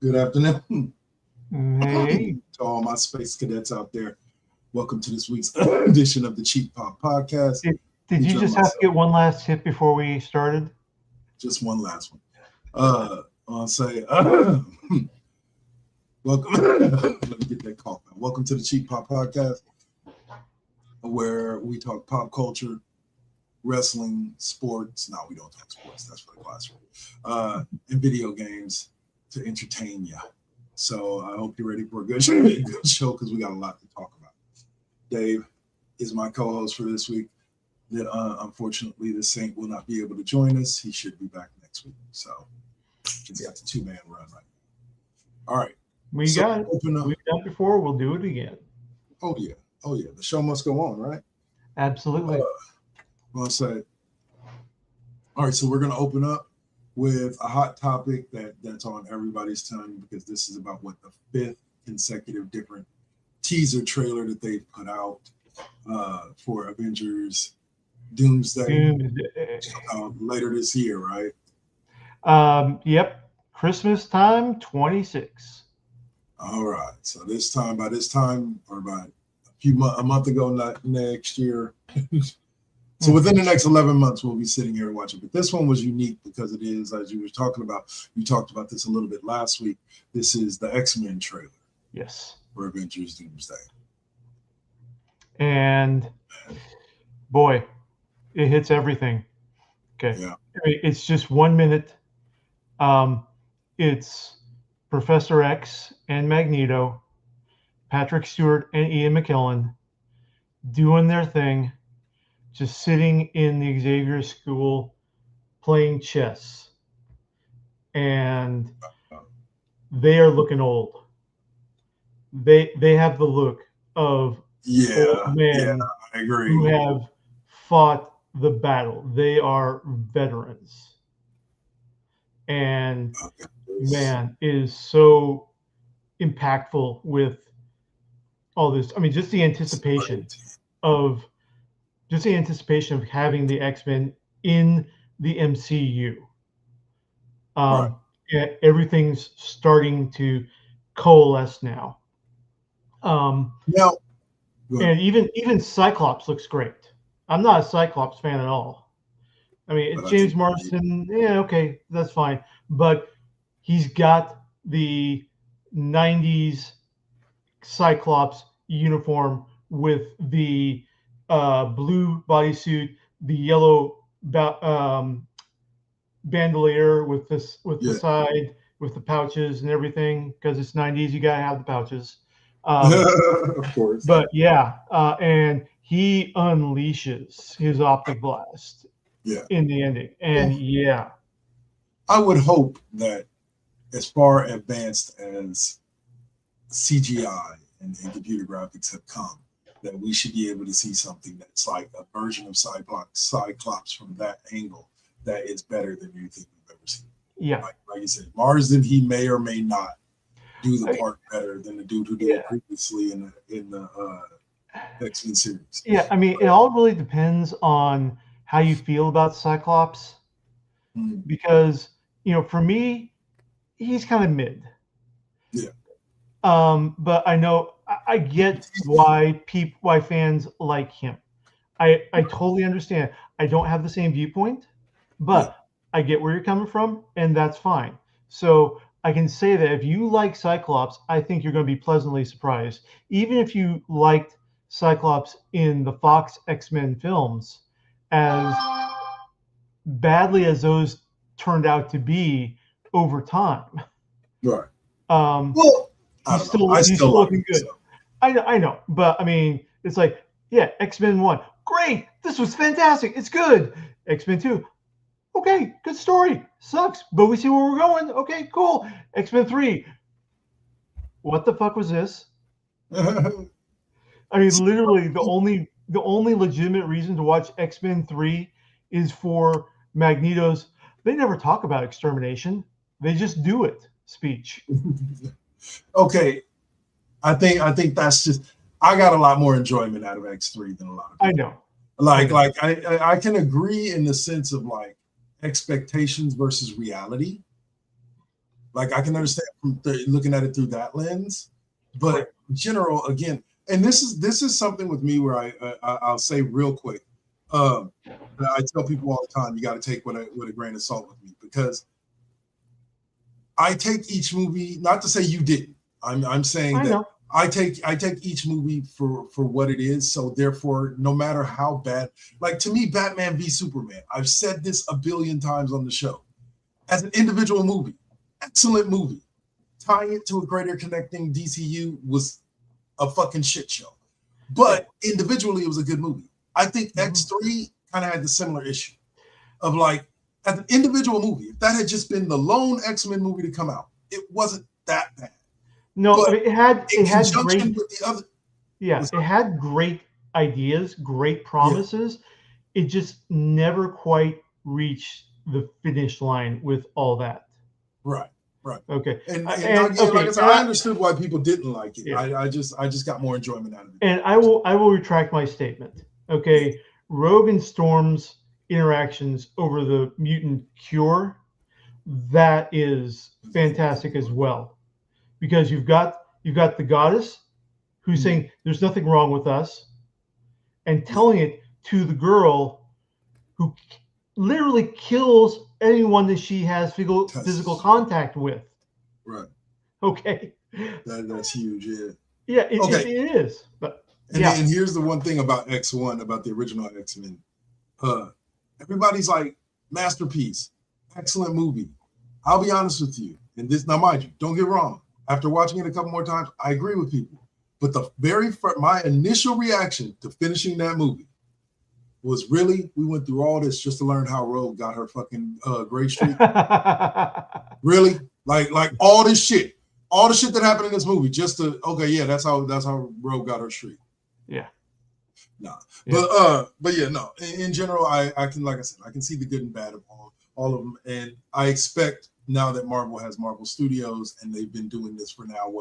Good afternoon. Hey. To all my space cadets out there. Welcome to this week's edition of the Cheap Pop Podcast. Did you just have to get one last tip before we started? Just one last one. I'll say, welcome. Let me get that cough out. Welcome to the Cheap Pop Podcast, where we talk pop culture, wrestling, sports. No, we don't talk sports. That's for the classroom. And video games to entertain you. So I hope you're ready for a good show because we got a lot to talk about. Dave is my co-host for this week. That unfortunately the Saint will not be able to join us. He should be back next week. So it's got the two-man run right now. All right. We got it. We've done it before. We'll do it again. Oh yeah. The show must go on, right? Absolutely. Well said. All right, so we're gonna open up with a hot topic that's on everybody's tongue because this is about the fifth consecutive different teaser trailer that they've put out for Avengers Doomsday. Later this year, right? Yep. Christmas time 26. All right. So by this time, or about a month ago, not next year. So within the next 11 months, we'll be sitting here and watching. But this one was unique because it is, as you were talking about, you talked about this a little bit last week. This is the X-Men trailer. Yes. For Avengers Doomsday. And boy, it hits everything. Okay. Yeah. It's just 1 minute. It's Professor X and Magneto, Patrick Stewart and Ian McKellen doing their thing. Just sitting in the Xavier School playing chess. And they are looking old. They have the look of old men I agree. who have fought the battle. They are veterans. And man, it is so impactful with all this. I mean, just the anticipation of having the X-Men in the MCU. Right. Everything's starting to coalesce now. And even Cyclops looks great. I'm not a Cyclops fan at all. I mean, it's James Marsden. Yeah, okay, that's fine. But he's got the 90s Cyclops uniform with the blue bodysuit, the yellow bandolier with the side, with the pouches and everything, because it's 90s. You gotta have the pouches. Of course. But yeah, and he unleashes his optic blast. In the ending, and I would hope that as far advanced as CGI and computer graphics have come, that we should be able to see something that's like a version of Cyclops from that angle that is better than anything we've ever seen. Yeah. Like you said, Marsden, he may or may not do the part better than the dude who did it previously in the X-Men series. Yeah, I mean, it all really depends on how you feel about Cyclops. Because, for me, he's kind of mid. Yeah. But I get why fans like him. I totally understand. I don't have the same viewpoint, but I get where you're coming from, and that's fine. So I can say that if you like Cyclops, I think you're going to be pleasantly surprised. Even if you liked Cyclops in the Fox X-Men films, as badly as those turned out to be over time. Right. Well, I He's don't know. I still still like looking him, good. so. I know, but I mean, it's like, yeah, X-Men 1, great, this was fantastic, it's good. X-Men 2, okay, good story, sucks, but we see where we're going. Okay, cool. X-Men 3, what the fuck was this? I mean, literally, the only legitimate reason to watch X-Men 3 is for Magneto's. They never talk about extermination; they just do it speech. Okay, I think that's just. I got a lot more enjoyment out of X3 than a lot of people. I know. Like I can agree in the sense of like expectations versus reality. Like I can understand looking at it through that lens, but Right. in general, again, and this is something with me where I'll say real quick. I tell people all the time, you got to take with a grain of salt with me, because I take each movie, not to say you didn't. I'm saying I that know. I take each movie for what it is. So therefore, no matter how bad, like to me, Batman v Superman, I've said this a billion times on the show, as an individual movie, excellent movie. Tying it to a greater connecting DCU was a fucking shit show. But individually, it was a good movie. I think X3 kind of had the similar issue of like, as an individual movie, if that had just been the lone X-Men movie to come out, it wasn't that bad. No, But I mean, it had conjunction great, with the other, yeah, it had great ideas, great promises. It just never quite reached the finish line with all that. right. Okay, And and again, like okay, I said, I understood why people didn't like it. Yeah. I just got more enjoyment out of it. and I will retract my statement. Okay, Rogue and Storm's interactions over the mutant cure, that is fantastic as well, because you've got the goddess who's saying there's nothing wrong with us, and telling it to the girl who literally kills anyone that she has physical contact with. Right. Okay. That's huge. Yeah. Yeah, Okay. it is. But and here's the one thing about X1, about the original X-Men. Everybody's like, masterpiece, excellent movie. I'll be honest with you. And this, now mind you, don't get wrong. After watching it a couple more times, I agree with people. But my initial reaction to finishing that movie was, really, we went through all this just to learn how Rogue got her fucking gray streak. Really? Like all this shit. All the shit that happened in this movie, just to, okay, yeah, that's how Rogue got her streak. Yeah. Nah. Yeah. But yeah, no. In general, I can, like I said, I can see the good and bad of all of them. And I expect, now that Marvel has Marvel Studios and they've been doing this for now,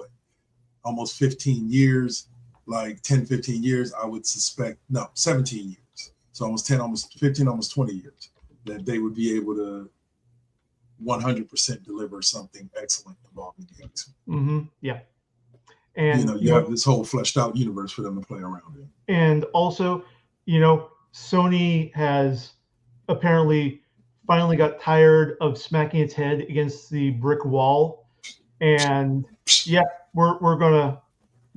almost 15 years, like 10, 15 years, I would suspect, no, 17 years. So almost 10, almost 15, almost 20 years, that they would be able to 100% deliver something excellent involving the X-Men. Yeah. And you have this whole fleshed out universe for them to play around in. And also, Sony has apparently finally got tired of smacking its head against the brick wall, and yeah, we're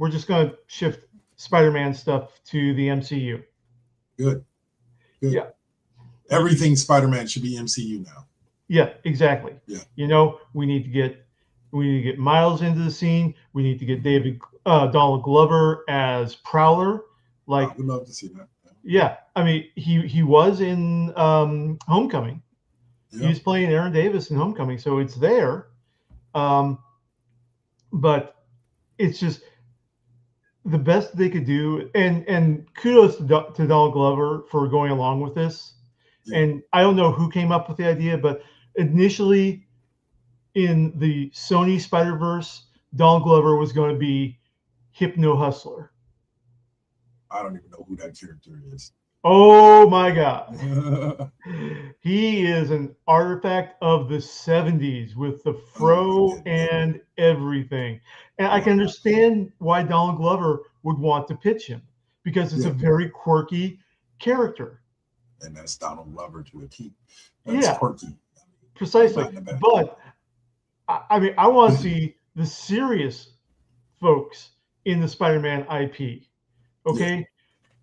just gonna shift Spider-Man stuff to the MCU. Good. Yeah. Everything Spider-Man should be MCU now. Yeah, exactly. Yeah. We need to get Miles into the scene. We need to get Donald Glover as Prowler. Like, I would love to see that. Yeah, I mean, he was in Homecoming. Yeah. He was playing Aaron Davis in Homecoming, so it's there. But it's just the best they could do, and kudos to Donald Glover for going along with this. Yeah. And I don't know who came up with the idea, but initially in the Sony Spider-Verse, Donald Glover was going to be Hypno Hustler. I don't even know who that character is. Oh my God. He is an artifact of the 70s with the fro and everything. And I can understand why Donald Glover would want to pitch him, because it's a very quirky character. And that's Donald Glover to a T. That's quirky. Precisely. But I mean, I want to see the serious folks in the Spider-Man IP. Okay. Yeah.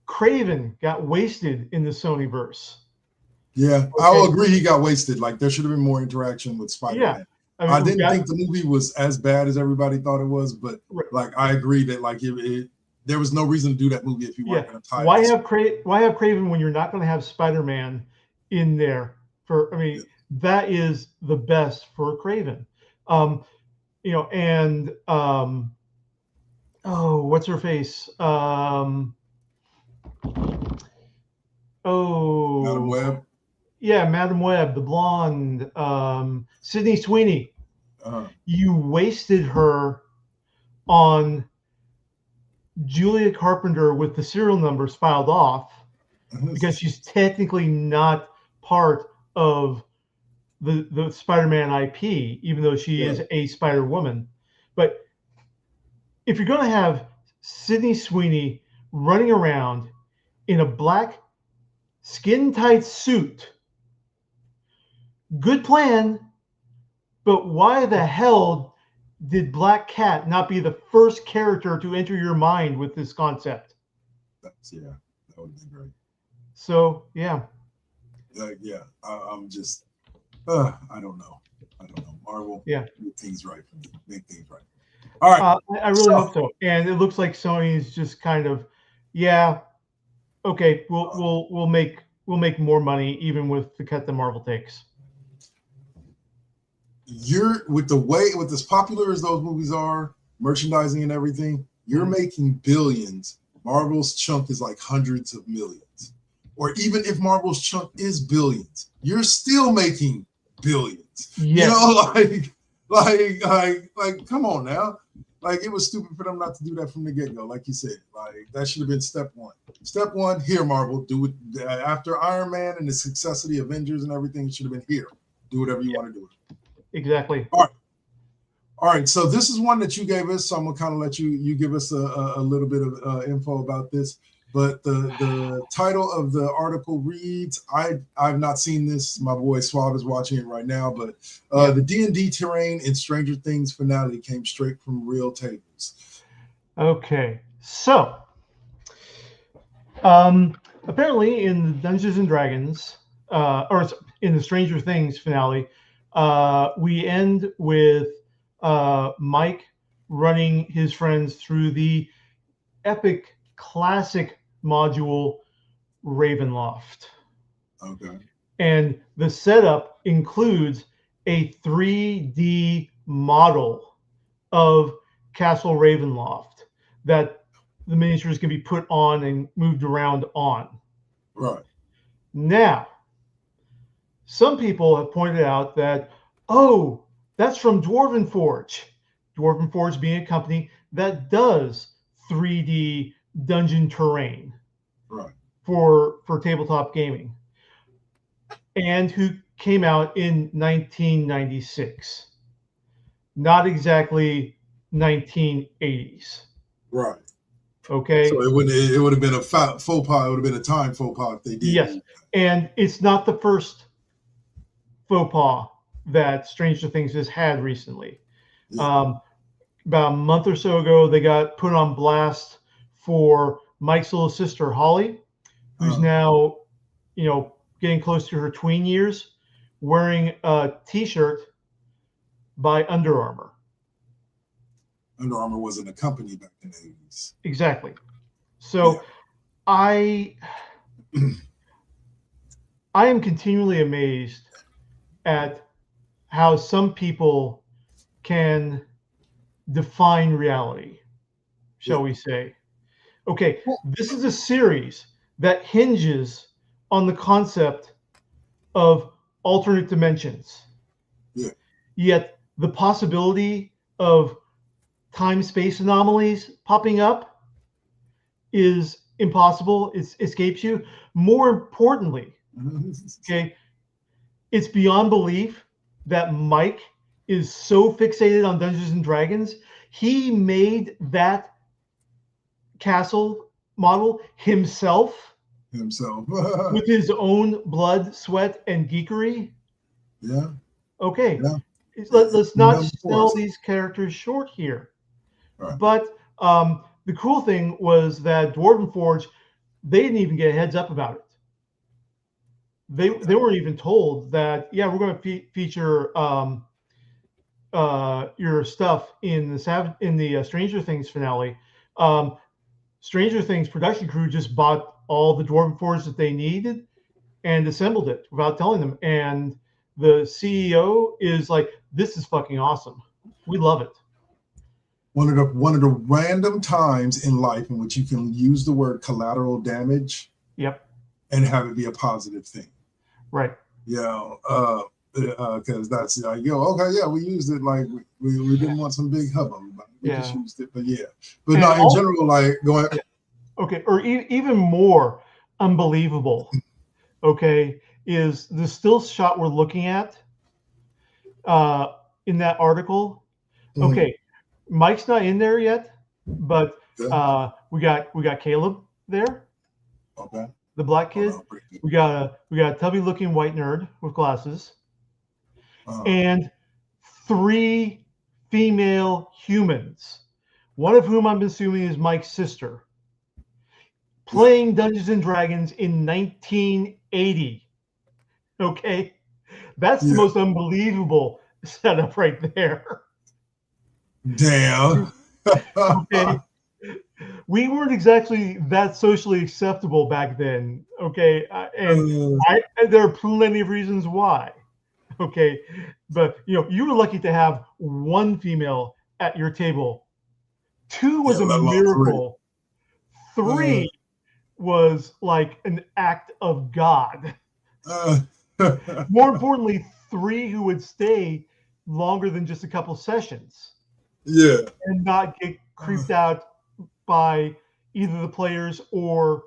Craven got wasted in the Sonyverse. Yeah, okay. I'll agree he got wasted. Like, there should have been more interaction with Spider-Man. I didn't think the movie was as bad as everybody thought it was, but right. like I agree that like there was no reason to do that movie if you weren't going to tie. Why have Craven when you're not going to have Spider-Man in there? That is the best for Craven. And what's her face? Madam Web. Yeah, Madam Web, the blonde, Sydney Sweeney. You wasted her on Julia Carpenter with the serial numbers filed off because she's technically not part of the Spider-Man IP, even though she is a Spider-Woman. But if you're going to have Sydney Sweeney running around in a black skin-tight suit, good plan, but why the hell did Black Cat not be the first character to enter your mind with this concept? That would be great. So, yeah. I'm just, I don't know. Marvel, make things right for me. Make things right. All right. I really hope so. And it looks like Sony's just kind of, okay, we'll make more money even with the cut that Marvel takes. With as popular as those movies are, merchandising and everything, you're making billions. Marvel's chunk is like hundreds of millions. Or even if Marvel's chunk is billions, you're still making billions. Yes. Like come on now. Like it was stupid for them not to do that from the get-go, like you said. Like that should have been step one. Step one, here, Marvel, do it after Iron Man and the success of the Avengers and everything. It should have been here. Do whatever you want to do. Exactly. All right. So this is one that you gave us. So I'm gonna kind of let you give us a little bit of info about this. But the title of the article reads, I've not seen this. My boy Swab is watching it right now. But the D&D terrain in Stranger Things finale came straight from real tables. Okay. So apparently in the Dungeons and Dragons, or in the Stranger Things finale, we end with Mike running his friends through the epic classic module Ravenloft. Okay. And the setup includes a 3D model of Castle Ravenloft that the miniatures can be put on and moved around on. Right. Now, some people have pointed out that, that's from Dwarven Forge. Dwarven Forge being a company that does 3D dungeon terrain for tabletop gaming, and who came out in 1996. Not exactly 1980s. Right. Okay. So it would have been a faux pas. It would have been a time faux pas if they did. Yes, and it's not the first faux pas that Stranger Things has had recently. Yeah. About a month or so ago, they got put on blast for Mike's little sister, Holly, who's now, getting close to her tween years, wearing a T-shirt by Under Armour. Under Armour wasn't a company back in the 80s. Exactly. So I am continually amazed at how some people can define reality, shall we say. Okay, this is a series that hinges on the concept of alternate dimensions. Yeah. Yet the possibility of time-space anomalies popping up is impossible. It escapes you. More importantly, okay, it's beyond belief that Mike is so fixated on Dungeons and Dragons, he made that castle model himself with his own blood, sweat, and geekery. Yeah. Okay. Yeah. Let's not sell these characters short here. Right. But the cool thing was that Dwarven Forge, they didn't even get a heads up about it. They weren't even told that, we're going to feature your stuff in the Stranger Things finale, um, Stranger Things production crew just bought all the dwarven forge that they needed and assembled it without telling them. And the CEO is like, "This is fucking awesome. We love it." One of the random times in life in which you can use the word collateral damage, Yep. and have it be a positive thing. Right. Because that's okay, yeah, we used it, like we didn't want some big hubbub, but we just used it. But and no, in general, like going. Yeah. Okay, or even more unbelievable. Okay, is the still shot we're looking at in that article? Okay, Mike's not in there yet, but we got Caleb there. Okay. The black kid. We got a tubby looking white nerd with glasses, and 3 female humans, one of whom I'm assuming is Mike's sister, playing Dungeons and Dragons in 1980. Okay, that's the most unbelievable setup right there. Damn. Okay. We weren't exactly that socially acceptable back then, okay? And there are plenty of reasons why, okay? But, you were lucky to have 1 female at your table. 2 was a miracle. 3 was like an act of God. More importantly, 3 who would stay longer than just a couple sessions. Yeah. And not get creeped out by either the players or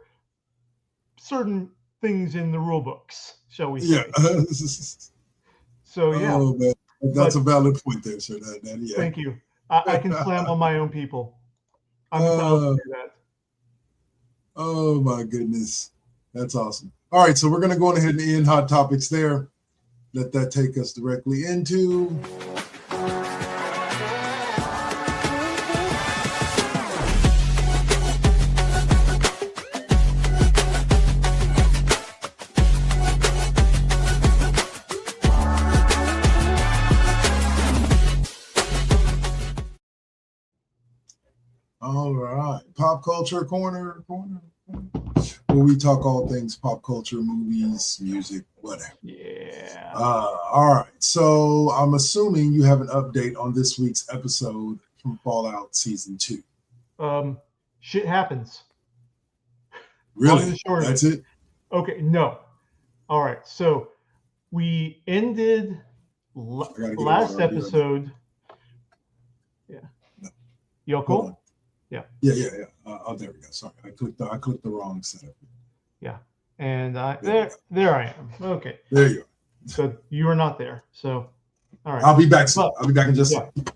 certain things in the rule books, shall we say. So, yeah. Oh, man. That's a valid point there, sir. Thank you. I can slam on my own people. I'm proud to do that. Oh, my goodness. That's awesome. All right, so we're going to go ahead and end Hot Topics there. Let that take us directly into... All right, Pop Culture Corner, where we talk all things pop culture, movies, music, whatever. Yeah. All right, so I'm assuming you have an update on this week's episode from Fallout Season 2. Shit happens. Really? That's it? Okay, no. All right, so we ended last episode. Yeah. No. You all cool? Yeah. Oh, there we go. Sorry, I clicked the wrong setup. Yeah, and there I am. Okay. There you are. So you are not there. So, all right. I'll be back soon. I'll be back in just a second.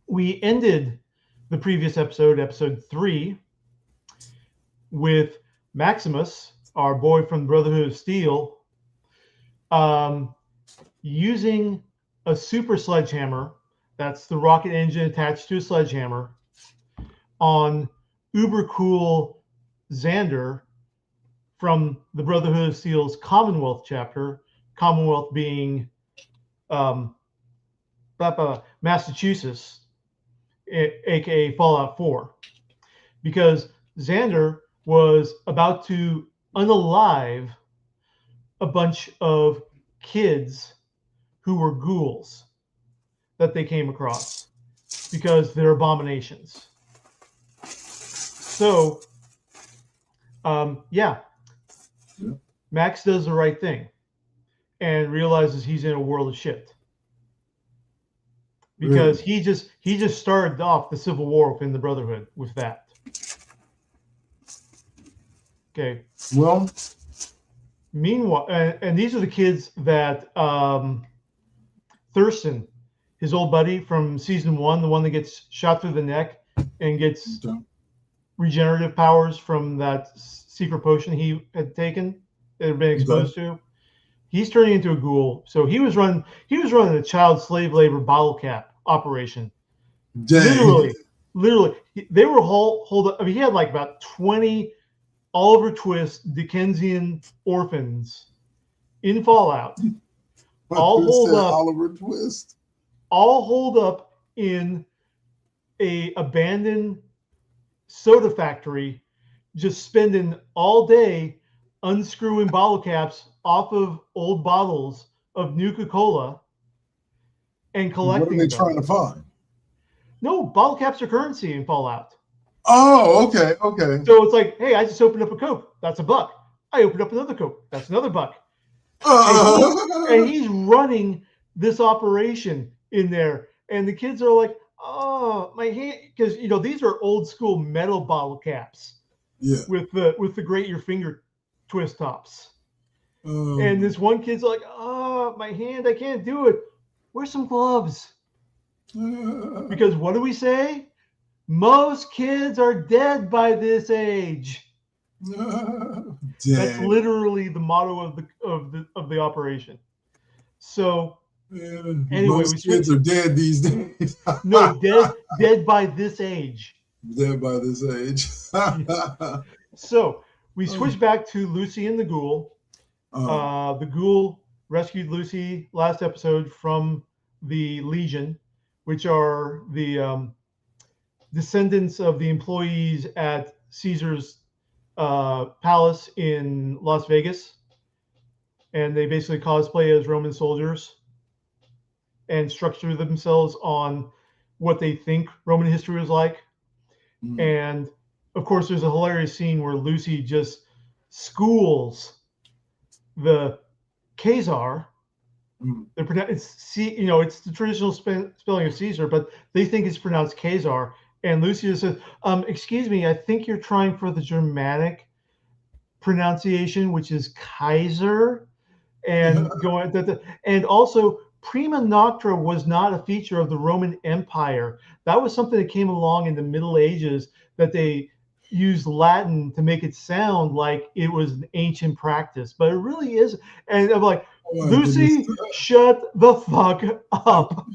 We ended the previous episode 3, with Maximus, our boy from Brotherhood of Steel, using a super sledgehammer. That's the rocket engine attached to a sledgehammer on uber cool Xander from the Brotherhood of Steel's Commonwealth chapter, Commonwealth being Massachusetts, aka Fallout 4, because Xander was about to unalive a bunch of kids who were ghouls that they came across because they're abominations. So, Max does the right thing and realizes he's in a world of shit. Because he just started off the Civil War within the Brotherhood with that. Okay. Well, meanwhile, and these are the kids that Thurston, his old buddy from season 1, the one that gets shot through the neck and gets regenerative powers from that secret potion he had taken, that had been exposed to. He's turning into a ghoul. So he was running a child slave labor bottle cap operation. Dang. Literally, they were hold up. I mean, he had like about 20 Oliver Twist Dickensian orphans in Fallout. All holed up. Oliver Twist. all holed up in a abandoned soda factory, just spending all day unscrewing bottle caps off of old bottles of Nuka-Cola and What are collecting they them. trying to find? No, bottle caps are currency in Fallout. Oh, okay, okay. So it's like, hey, I just opened up a Coke. That's $1. I opened up another Coke. That's another $1. And he's running this operation in there. And the kids are like, oh, my hand, because these are old school metal bottle caps. Yeah. With the grate your finger twist tops. And this one kid's like, oh, my hand, I can't do it. Wear some gloves. Because what do we say? Most kids are dead by this age. That's literally the motto of the operation. So anyway, most kids are dead these days. No, dead by this age. Dead by this age. So we switch back to Lucy and the Ghoul. The Ghoul rescued Lucy last episode from the Legion, which are the descendants of the employees at Caesar's palace in Las Vegas. And they basically cosplay as Roman soldiers and structure themselves on what they think Roman history was like. And of course, there's a hilarious scene where Lucy just schools the Khazar. It's it's the traditional spelling of Caesar, but they think it's pronounced Khazar. And Lucy just says, "Excuse me, I think you're trying for the Germanic pronunciation, which is Kaiser." And and also prima noctra was not a feature of the Roman Empire. That was something that came along in the Middle Ages, that they used Latin to make it sound like it was an ancient practice, but it really is. And I'm like, Lucy, shut the fuck up.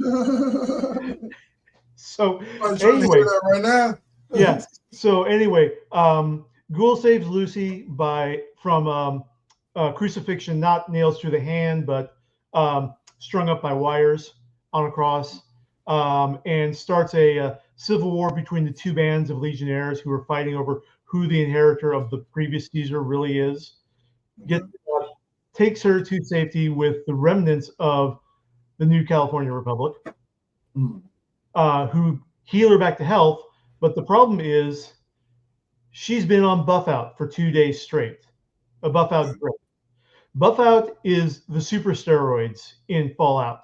So anyway, right now. Yeah. So anyway, Ghoul saves Lucy from crucifixion, not nails through the hand, but strung up by wires on a cross, and starts a civil war between the two bands of legionnaires who are fighting over who the inheritor of the previous Caesar really is. Takes her to safety with the remnants of the new California Republic, who heal her back to health. But the problem is she's been on buff out for 2 days straight. A buff out drip. Buff out is the super steroids in Fallout.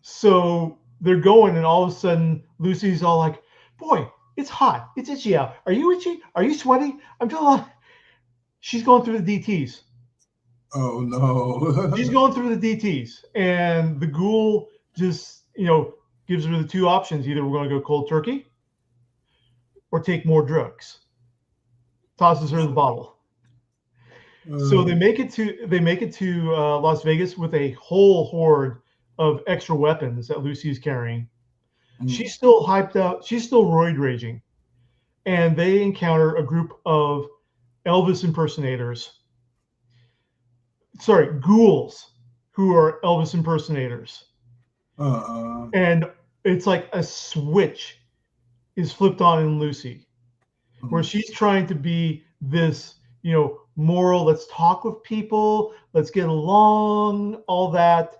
So they're going, and all of a sudden Lucy's all like, boy, it's hot. It's itchy out. Are you itchy? Are you sweaty? I'm feeling. She's going through the DTs. Oh no. She's going through the DTs. And the Ghoul just, gives her the two options. Either we're going to go cold turkey or take more drugs. Tosses her the bottle. So they make it to Las Vegas with a whole horde of extra weapons that Lucy's carrying. She's still hyped up. She's still roid raging. And they encounter a group of Elvis impersonators. Sorry, ghouls who are Elvis impersonators. And it's like a switch is flipped on in Lucy, where she's trying to be this, moral, let's talk with people, let's get along, all that.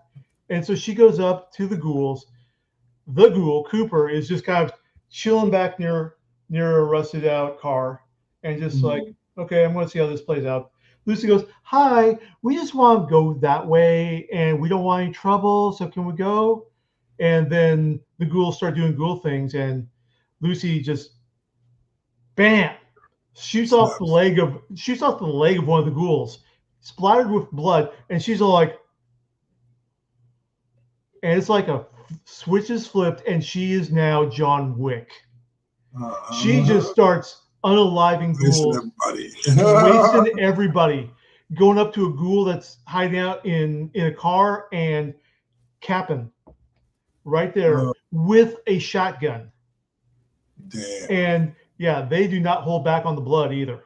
And so she goes up to the ghouls. The ghoul, Cooper, is just kind of chilling back near a rusted out car and just like, okay, I'm going to see how this plays out. Lucy goes, hi, we just want to go that way and we don't want any trouble, so can we go? And then the ghouls start doing ghoul things, and Lucy just, bam, shoots off the leg of one of the ghouls, splattered with blood, and she's all like, and it's like a switch is flipped, and she is now John Wick. She just starts unaliving ghouls, wasting everybody, going up to a ghoul that's hiding out in a car and capping right there with a shotgun. Damn. And yeah, they do not hold back on the blood either.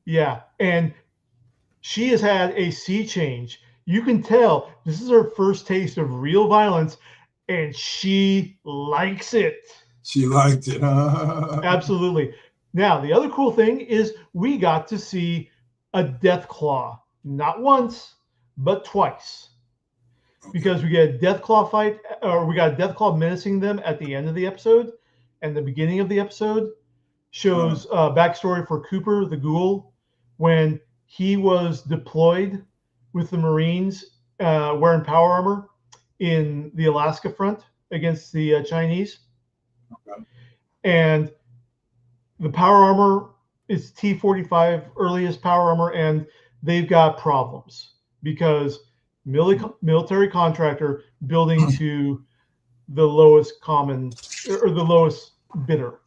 Yeah, and she has had a sea change. You can tell this is her first taste of real violence, and she likes it. She liked it. Absolutely. Now, the other cool thing is we got to see a death claw, not once, but twice. Because we get a death claw fight, or we got a death claw menacing them at the end of the episode, and the beginning of the episode shows backstory for Cooper the Ghoul when he was deployed with the Marines wearing power armor in the Alaska front against the Chinese. Okay. And the power armor is T-45 earliest power armor, and they've got problems because military contractor building to the lowest common or the lowest bidder.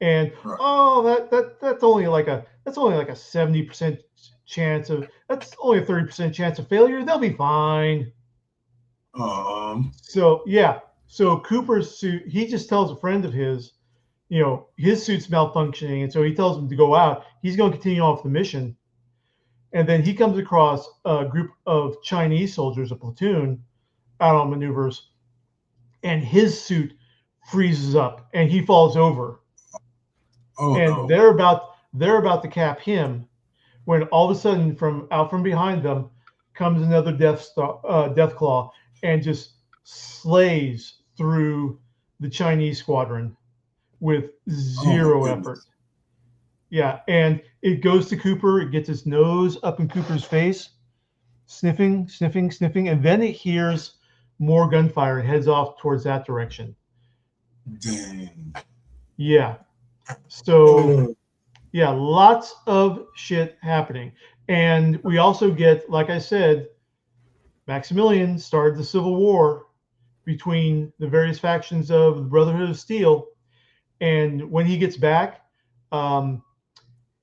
And that's only like a 70% chance of that's only a 30% chance of failure. They'll be fine. So yeah. So Cooper's suit, he just tells a friend of his, his suit's malfunctioning, and so he tells him to go out. He's going to continue on with the mission. And then he comes across a group of Chinese soldiers, a platoon, out on maneuvers, and his suit freezes up and he falls over. They're about to cap him when all of a sudden from behind them comes another death claw and just slays through the Chinese squadron with zero effort. Yeah, and it goes to Cooper. It gets its nose up in Cooper's face, sniffing, and then it hears more gunfire and heads off towards that direction. Dang. Yeah. So, yeah, lots of shit happening. And we also get, like I said, Maximilian started the Civil War between the various factions of the Brotherhood of Steel. And when he gets back,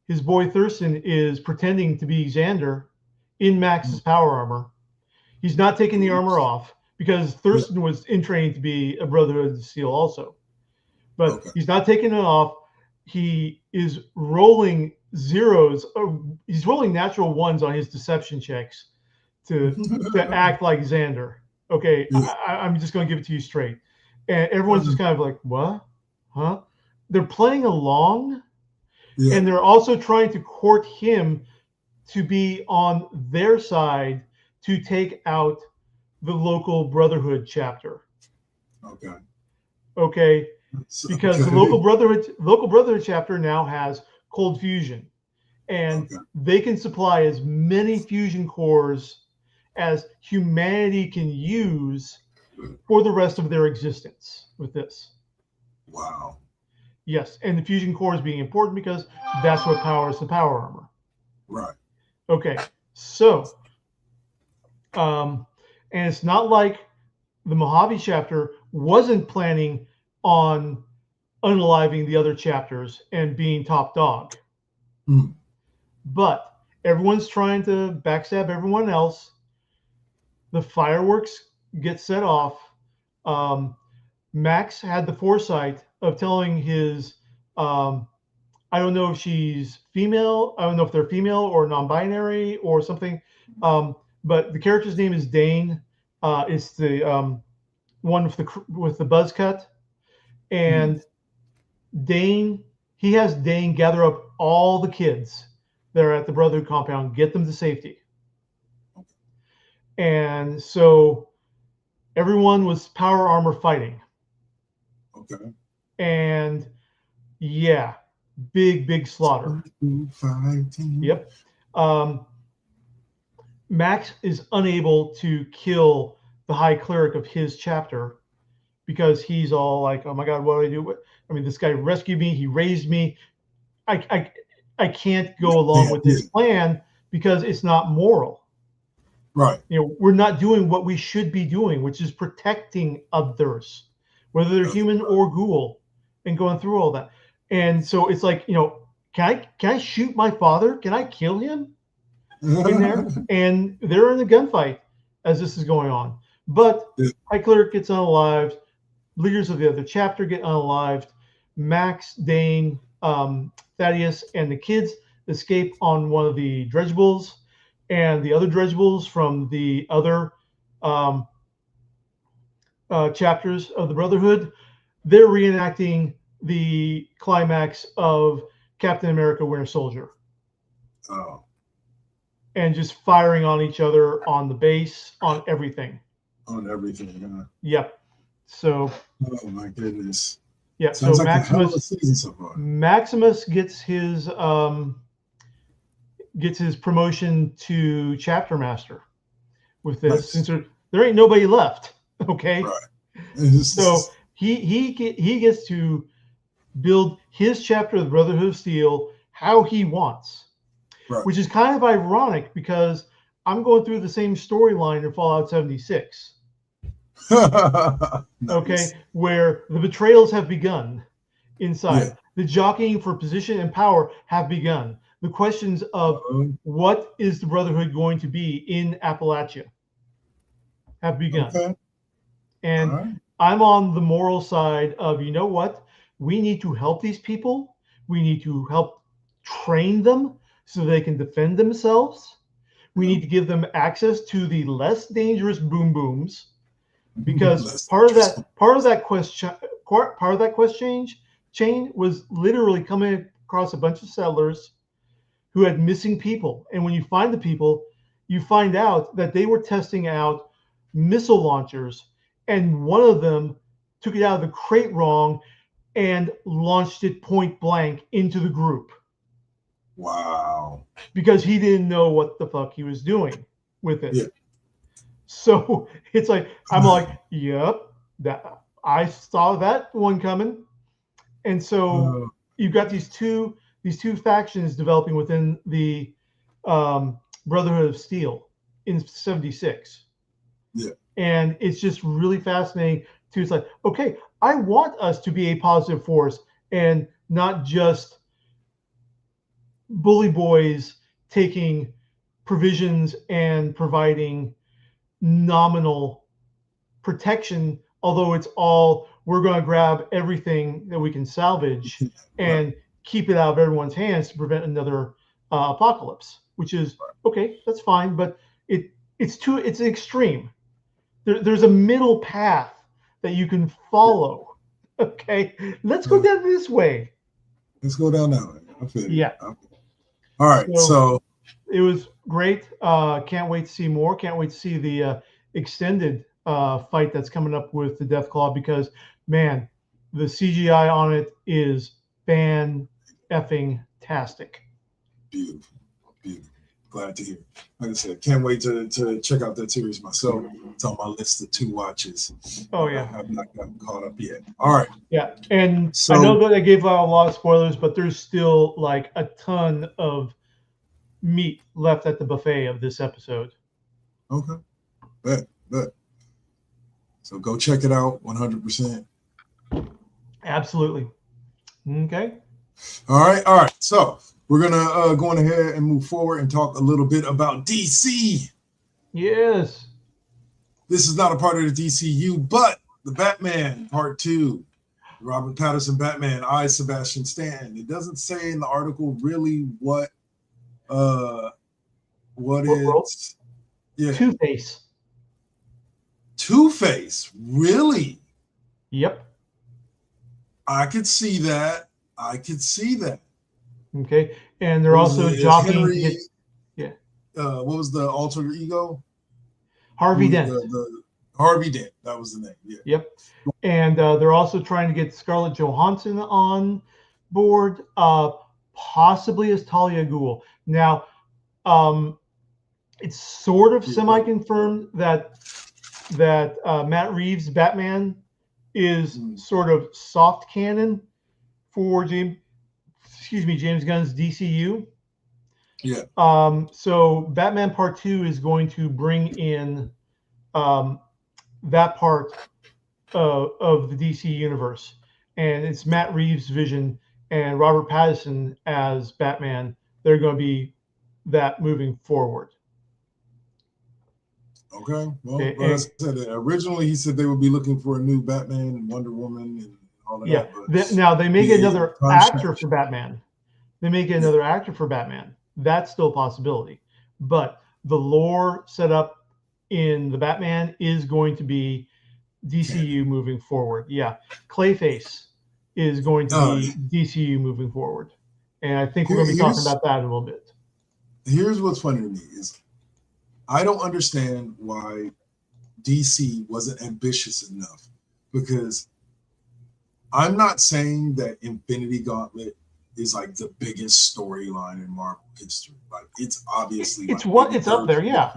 his boy Thurston is pretending to be Xander in Max's power armor. He's not taking the armor off because Thurston was in training to be a Brotherhood of Steel also. But he's not taking it off. He is rolling zeros. He's rolling natural ones on his deception checks to act like Xander. Okay, I'm just going to give it to you straight. And everyone's just kind of like, what? Huh? They're playing along. Yeah. And they're also trying to court him to be on their side to take out the local Brotherhood chapter. Okay. Because the local Brotherhood chapter now has cold fusion, and they can supply as many fusion cores as humanity can use for the rest of their existence with this. Wow. Yes, and the fusion cores being important because that's what powers the power armor. Right. Okay, so, and it's not like the Mojave chapter wasn't planning on unaliving the other chapters and being top dog. But everyone's trying to backstab everyone else. The fireworks get set off. Max had the foresight of telling his, I don't know if she's female. I don't know if they're female or non-binary or something. But the character's name is Dane. It's the one with the buzz cut. And Dane, he has Dane gather up all the kids that are at the Brotherhood compound, get them to safety. And so everyone was power armor fighting. Okay. And yeah, big slaughter. Yep. Max is unable to kill the high cleric of his chapter because he's all like, oh my God, what do I do? I mean, this guy rescued me. He raised me. I can't go along with this plan because it's not moral. Right. We're not doing what we should be doing, which is protecting others, whether they're human or ghoul, and going through all that. And so it's like, can I shoot my father? Can I kill him in there? And they're in a gunfight as this is going on. But High Cleric gets unalived. Leaders of the other chapter get unalived. Max, Dane, Thaddeus, and the kids escape on one of the dredgeables. and the other dredgeables from the other chapters of the Brotherhood, they're reenacting the climax of Captain America Winter Soldier. Oh. And just firing on each other, on the base, on everything. On everything, huh? Yep. So. Oh my goodness. Yeah. Sounds so like Maximus, a hell of a season so far. Maximus gets his promotion to chapter master with this. Nice. Since there ain't nobody left. Okay. Right. So he gets to build his chapter of the Brotherhood of Steel how he wants. Right. Which is kind of ironic because I'm going through the same storyline in Fallout 76. Nice. Okay, where the betrayals have begun inside. Yeah. The jockeying for position and power have begun. The questions of what is the Brotherhood going to be in Appalachia have begun. Okay. And right. I'm on the moral side of, you know what? We need to help these people. We need to help train them so they can defend themselves. We need to give them access to the less dangerous boom booms, because part of that quest chain was literally coming across a bunch of settlers who had missing people. And when you find the people, you find out that they were testing out missile launchers, and one of them took it out of the crate wrong and launched it point blank into the group. Wow. Because he didn't know what the fuck he was doing with it. Yeah. So it's like, I'm like, yep, that I saw that one coming. And so you've got these two factions developing within the Brotherhood of Steel in 76. Yeah. And it's just really fascinating to, it's like, okay, I want us to be a positive force and not just bully boys taking provisions and providing nominal protection, although it's all, we're going to grab everything that we can salvage and keep it out of everyone's hands to prevent another apocalypse, which is okay, that's fine, but it's extreme. There's a middle path that you can follow. Okay, let's go down this way. Let's go down that way. I feel yeah. All right, so it was great. Can't wait to see more. Can't wait to see the extended fight that's coming up with the Deathclaw, because, man, the CGI on it is fan-effing-tastic. Beautiful. Beautiful. Glad to hear. Like I said, can't wait to check out that series myself. It's on my list of 2 watches. Oh, yeah. I have not gotten caught up yet. All right. Yeah, and so, I know that I gave out a lot of spoilers, but there's still like a ton of meat left at the buffet of this episode. Okay. Bet. So go check it out 100%. Absolutely. Okay. All right. So we're going to go on ahead and move forward and talk a little bit about DC. Yes. This is not a part of the DCU, but the Batman Part 2. Robert Pattinson Batman, I, Sebastian Stan. It doesn't say in the article really what it's. Yeah. Two-Face, really? Yep. I could see that. Okay, and they're also jockeying. What was the alter ego? Harvey Dent. Harvey Dent. That was the name. Yeah. Yep. And they're also trying to get Scarlett Johansson on board, possibly as Talia Ghul. Now, it's sort of semi-confirmed that Matt Reeves' Batman is sort of soft canon for James Gunn's DCU. Yeah. So Batman Part 2 is going to bring in that part of the DC universe, and it's Matt Reeves' vision and Robert Pattinson as Batman. They're going to be that moving forward. Okay. Well, like I said, originally he said they would be looking for a new Batman and Wonder Woman and all of that. But now they may get another actor for Batman. That's still a possibility. But the lore set up in the Batman is going to be DCU moving forward. Yeah, Clayface is going to be DCU moving forward, and I think we're going to be talking about that in a little bit. Here's what's funny to me is I don't understand why DC wasn't ambitious enough, because I'm not saying that Infinity Gauntlet is like the biggest storyline in Marvel history. Like it's obviously it's up there, yeah.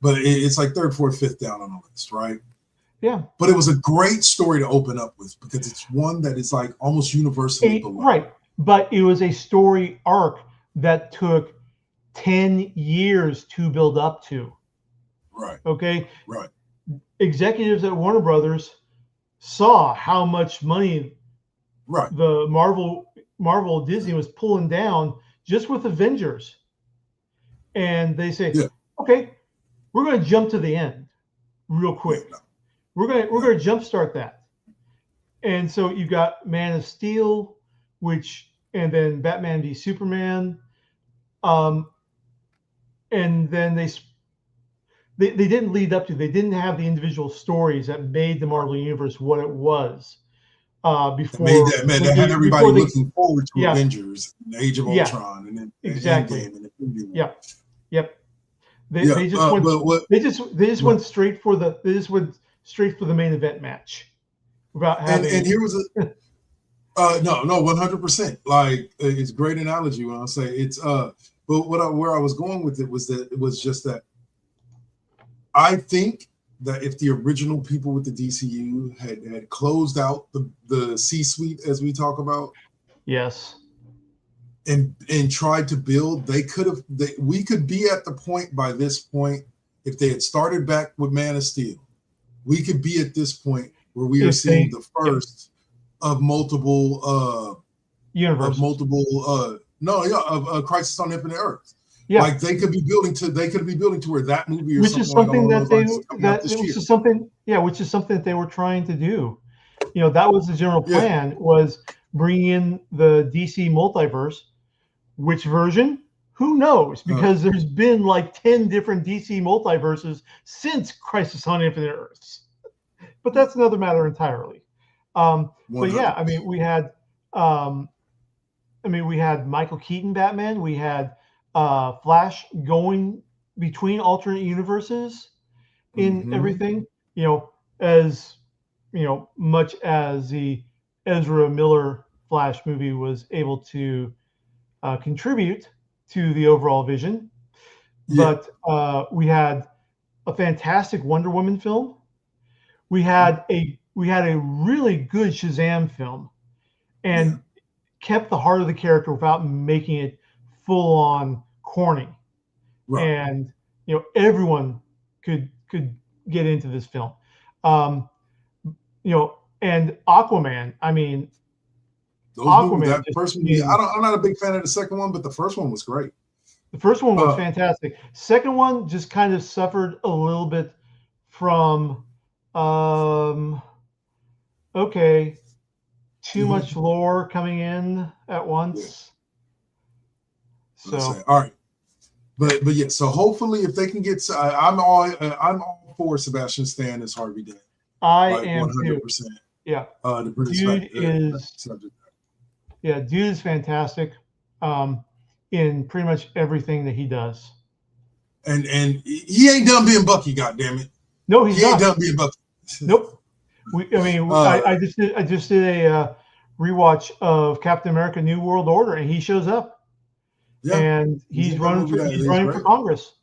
But it's like third, fourth, fifth down on the list, right? Yeah. But it was a great story to open up with because it's one that is like almost universally beloved. Right. But it was a story arc that took 10 years to build up to. Right. Okay. Right. Executives at Warner Brothers saw how much money the Marvel Disney was pulling down just with Avengers. And they say, okay, we're going to jump to the end real quick. We're going to jumpstart that. And so you got Man of Steel, and then Batman v Superman. And then they didn't lead up to, they didn't have the individual stories that made the Marvel Universe what it was before. That had everybody looking forward to Avengers, and Age of Ultron, and then Endgame, and Infinity War. Yep. They just went straight for the main event match without having. And here was a no 100%. Like it's a great analogy when I say it's but where I was going with it was that it was just that I think that if the original people with the DCU had closed out the C-suite as we talk about, yes, and tried to build, we could be at the point by this point if they had started back with Man of Steel. We could be at this point where we are seeing the first of multiple universes. Of Crisis on Infinite Earths. Yeah. Like they could be building to where that movie or which is something that they were trying to do. That was the general plan, was bring in the DC multiverse. Which version? Who knows? Because there's been like 10 different DC multiverses since Crisis on Infinite Earths. But that's another matter entirely. But yeah, I mean, we had Michael Keaton Batman. We had Flash going between alternate universes in everything. As much as the Ezra Miller Flash movie was able to contribute to the overall vision, but we had a fantastic Wonder Woman film. We had a really good Shazam film, and kept the heart of the character without making it full on corny. Right. And everyone could get into this film. And Aquaman. I mean, that first movie. I'm not a big fan of the second one, but the first one was great. The first one was fantastic. Second one just kind of suffered a little bit from too much lore coming in at once. So all right, but yeah. So hopefully, if they can get, I'm all for Sebastian Stan as Harvey Dent. I am 100%. Yeah, the British dude is fantastic in pretty much everything that he does. And he ain't done being Bucky. Goddamn it! No, he ain't done being Bucky. Nope. I just did a rewatch of Captain America: New World Order, and he shows up. Yeah. And he's running for Congress.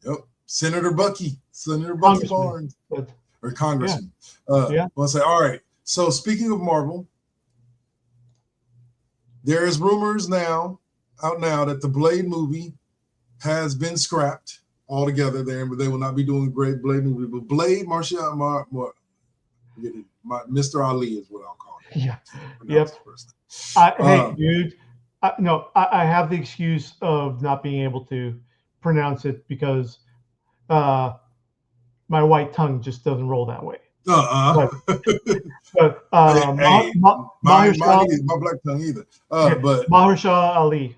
Yep. Senator Bucky Barnes. Or Congressman. I'll say, all right. So speaking of Marvel, there is rumors out now that the Blade movie has been scrapped altogether there, but they will not be doing a great Blade movie. But Blade, Mr. Ali is what I'll call it. Yeah. Yep. Hey, dude. I have the excuse of not being able to pronounce it because my white tongue just doesn't roll that way. My black tongue either. But Mahershala Ali.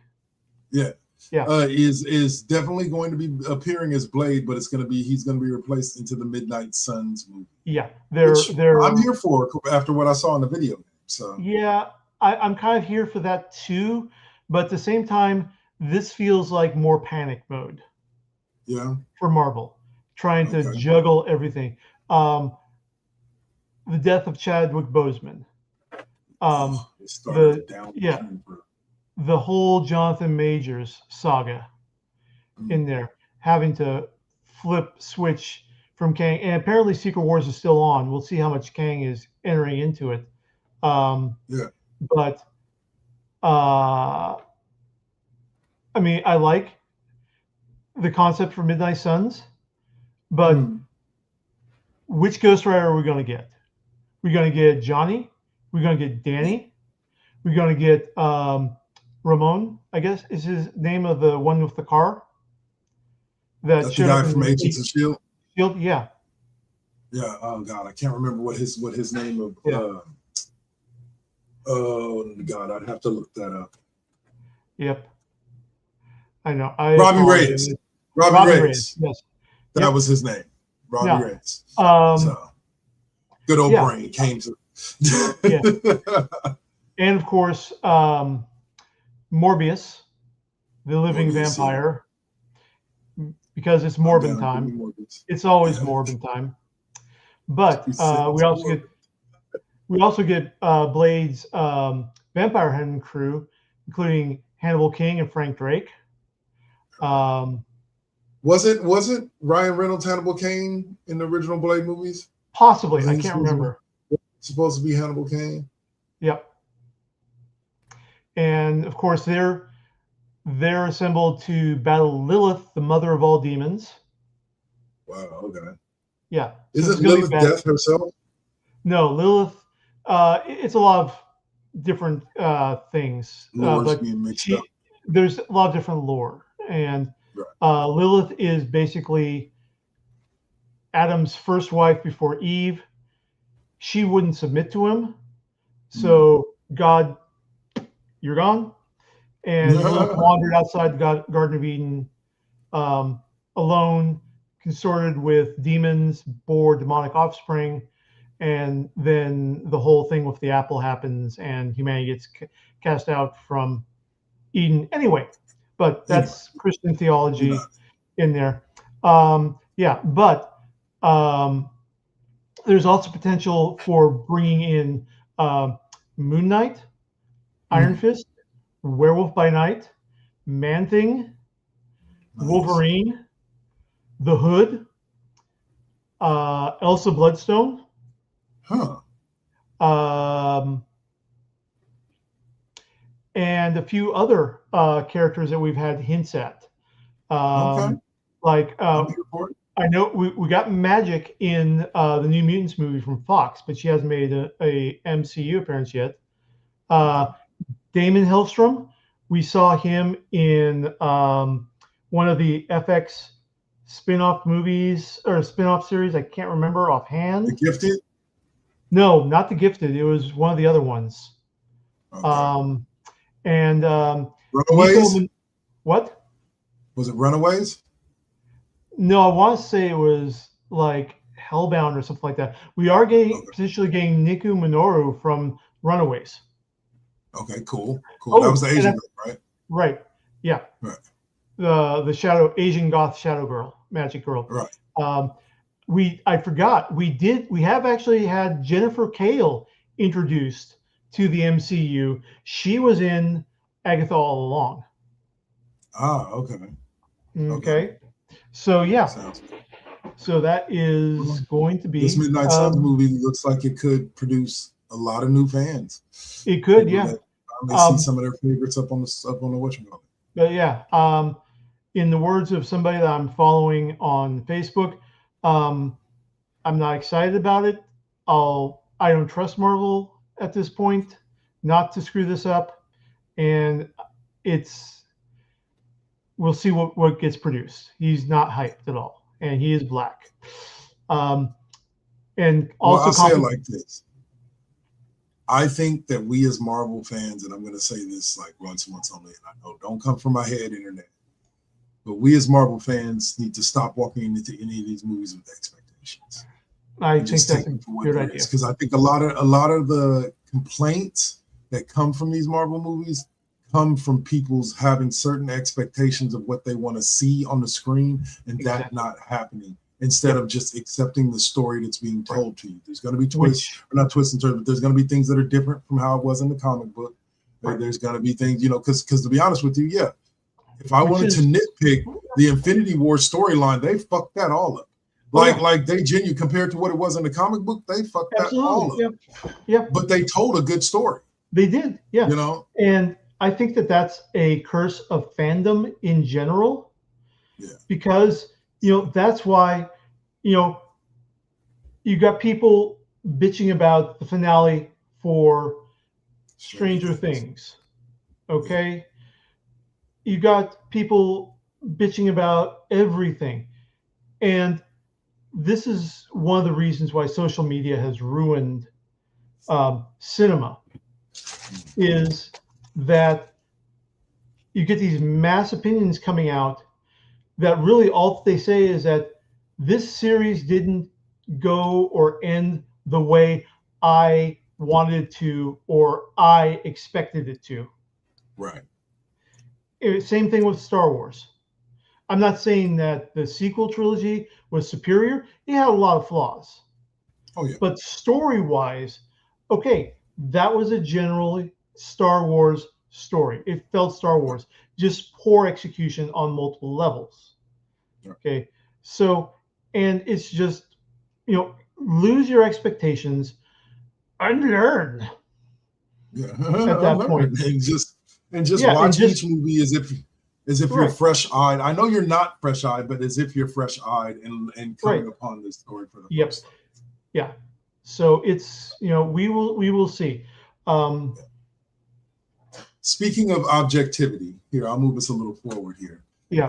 Yeah. is definitely going to be appearing as Blade, but he's going to be replaced into the Midnight Suns movie. Yeah, I'm here for after what I saw in the video. So yeah, I'm kind of here for that too, but at the same time, this feels like more panic mode. Yeah. For Marvel, trying to juggle everything. The death of Chadwick Boseman. The whole Jonathan Majors saga in there, having to switch from Kang, and apparently Secret Wars is still on. We'll see how much Kang is entering into it. But I mean, I like the concept for Midnight Suns, but which Ghost Rider are we going to get? We're going to get Johnny. We're going to get Danny. We're going to get Ramon, I guess is his name, of the one with the car. That's the guy from Agents of S.H.I.E.L.D.? S.H.I.E.L.D., yeah. Yeah. Oh God, I can't remember what his name of. Oh God, I'd have to look that up. Yep. I know. Robbie Reyes. Robbie Reyes. Yes. That was his name. Robbie Reyes. So good old brain came to. And of course, Morbius, the living vampire, because it's Morbin time. It's always Morbin time. But we also get Blade's vampire hunting crew, including Hannibal King and Frank Drake. Was it Ryan Reynolds Hannibal Caine in the original Blade movies? Possibly, I can't remember. Supposed to be Hannibal Caine. Yep. And of course, they're assembled to battle Lilith, the mother of all demons. Wow. Okay. Yeah. Is it Lilith Death herself? No, Lilith. It's a lot of different things. But being mixed up. There's a lot of different lore, and Lilith is basically Adam's first wife before Eve. She wouldn't submit to him, so God, you're gone. And Lilith wandered outside the Garden of Eden alone, consorted with demons, bore demonic offspring, and then the whole thing with the apple happens, and humanity gets cast out from Eden. Anyway, but that's Christian theology in there. But there's also potential for bringing in Moon Knight, Iron Fist, Werewolf by Night, Man-Thing, Wolverine, the Hood, Elsa Bloodstone, and a few other characters that we've had hints at. Like I know we got Magic in the New Mutants movie from Fox, but she hasn't made a MCU appearance yet. Damon Hellstrom, we saw him in one of the FX spin-off movies or spin-off series. I can't remember offhand. The Gifted? No, not The Gifted. It was one of the other ones. Runaways? What? Was it Runaways? No, I want to say it was like Hellbound or something like that. We are potentially getting Niku Minoru from Runaways. Okay, cool. That was the Asian girl, right? Right. Yeah. Right. The Asian goth shadow girl, magic girl. Right. I forgot. We have actually had Jennifer Cale introduced to the MCU. She was in Agatha all along. Okay. So yeah. So that is going to be this Midnight Suns movie looks like it could produce a lot of new fans. It could, yeah. I see some of their favorites up on the whatchamacallit. But yeah, in the words of somebody that I'm following on Facebook, I'm not excited about it. I don't trust Marvel at this point not to screw this up, and we'll see what gets produced. He's not hyped at all, and he is black. And also, I'll say it like this. I think that we as Marvel fans, and I'm going to say this like once only, and I know don't come from my head, internet. But we as Marvel fans need to stop walking into any of these movies with expectations. I think that's a good idea. Because I think a lot of the complaints that come from these Marvel movies come from people's having certain expectations of what they want to see on the screen and that not happening, instead of just accepting the story that's being told to you. There's going to be twists, or not twists and turns, but there's going to be things that are different from how it was in the comic book. There's going to be things, because to be honest with you, if I wanted to nitpick the Infinity War storyline, they fucked that all up. Like they genuinely, compared to what it was in the comic book, they fucked that all up. Yeah. But they told a good story. They did, yeah. And I think that that's a curse of fandom in general. Yeah. Because, that's why, you got people bitching about the finale for Stranger Things. Okay? You got people bitching about everything. And this is one of the reasons why social media has ruined cinema, is that you get these mass opinions coming out that really all they say is that this series didn't go or end the way I wanted it to or I expected it to. Right. Same thing with Star Wars. I'm not saying that the sequel trilogy was superior. It had a lot of flaws. Oh, yeah. But story-wise, okay, that was a generally Star Wars story. It felt Star Wars, just poor execution on multiple levels. Okay, so, and it's just, lose your expectations and learn. Yeah. At that point, and just watch each movie as if you're fresh-eyed. I know you're not fresh-eyed, but as if you're fresh-eyed and coming upon this story for the first time. Yeah. So it's, we will see. Speaking of objectivity, here, I'll move us a little forward here. Yeah.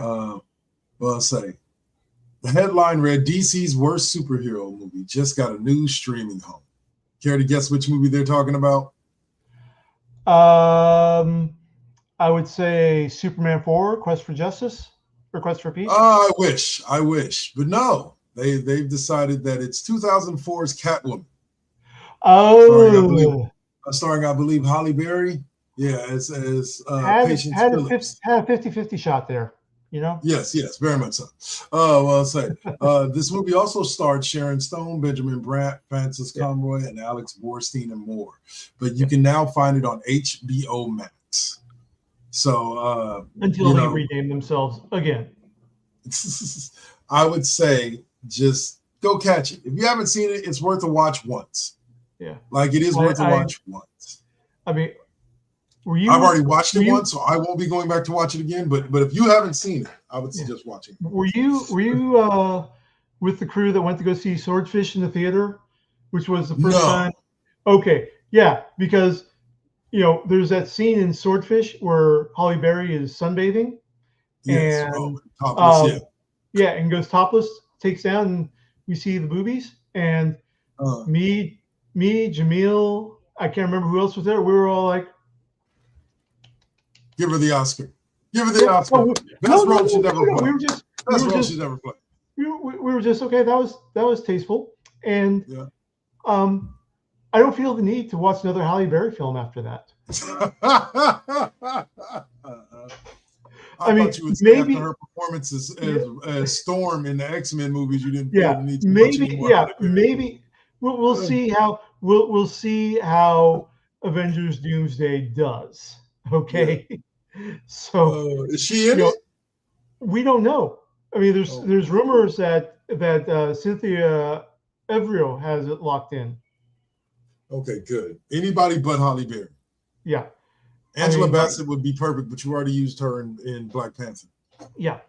Well, I'll say the headline read, DC's worst superhero movie just got a new streaming home. Care to guess which movie they're talking about? I would say Superman 4, Quest for Justice, or Quest for Peace. I wish, but no. They've decided that it's 2004's Catwoman. Oh, starring I believe Halle Berry. Yeah, as Patience Phillips. Had a 50-50 shot there. Yes, very much so. Well, I'll say this movie also starred Sharon Stone, Benjamin Bratt, Francis Conroy, and Alex Borstein, and more. But you can now find it on HBO Max. So until they rename themselves again, I would say just go catch it. If you haven't seen it, it's worth a watch once. Yeah, like it is worth a watch once. I mean, I've already watched it once, so I won't be going back to watch it again. But if you haven't seen it, I would suggest watching it. Were you with the crew that went to go see Swordfish in the theater, which was the first time? Okay, yeah, because there's that scene in Swordfish where Halle Berry is sunbathing, and topless, and goes topless, takes down, and we see the boobies, and me, Jamil, I can't remember who else was there. We were all like, give her the Oscar. Give her the Oscar. Best role she never played. We were just okay. That was tasteful, and I don't feel the need to watch another Halle Berry film after that. I mean, thought you would say maybe after her performance as Storm in the X-Men movies, you didn't feel the need to watch anymore. Maybe we'll see how we'll see how Avengers Doomsday does. Okay. So is she in it? We don't know. I mean, there's rumors that Cynthia Erivo has it locked in. Okay, good. Anybody but Halle Berry. Yeah. Angela Bassett would be perfect, but you already used her in Black Panther. Yeah.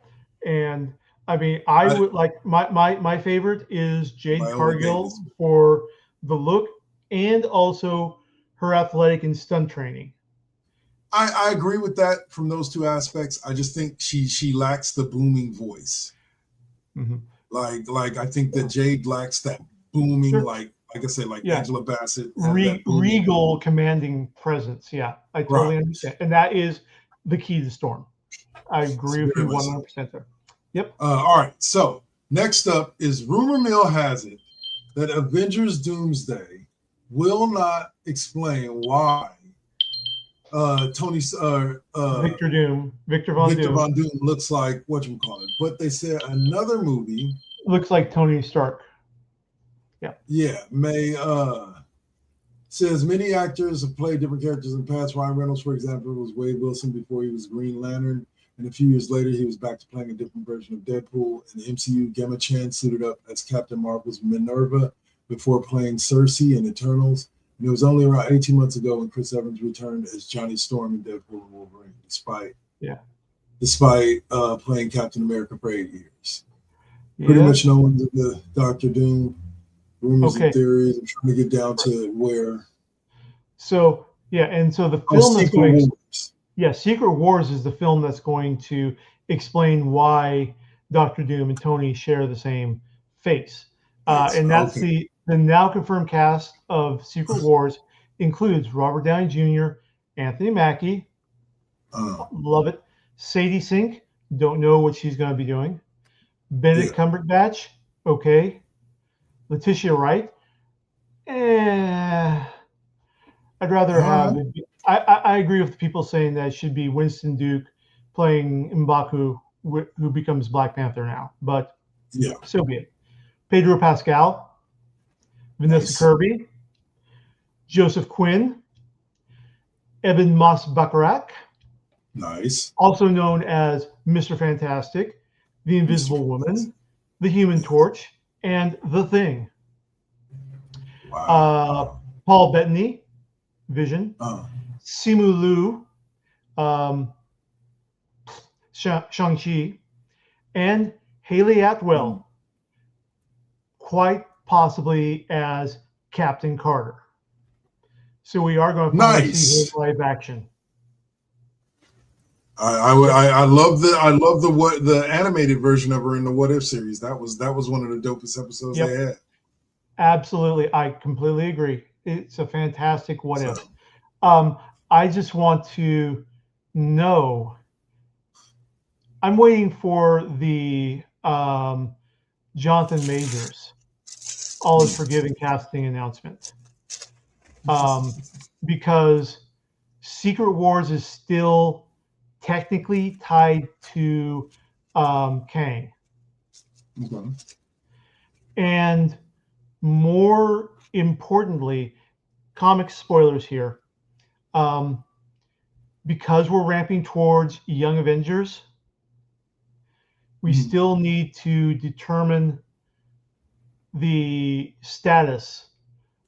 And I mean, I would like my favorite is Jade Cargill for the look and also her athletic and stunt training. I agree with that from those two aspects. I just think she lacks the booming voice. Mm-hmm. Like I think that Jade lacks that booming, like I said, Angela Bassett. Regal, commanding presence. Yeah, I totally understand. And that is the key to Storm. I agree with you 100% there. Yep. All right. So next up is rumor mill has it that Avengers Doomsday will not explain why Victor Von Doom looks like whatchamacallit. But they said another movie looks like Tony Stark. Yeah, says many actors have played different characters in the past. Ryan Reynolds, for example, was Wade Wilson before he was Green Lantern, and a few years later he was back to playing a different version of Deadpool. In the MCU, Gemma Chan suited up as Captain Marvel's Minerva before playing Cersei in Eternals. And it was only around 18 months ago when Chris Evans returned as Johnny Storm in Deadpool and Wolverine, despite playing Captain America for 8 years. Pretty much no one's the Doctor Doom. Rumors and theories. I'm trying to get down to where. So the film is going. Secret Wars is the film that's going to explain why Doctor Doom and Tony share the same face, and that's the now confirmed cast of Secret Wars includes Robert Downey Jr., Anthony Mackie, love it, Sadie Sink, don't know what she's going to be doing, Benedict Cumberbatch, okay. Letitia Wright, I'd rather have. I agree with the people saying that it should be Winston Duke playing M'Baku, who becomes Black Panther now. But so be it. Pedro Pascal, Vanessa Kirby, Joseph Quinn, Eben Moss Baccarat, also known as Mr. Fantastic, the Invisible Woman, the Human Torch, and The Thing. Paul Bettany, Vision. Simu Liu, Shang-Chi, and Haley Atwell, quite possibly as Captain Carter. So we are going to see his live action. I love the animated version of her in the What If series. That was one of the dopest episodes they had. Absolutely, I completely agree. It's a fantastic What If. I just want to know. I'm waiting for the Jonathan Majors All Is Forgiven casting announcement, because Secret Wars is still technically tied to Kang. And more importantly, comic spoilers here, because we're ramping towards Young Avengers, we still need to determine the status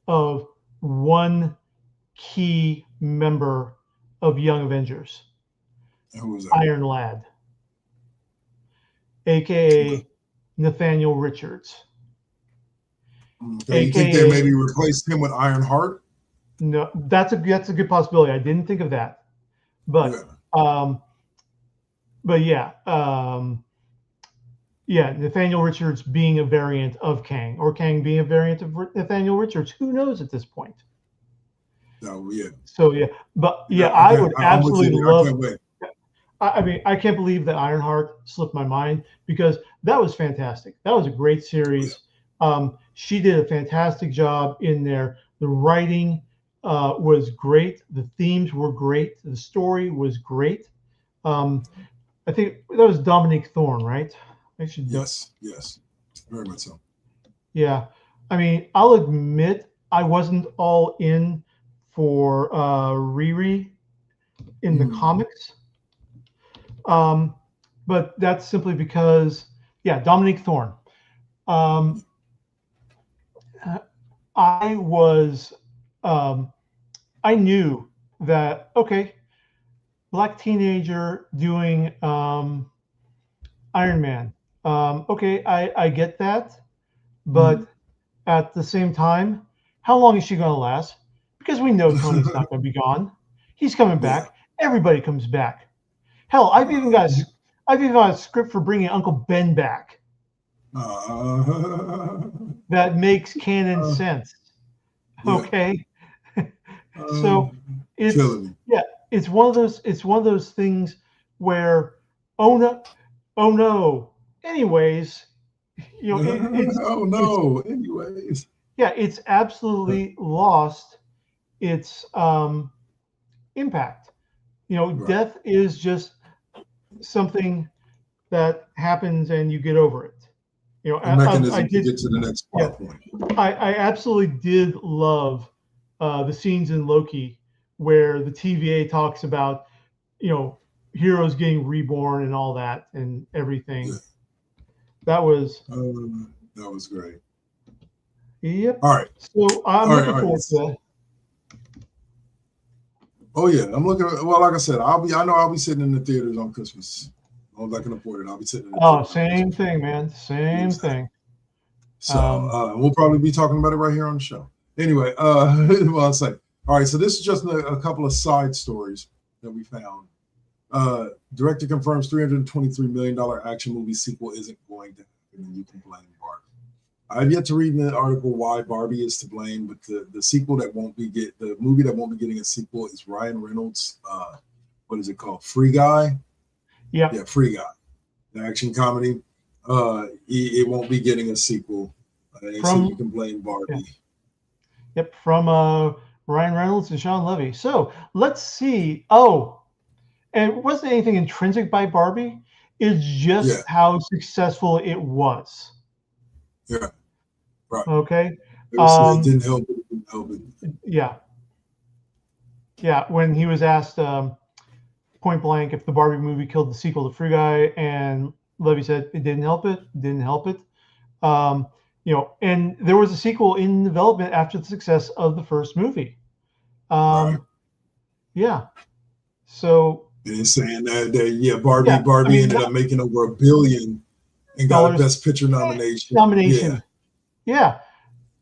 of one key member of Young Avengers. Who was that? Iron Lad, aka Nathaniel Richards. Okay, you think they maybe replaced him with Ironheart? No, that's a good possibility. I didn't think of that, but Nathaniel Richards being a variant of Kang, or Kang being a variant of Nathaniel Richards. Who knows at this point? No, yeah. So I would absolutely love. I can't wait. I mean, I can't believe that Ironheart slipped my mind, because that was fantastic. That was a great series. She did a fantastic job in there. The writing was great. The themes were great. The story was great. I think that was Dominique Thorne, right? Yes, very much so. Yeah, I mean, I'll admit I wasn't all in for Riri in the comics, but that's simply because, Dominique Thorne. I knew that, okay, black teenager doing Iron Man. Okay, I get that, but at the same time, how long is she going to last? Because we know Tony's not going to be gone. He's coming back. Everybody comes back. Hell, I've even got a script for bringing Uncle Ben back. That makes canon sense. Okay, so it's one of those things where oh no, oh no. Anyways, Oh it's no. Anyways. yeah, it's absolutely lost its impact. Right. Death is just something that happens and you get over it. A I mechanism to did, get to the next yeah, plot point. I absolutely did love the scenes in Loki where the TVA talks about, you know, heroes getting reborn and all that and everything. Yeah. That was, That was great. yep. All right. So I'm All right. looking All right. forward to that. Oh yeah, I'm looking. Well, like I said, I know I'll be sitting in the theaters on Christmas. As I can afford it, I'll be sitting in the Oh, theaters on same Christmas. thing, man. Same Exactly. thing. So we'll probably be talking about it right here on the show. Anyway, well, I'll say. All right, so this is just a couple of side stories that we found. Director confirms $323 million action movie sequel isn't going to happen, and you can blame Barbie. I've yet to read in the article why Barbie is to blame, but the sequel that won't be the movie that won't be getting a sequel is Ryan Reynolds. What is it called? Free Guy. Yep. Yeah, Free Guy, the action comedy. It won't be getting a sequel. They said you can blame Barbie. Yeah. Yep, from Ryan Reynolds and Sean Levy. So let's see. Oh, and it wasn't anything intrinsic by Barbie. It's just how successful it was. Yeah. Right. Okay. It didn't help. It didn't help it. Yeah. Yeah. When he was asked point blank if the Barbie movie killed the sequel to Free Guy, and Levy said it didn't help it. Didn't help it. And there was a sequel in development after the success of the first movie. Right. Yeah. So. And saying that Barbie ended up making over $1 billion and got a Best Picture nomination. Yeah.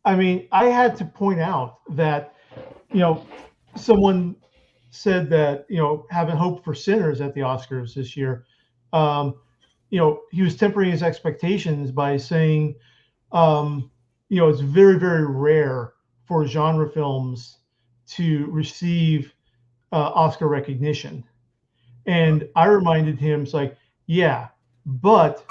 I mean, I had to point out that, someone said that, having hope for Sinners at the Oscars this year, he was tempering his expectations by saying, it's very, very rare for genre films to receive Oscar recognition. And I reminded him, it's like, yeah, but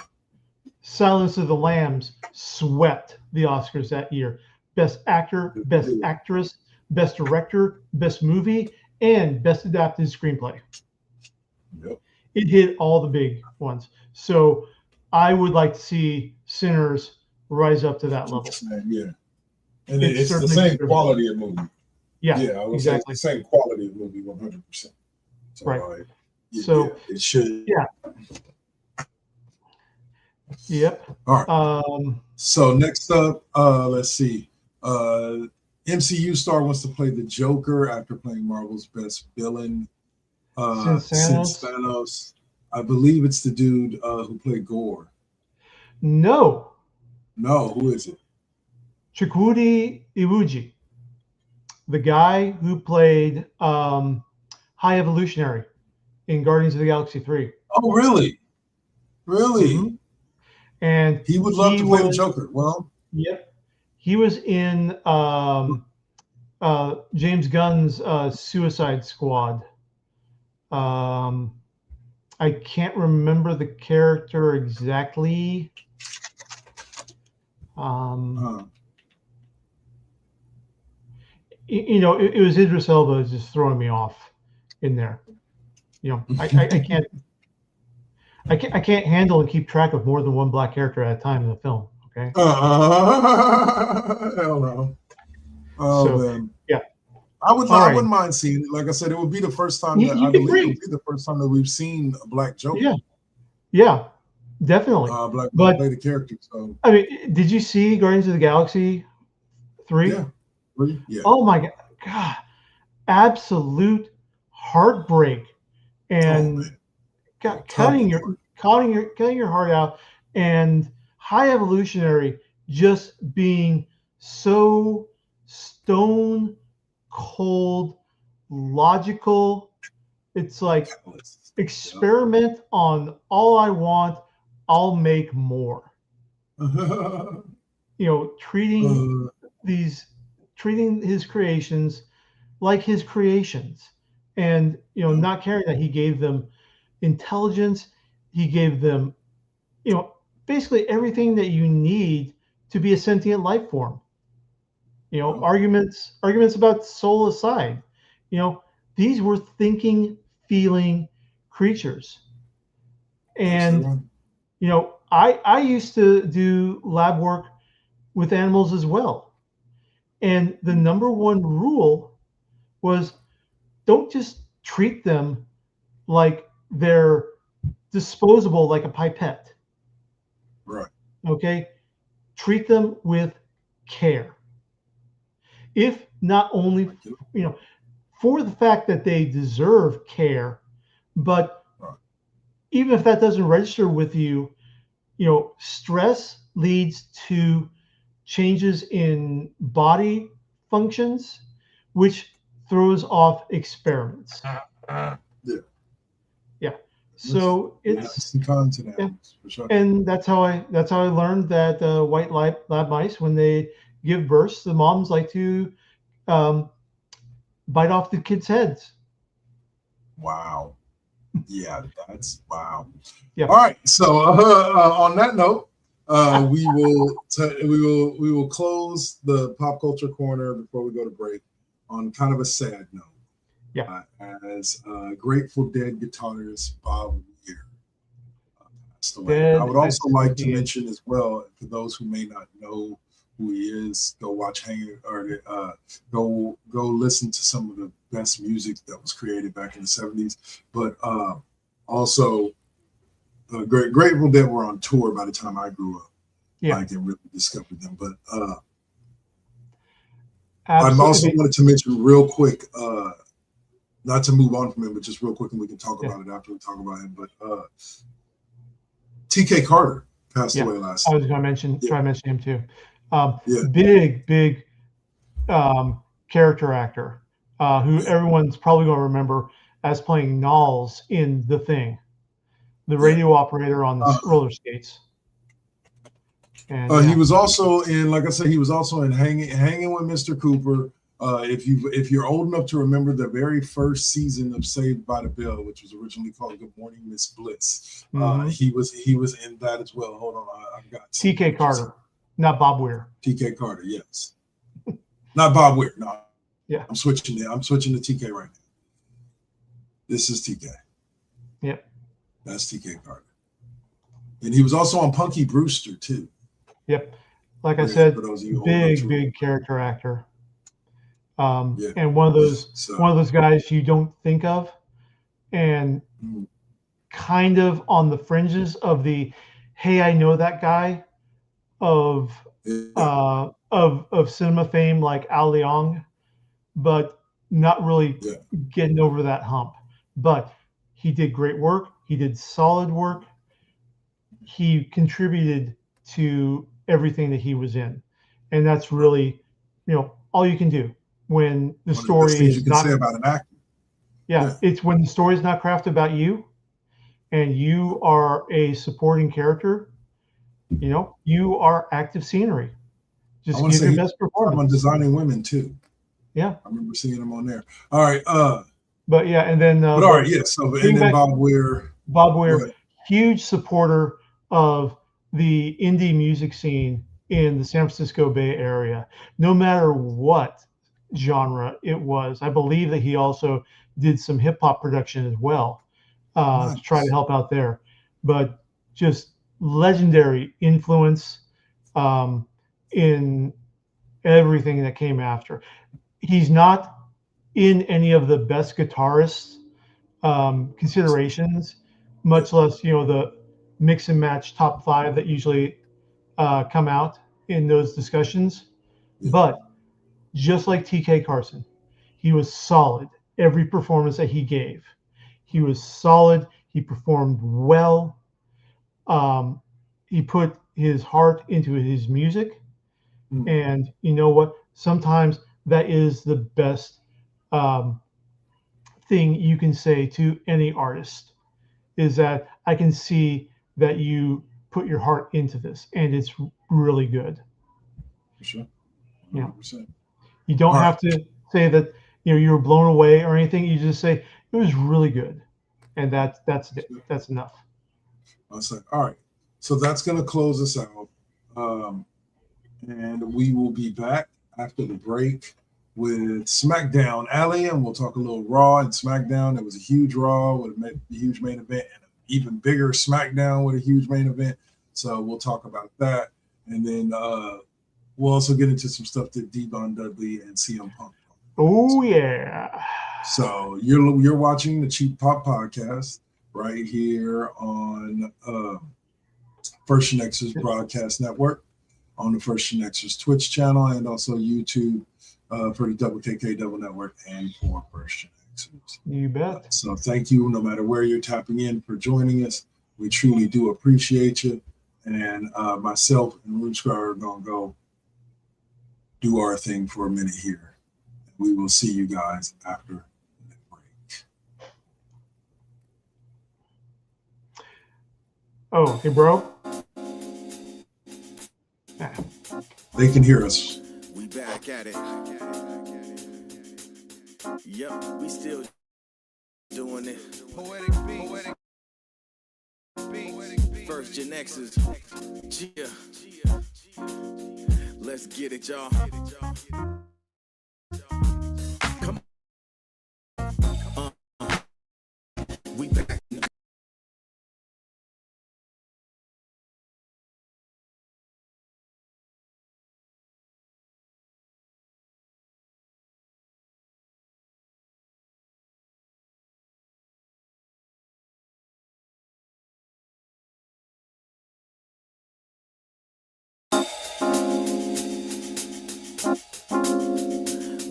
Silence of the Lambs swept the Oscars that year. Best actor, best actress, best director, best movie, and best adapted screenplay. Yep. It hit all the big ones. So I would like to see Sinners rise up to that level. Yeah. And it's the same quality of movie. Yeah, I would exactly. say it's the same quality of movie, 100%. So, right. It should. Yeah. Yep. All right. So next up, let's see. MCU star wants to play the Joker after playing Marvel's best villain since Thanos. I believe it's the dude who played Gore. No, who is it? Chukwudi Iwuji, the guy who played High Evolutionary in Guardians of the Galaxy 3. Oh, really? Really? Mm-hmm. And he would love to play the Joker. Well, yep. He was in James Gunn's Suicide Squad. I can't remember the character exactly. It was Idris Elba just throwing me off in there. I can't handle and keep track of more than one black character at a time in the film. Okay. Hell no. Man. Yeah. I wouldn't mind seeing it. Like I said, it would be the first time that I believe it would be the first time that we've seen a black Joker. Yeah, definitely. Black play the character. So I mean, did you see Guardians of the Galaxy 3? Yeah. Yeah. Oh my God, absolute heartbreak, and cutting your heart out, and High Evolutionary just being so stone cold, logical. It's like experiment on all I want, I'll make more. Treating his creations like his creations, and not caring that he gave them intelligence. he gave them, basically everything that you need to be a sentient life form. Arguments about soul aside, these were thinking, feeling creatures. And I used to do lab work with animals as well. And the number one rule was don't just treat them like they're disposable, like a pipette. Right. Okay. Treat them with care. If not only, for the fact that they deserve care, but even if that doesn't register with you, stress leads to changes in body functions, which throws off experiments. Yeah. So it's some cons to that, for sure. And that's how I learned that white lab mice, when they give birth, the moms like to bite off the kids' heads. Wow. Yeah, that's wow. Yeah. All right. So on that note, we will close the pop culture corner before we go to break on kind of a sad note. Yeah. As Grateful Dead guitarist Bob Weir passed away. I would also like to mention as well, for those who may not know who he is, go watch go listen to some of the best music that was created back in the 70s. But also, Grateful Dead were on tour by the time I grew up. Yeah. Like, and really discovered them. But I also wanted to mention real quick, not to move on from him, but just real quick, and we can talk about it after we talk about him. But T.K. Carter passed away last night. I was going to try to mention him too. Big character actor who everyone's probably going to remember as playing Knowles in The Thing, the radio operator on the roller skates. And he was also in, like I said, he was also in Hanging with Mr. Cooper. If you're old enough to remember the very first season of Saved by the Bell, which was originally called Good Morning Miss Bliss, he was in that as well. Hold on, I've got T.K. Carter, not Bob Weir. T.K. Carter, yes, not Bob Weir. No, yeah, I'm switching to T.K. right now. This is T.K. Yep, that's T.K. Carter, and he was also on Punky Brewster too. Yep, like I said, big character actor. And one of those guys you don't think of, and kind of on the fringes of the, hey, I know that guy of cinema fame, like Al Leong, but not really getting over that hump. But he did great work. He did solid work. He contributed to everything that he was in, and that's really, all you can do. When the story is not say about an actor. Yeah, it's when the story is not crafted about you and you are a supporting character, you are active scenery. Just give your best performance. On Designing Women too. Yeah. I remember seeing him on there. All right. But yeah, and then but all right, yeah. So and then Bob Weir. Bob Weir, huge supporter of the indie music scene in the San Francisco Bay Area. No matter what genre it was. I believe that he also did some hip hop production as well to try to help out there. But just legendary influence in everything that came after. He's not in any of the best guitarists considerations, much less the mix and match top 5 that usually come out in those discussions. But just like T.K. Carson, he was solid every performance that he gave. He was solid. He performed well. He put his heart into his music. And you know what? Sometimes that is the best thing you can say to any artist, is that I can see that you put your heart into this, and it's really good. For sure. 100%. Yeah. You don't have to say that you were blown away or anything. You just say it was really good, and that's enough. I was like, all right. So that's going to close us out. And we will be back after the break with SmackDown Alley, and we'll talk a little Raw and SmackDown. It was a huge Raw with a huge main event, and an even bigger SmackDown with a huge main event. So we'll talk about that. And then we'll also get into some stuff that Devon Dudley and CM Punk. Oh, yeah. So you're watching the Cheap Pop Podcast right here on First GenXers Broadcast Network, on the First GenXers Twitch channel, and also YouTube for the Double KK Double Network and for First GenXers. You bet. So thank you, no matter where you're tapping in, for joining us. We truly do appreciate you. And myself and Rootscar are going to go do our thing for a minute here. We will see you guys after the break. Oh, hey, bro. They can hear us. We back at it. Yep, we still doing it. Poetic beat. First GenXers. Yeah. Let's get it, y'all. Come on. We back.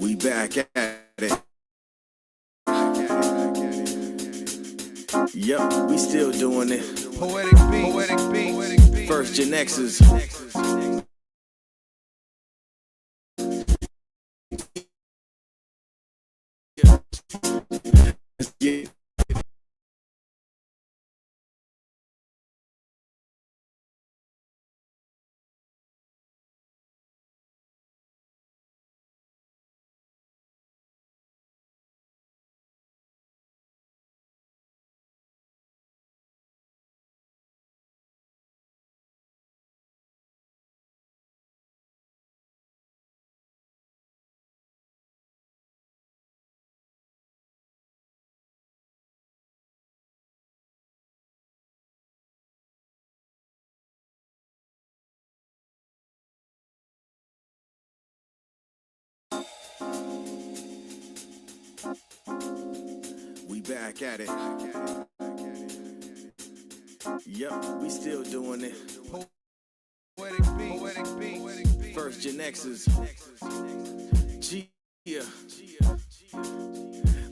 We back at it. Yep, we still doing it. Poetic beat. First GenXers. Let's get it. We back at it. Yep, we still doing it. Poetic beat. First GenXers. Yeah.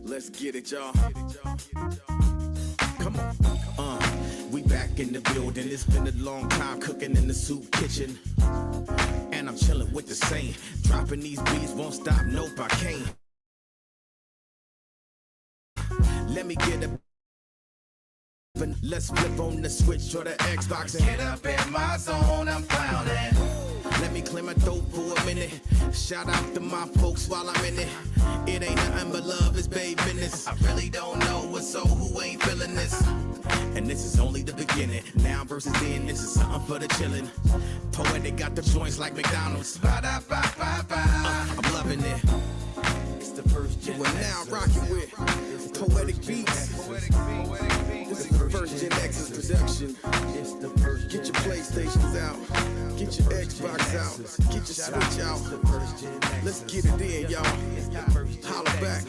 Let's get it, y'all. Come on. We back in the building. It's been a long time cooking in the soup kitchen. And I'm chilling with the same. Dropping these beats won't stop. Nope, I can't. Let me get a. Let's flip on the switch or the Xbox and get up in my zone. I'm clowning. Let me clear my throat for a minute. Shout out to my folks while I'm in it. It ain't nothing but love, it's babe business. I really don't know what's so who ain't feeling this. And this is only the beginning. Now versus then, this is something for the chillin'. Poetic got the joints like McDonald's. I'm loving it. It's the first gen. We're now rocking with Poetic Beats. This is the First GenXers production. Get your PlayStations out. Get your Xbox out. Get your Switch out. Let's get it in, y'all. Holla back.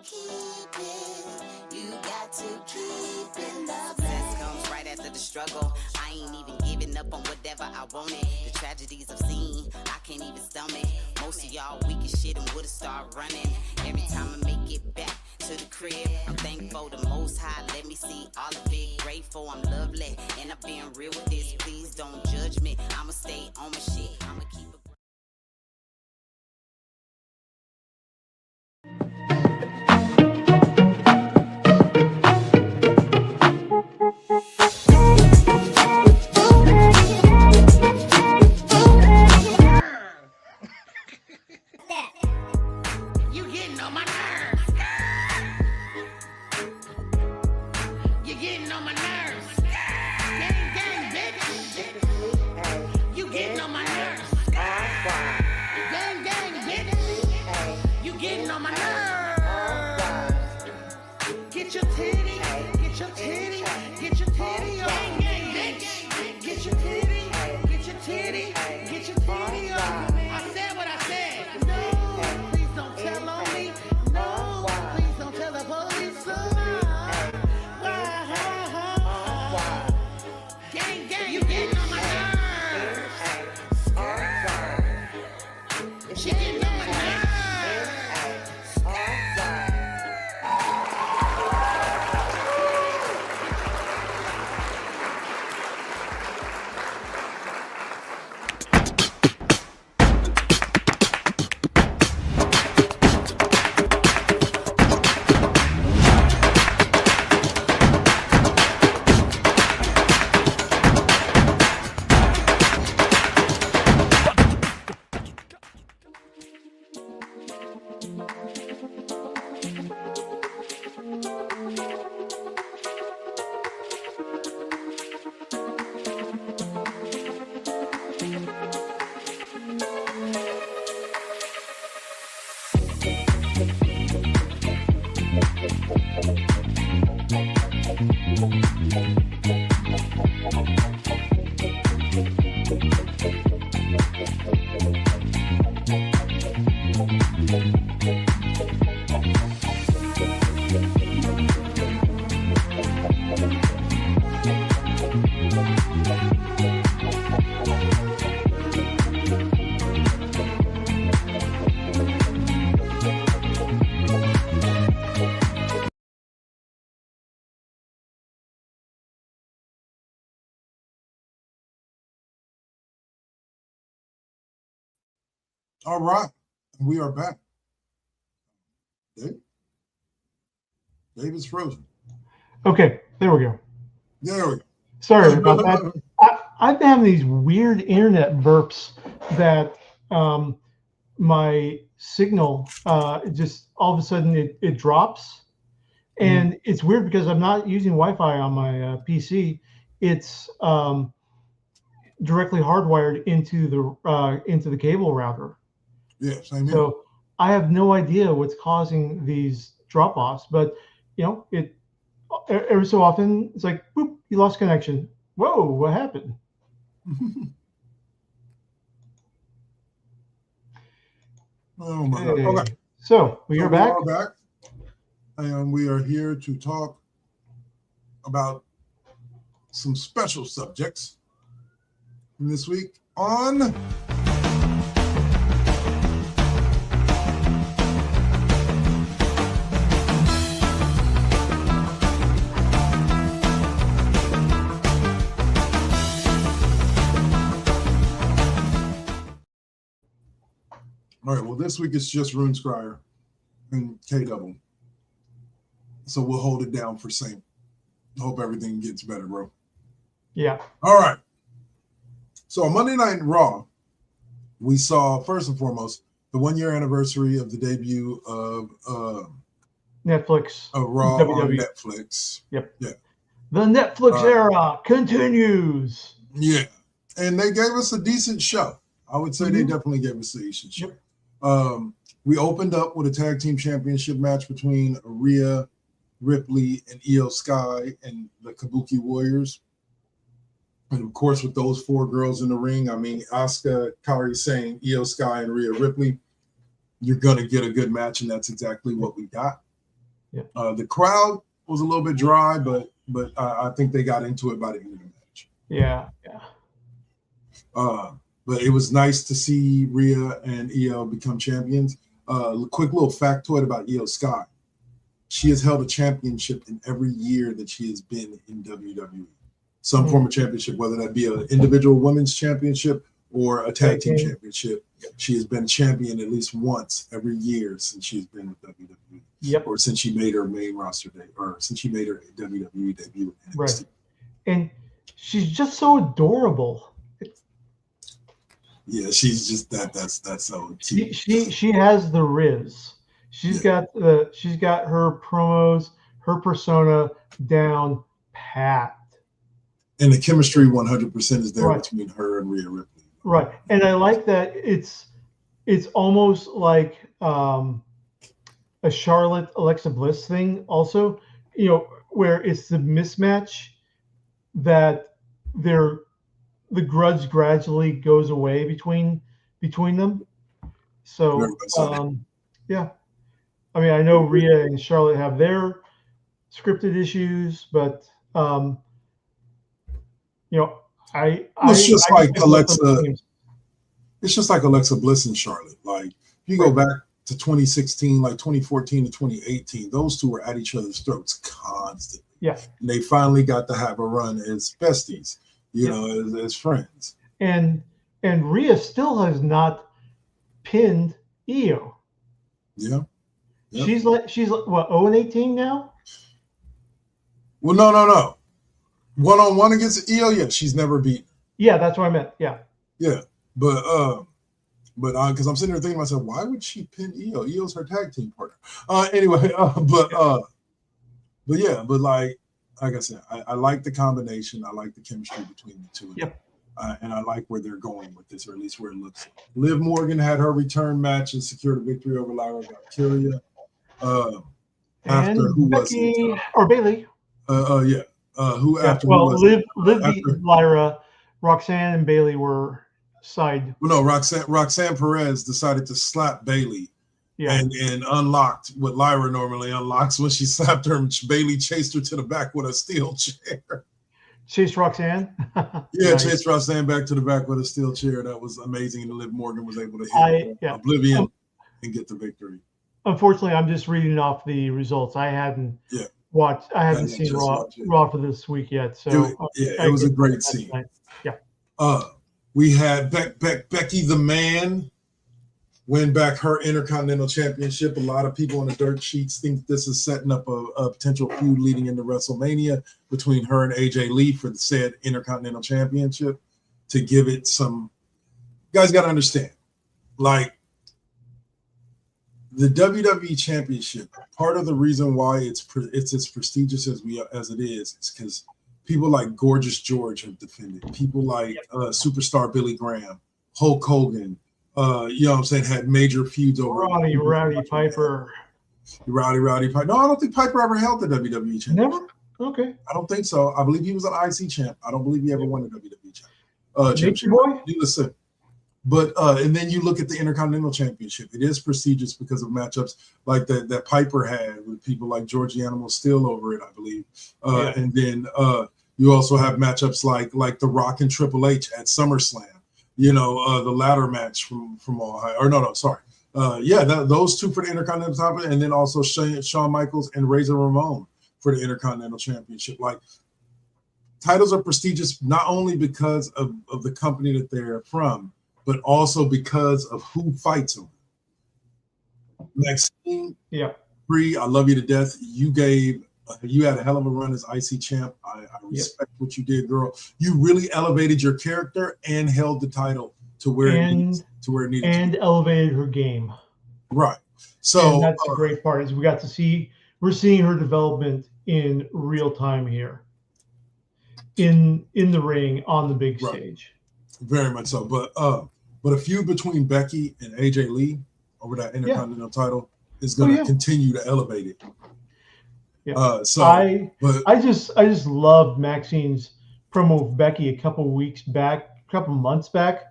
Keep it. Success comes right after the struggle. I ain't even giving up on whatever I wanted. The tragedies I've seen, I can't even stomach. Most of y'all weak as shit and would've started running. Every time I make it back to the crib, I'm thankful the Most High let me see all of it. Grateful I'm lovely, and I've been real with this. Please don't judge me. I'ma stay on my shit. I'ma keep it. You getting on my nerves. You getting on my nerves. Gang, gang, bitch. You getting on my nerves. Gang, gang, bitch. You getting on my nerves. Get your titty, get your titty, get your titty on. Gang, gang, bitch. Get your titty, get your titty, get your titty on. I said what I said. No, please don't tell on me. No, please don't tell the police. Gang, gang, you getting on my nerves. She getting on my nerves. All right, we are back. Dave? Dave is frozen. Okay, there we go. There we go. Sorry about that. I've been having these weird internet burps that my signal just all of a sudden it drops. And it's weird because I'm not using Wi-Fi on my PC. It's directly hardwired into the cable router. Yeah, same here. So I have no idea what's causing these drop-offs, but it every so often it's like, boop, you lost connection. Whoa, what happened? Oh my God. Okay. So we are back. We are back, and we are here to talk about some special subjects this week on All right, well, this week it's just Rune Scryer and K-Double. So we'll hold it down for Saint. Hope everything gets better, bro. Yeah. All right. So on Monday Night Raw, we saw, first and foremost, the 1-year anniversary of the debut of Netflix. Raw on Netflix. Yep. Yeah. The Netflix era continues. Yeah. And they gave us a decent show. I would say they definitely gave us a decent show. Yep. We opened up with a tag team championship match between Rhea Ripley and Io Sky and the Kabuki Warriors. And of course, with those 4 girls in the ring, I mean, Asuka, Kairi Sane, Io Sky, and Rhea Ripley, you're going to get a good match, and that's exactly what we got. Yeah. The crowd was a little bit dry, but I think they got into it by the end of the match. Yeah. But it was nice to see Rhea and Io become champions. Quick little factoid about Io Sky. She has held a championship in every year that she has been in WWE. Some form of championship, whether that be an individual women's championship or a tag team championship. She has been champion at least once every year since she's been with WWE. Yep. Or since she made her main roster or since she made her WWE debut in NXT. Right. And she's just so adorable. Yeah, she's just that's so cute. She has the riz. She's got her promos, her persona down pat. And the chemistry 100% is there between her and Rhea Ripley. Right. And I like that it's almost like a Charlotte Alexa Bliss thing also, where it's the mismatch that the grudge gradually goes away between them. So yeah. I mean, I know Rhea and Charlotte have their scripted issues, but it's just like Alexa. It's just like Alexa Bliss and Charlotte. Like you go back to 2016, like 2014 to 2018, those two were at each other's throats constantly. Yeah, and they finally got to have a run as besties, as friends. And Rhea still has not pinned Io. Yeah. Yep. She's what, 0-18 now? Well, no. 1-on-1 against Io, she's never beaten. Yeah, that's what I meant. Yeah. Yeah, but because I'm sitting there thinking to myself, why would she pin Io? Io's her tag team partner. Anyway, but like I said, I like the combination. I like the chemistry between the two of them. And I like where they're going with this, or at least where it looks. Liv Morgan had her return match and secured a victory over Lyra Valkyria. After who was it? Or Bailey. Who after? Well, Liv beat Lyra. Roxanne and Bailey were side. Well, no, Roxanne Perez decided to slap Bailey. Yeah. And unlocked what Lyra normally unlocks when she slapped her. Bailey chased her to the back with a steel chair. Chased Roxanne? Yeah, nice. Chased Roxanne back to the back with a steel chair. That was amazing. And Liv Morgan was able to hit Oblivion and get the victory. Unfortunately, I'm just reading off the results. I hadn't watched. I haven't seen Raw for this week yet. So it was a great scene. Yeah. We had Becky the Man win back her Intercontinental Championship. A lot of people on the dirt sheets think this is setting up a potential feud leading into WrestleMania between her and AJ Lee for the said Intercontinental Championship to give it some. You guys got to understand, like the WWE Championship. Part of the reason why it's as prestigious as it is because people like Gorgeous George have defended. People like superstar Billy Graham, Hulk Hogan. You know what I'm saying, had major feuds over Rowdy Piper. Rowdy Piper. No, I don't think Piper ever held the WWE championship. Never? Okay. I don't think so. I believe he was an IC champ. I don't believe he ever won the WWE championship. Boy? Listen. But and then you look at the Intercontinental Championship. It is prestigious because of matchups like that Piper had with people like George the Animal Steel over it, I believe. And then you also have matchups like The Rock and Triple H at SummerSlam. The ladder match from Ohio. Or no, sorry. Those two for the Intercontinental title, and then also Shawn Michaels and Razor Ramon for the Intercontinental Championship. Like, titles are prestigious not only because of the company that they're from, but also because of who fights them. Maxine, Bree, I love you to death. You had a hell of a run as IC champ. I respect what you did, girl. You really elevated your character and held the title to where it needed to be. And elevated her game. Right. So that's the great part is we're seeing her development in real time here. In the ring on the big stage. Very much so. But a feud between Becky and AJ Lee over that Intercontinental title is going to continue to elevate it. Yeah. I just loved Maxine's promo with Becky a couple months back.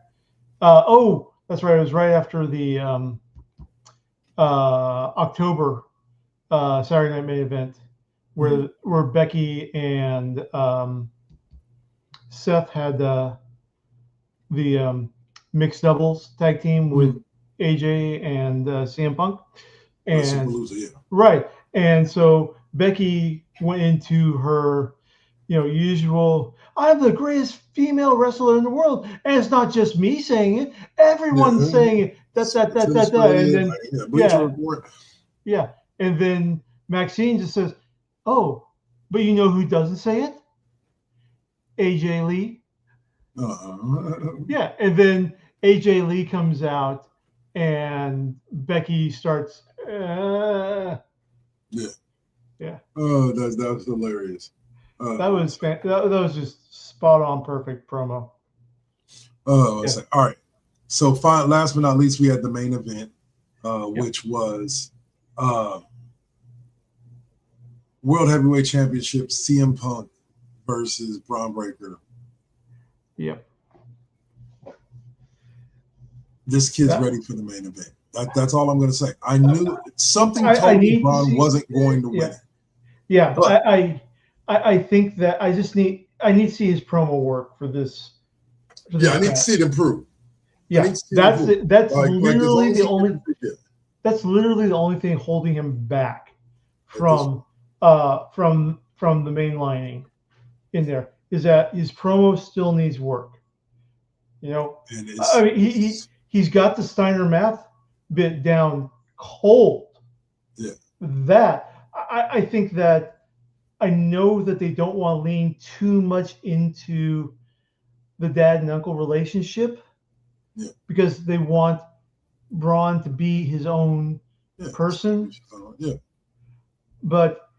That's right. It was right after the October Saturday Night Main Event where Becky and Seth had the mixed doubles tag team with AJ and CM Punk, and right, and so Becky went into her, usual. I'm the greatest female wrestler in the world, and it's not just me saying it; everyone's saying it. And then Maxine just says, "Oh, but you know who doesn't say it? AJ Lee." Yeah, and then AJ Lee comes out, and Becky starts. Yeah. Oh, that was hilarious. That was just spot on, perfect promo. All right. So, last but not least, we had the main event, which was World Heavyweight Championship, CM Punk versus Braun Breaker. Yep. This kid's ready for the main event. That's all I'm going to say. I knew something told me Braun wasn't going to win it. Yeah, but I think that I need to see his promo work for this. I need to see it improve. Yeah, that's literally the only. That's literally the only thing holding him back from the main lining in there, is that his promo still needs work. I mean, he's got the Steiner math bit down cold. Yeah. That I think that I know that they don't want to lean too much into the dad and uncle relationship, because they want Braun to be his own person. Yeah. But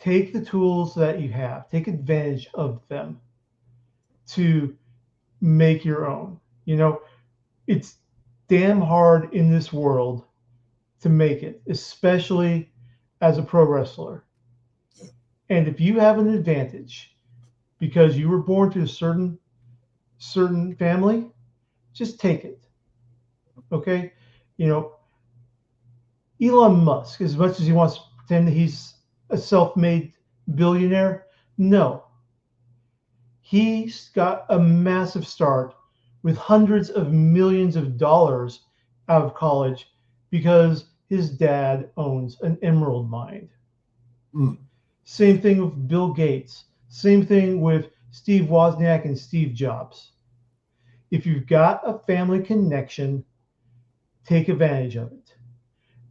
take the tools that you have, take advantage of them to make your own. It's damn hard in this world to make it, especially as a pro wrestler. Yeah. And if you have an advantage because you were born to a certain family, just take it. Okay? Elon Musk, as much as he wants to pretend that he's a self-made billionaire, no. He's got a massive start with hundreds of millions of dollars out of college because his dad owns an emerald mine. Same thing with Bill Gates. Same thing with Steve Wozniak and Steve Jobs. If you've got a family connection, take advantage of it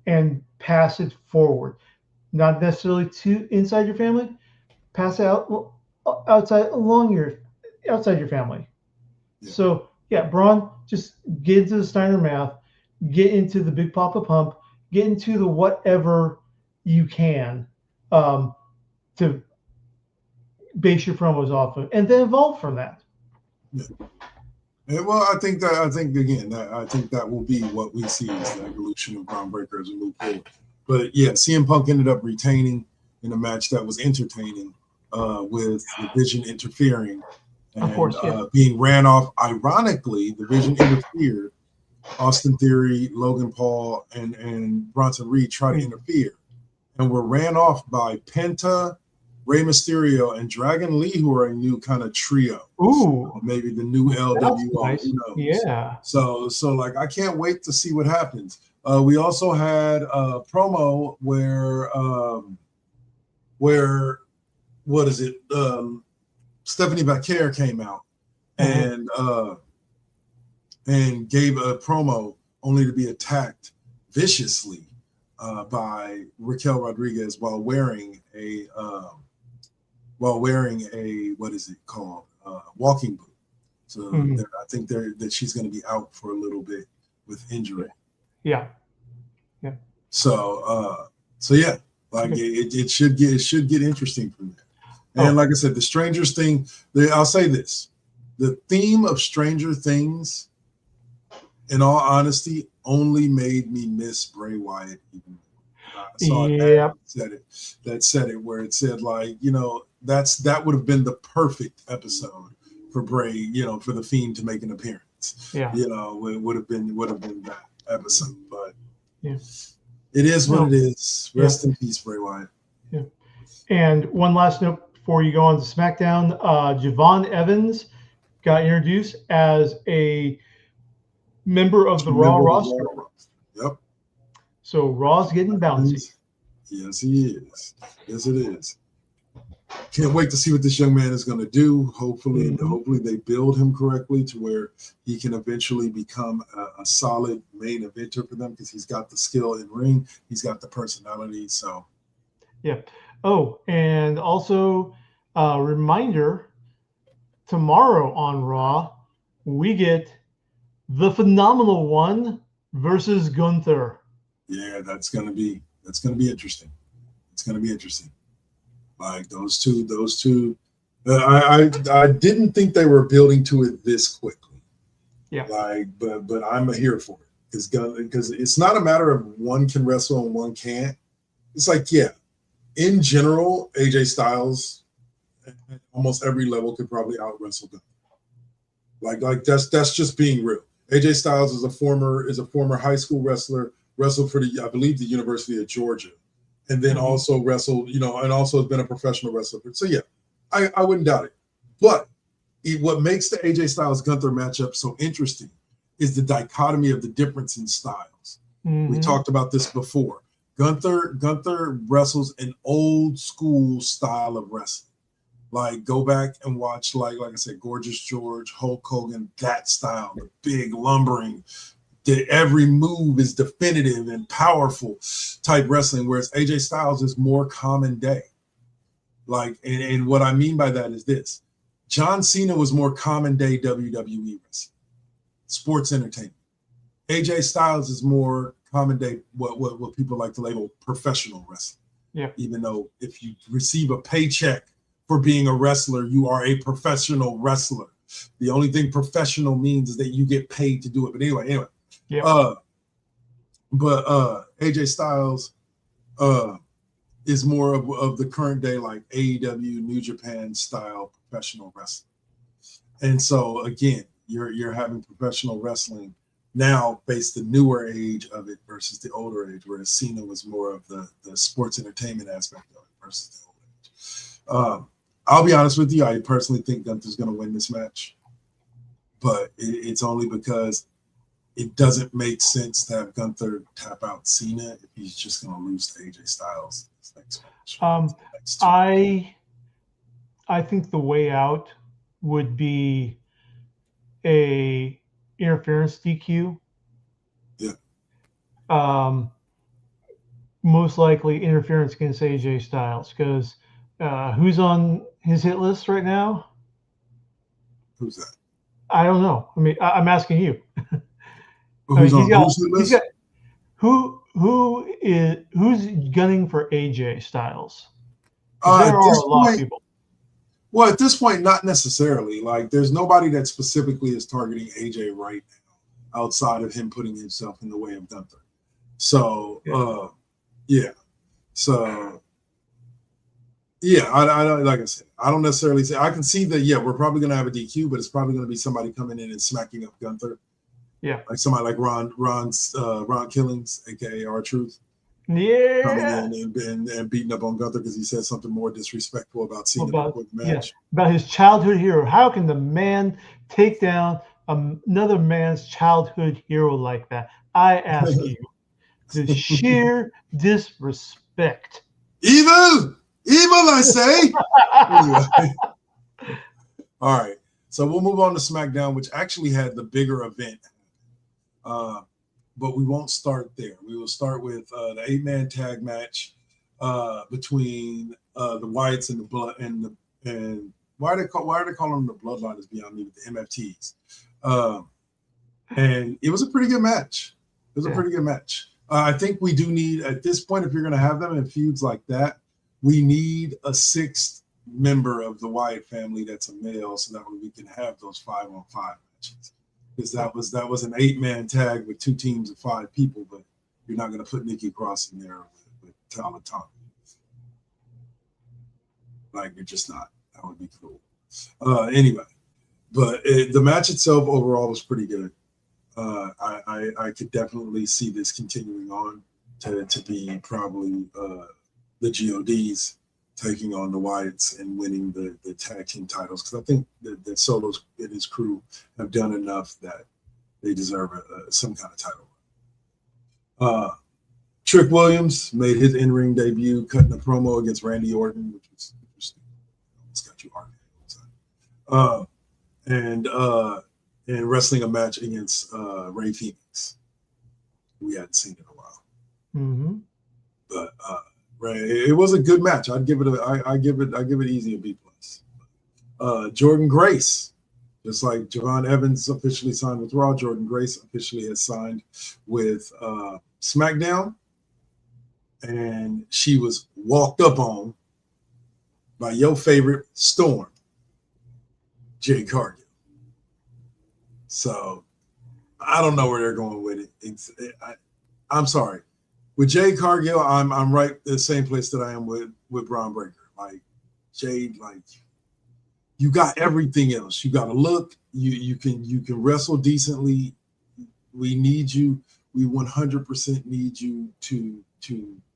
and pass it forward. Not necessarily to inside your family, pass it out outside your family. Yeah. So Braun, just get into the Steiner math, get into the Big Papa Pump, get into the whatever you can to base your promos off of, and then evolve from that. Yeah. Well, I think that will be what we see as the evolution of Braun Breaker as we move forward. But CM Punk ended up retaining in a match that was entertaining, with the Vision interfering and being ran off. Ironically, the Vision interfered. Austin Theory, Logan Paul, and Bronson Reed tried to interfere, and were ran off by Penta, Rey Mysterio, and Dragon Lee, who are a new kind of trio. Ooh, maybe the new LWO. Nice. Who knows? Yeah. So like, I can't wait to see what happens. We also had a promo where what is it? Stephanie Bacquer came out and gave a promo only to be attacked viciously by Raquel Rodriguez while wearing a what is it called, walking boot. So I think that she's going to be out for a little bit with injury. Yeah. So like it should get interesting from there. And like I said, the Strangers thing. I'll say this: the theme of Stranger Things, in all honesty, only made me miss Bray Wyatt even more. I saw that said it where it said, like, that would have been the perfect episode for Bray, for the Fiend to make an appearance. Yeah. It would have been that episode. But It is what it is. Rest in peace, Bray Wyatt. Yeah. And one last note before you go on to SmackDown, Javon Evans got introduced as a member of the Raw roster. Yep. So Raw's getting bouncy. Yes, he is. Yes, it is. Can't wait to see what this young man is going to do. Hopefully they build him correctly to where he can eventually become a solid main eventer for them, because he's got the skill in ring. He's got the personality. So, yeah. Oh, and also reminder, tomorrow on Raw, we get the Phenomenal One versus Gunther. Yeah, that's gonna be interesting. It's gonna be interesting. Like those two. I didn't think they were building to it this quickly. Yeah. Like, but I'm here for it because it's not a matter of one can wrestle and one can't. It's like, yeah, in general, AJ Styles at almost every level could probably out wrestle Gunther. Like that's just being real. AJ Styles is a former high school wrestler, wrestled for I believe the University of Georgia, and then also wrestled, and also has been a professional wrestler. So yeah, I wouldn't doubt it. But what makes the AJ Styles Gunther matchup so interesting is the dichotomy of the difference in styles. We talked about this before. Gunther wrestles an old school style of wrestling. Like, go back and watch, like I said, Gorgeous George, Hulk Hogan, that style, the big lumbering, every move is definitive and powerful type wrestling, whereas AJ Styles is more common day. Like, and what I mean by that is this. John Cena was more common day WWE wrestling, sports entertainment. AJ Styles is more common day, what people like to label professional wrestling. Yeah. Even though if you receive a paycheck for being a wrestler, you are a professional wrestler. The only thing professional means is that you get paid to do it. But anyway. Yeah. But AJ Styles is more of the current day, like AEW, New Japan style professional wrestling. And so again, you're having professional wrestling now based the newer age of it versus the older age, whereas Cena was more of the sports entertainment aspect of it versus the older age. I'll be honest with you, I personally think Gunther's going to win this match, but it's only because it doesn't make sense to have Gunther tap out Cena if he's just going to lose to AJ Styles this next match. I think the way out would be a interference DQ. Yeah. Most likely interference against AJ Styles, because who's on his hit list right now? Who's that? I don't know. I mean, I'm asking you. Who's on who's list? Who's gunning for AJ Styles? There At are this a lot point, of people. Well, at this point, not necessarily. Like, there's nobody that specifically is targeting AJ right now outside of him putting himself in the way of Gunther. So, yeah. So, yeah, I like I said, I don't necessarily say. I can see that, yeah, we're probably going to have a DQ, but it's probably going to be somebody coming in and smacking up Gunther. Yeah. Like somebody like Ron Killings, a.k.a. R-Truth. Yeah. Coming in and beating up on Gunther because he said something more disrespectful about Cena before the match. Yeah, about his childhood hero. How can the man take down another man's childhood hero like that? I ask you. The sheer disrespect. Evil, I say. Anyway. All right. So we'll move on to SmackDown, which actually had the bigger event. But we won't start there. We will start with the 8-man tag match between the Wyatts and the Blood and why are they calling them the Bloodline is beyond me, with the MFTs. And it was a pretty good match. It was a pretty good match. I think we do need, at this point, if you're going to have them in feuds like that, we need a 6th member of the Wyatt family that's a male, so that way we can have those 5-on-5 matches. Because that was an 8-man tag with 2 teams of 5 people, but you're not going to put Nikki Cross in there with Tama Tonga. Like, you're just not. That would be cool. Anyway, but the match itself overall was pretty good. I could definitely see this continuing on. to be probably the GODs taking on the Wyatts and winning the tag team titles, because I think that Solo and his crew have done enough that they deserve some kind of title. Trick Williams made his in-ring debut, cutting a promo against Randy Orton, which was interesting. Almost got you arguing. And wrestling a match against Ray Phoenix. We hadn't seen in a while. Mm-hmm. But Ray, it was a good match. I give it easy a B+. Jordan Grace, just like Javon Evans officially signed with Raw, Jordan Grace officially has signed with SmackDown, and she was walked up on by your favorite Storm, Jay Cargill. So I don't know where they're going with it. I'm sorry. With Jay Cargill, I'm right the same place that I am with Braun Breaker. Like Jade, like you got everything else. You got to look. You can wrestle decently. We need you. We 100% need you to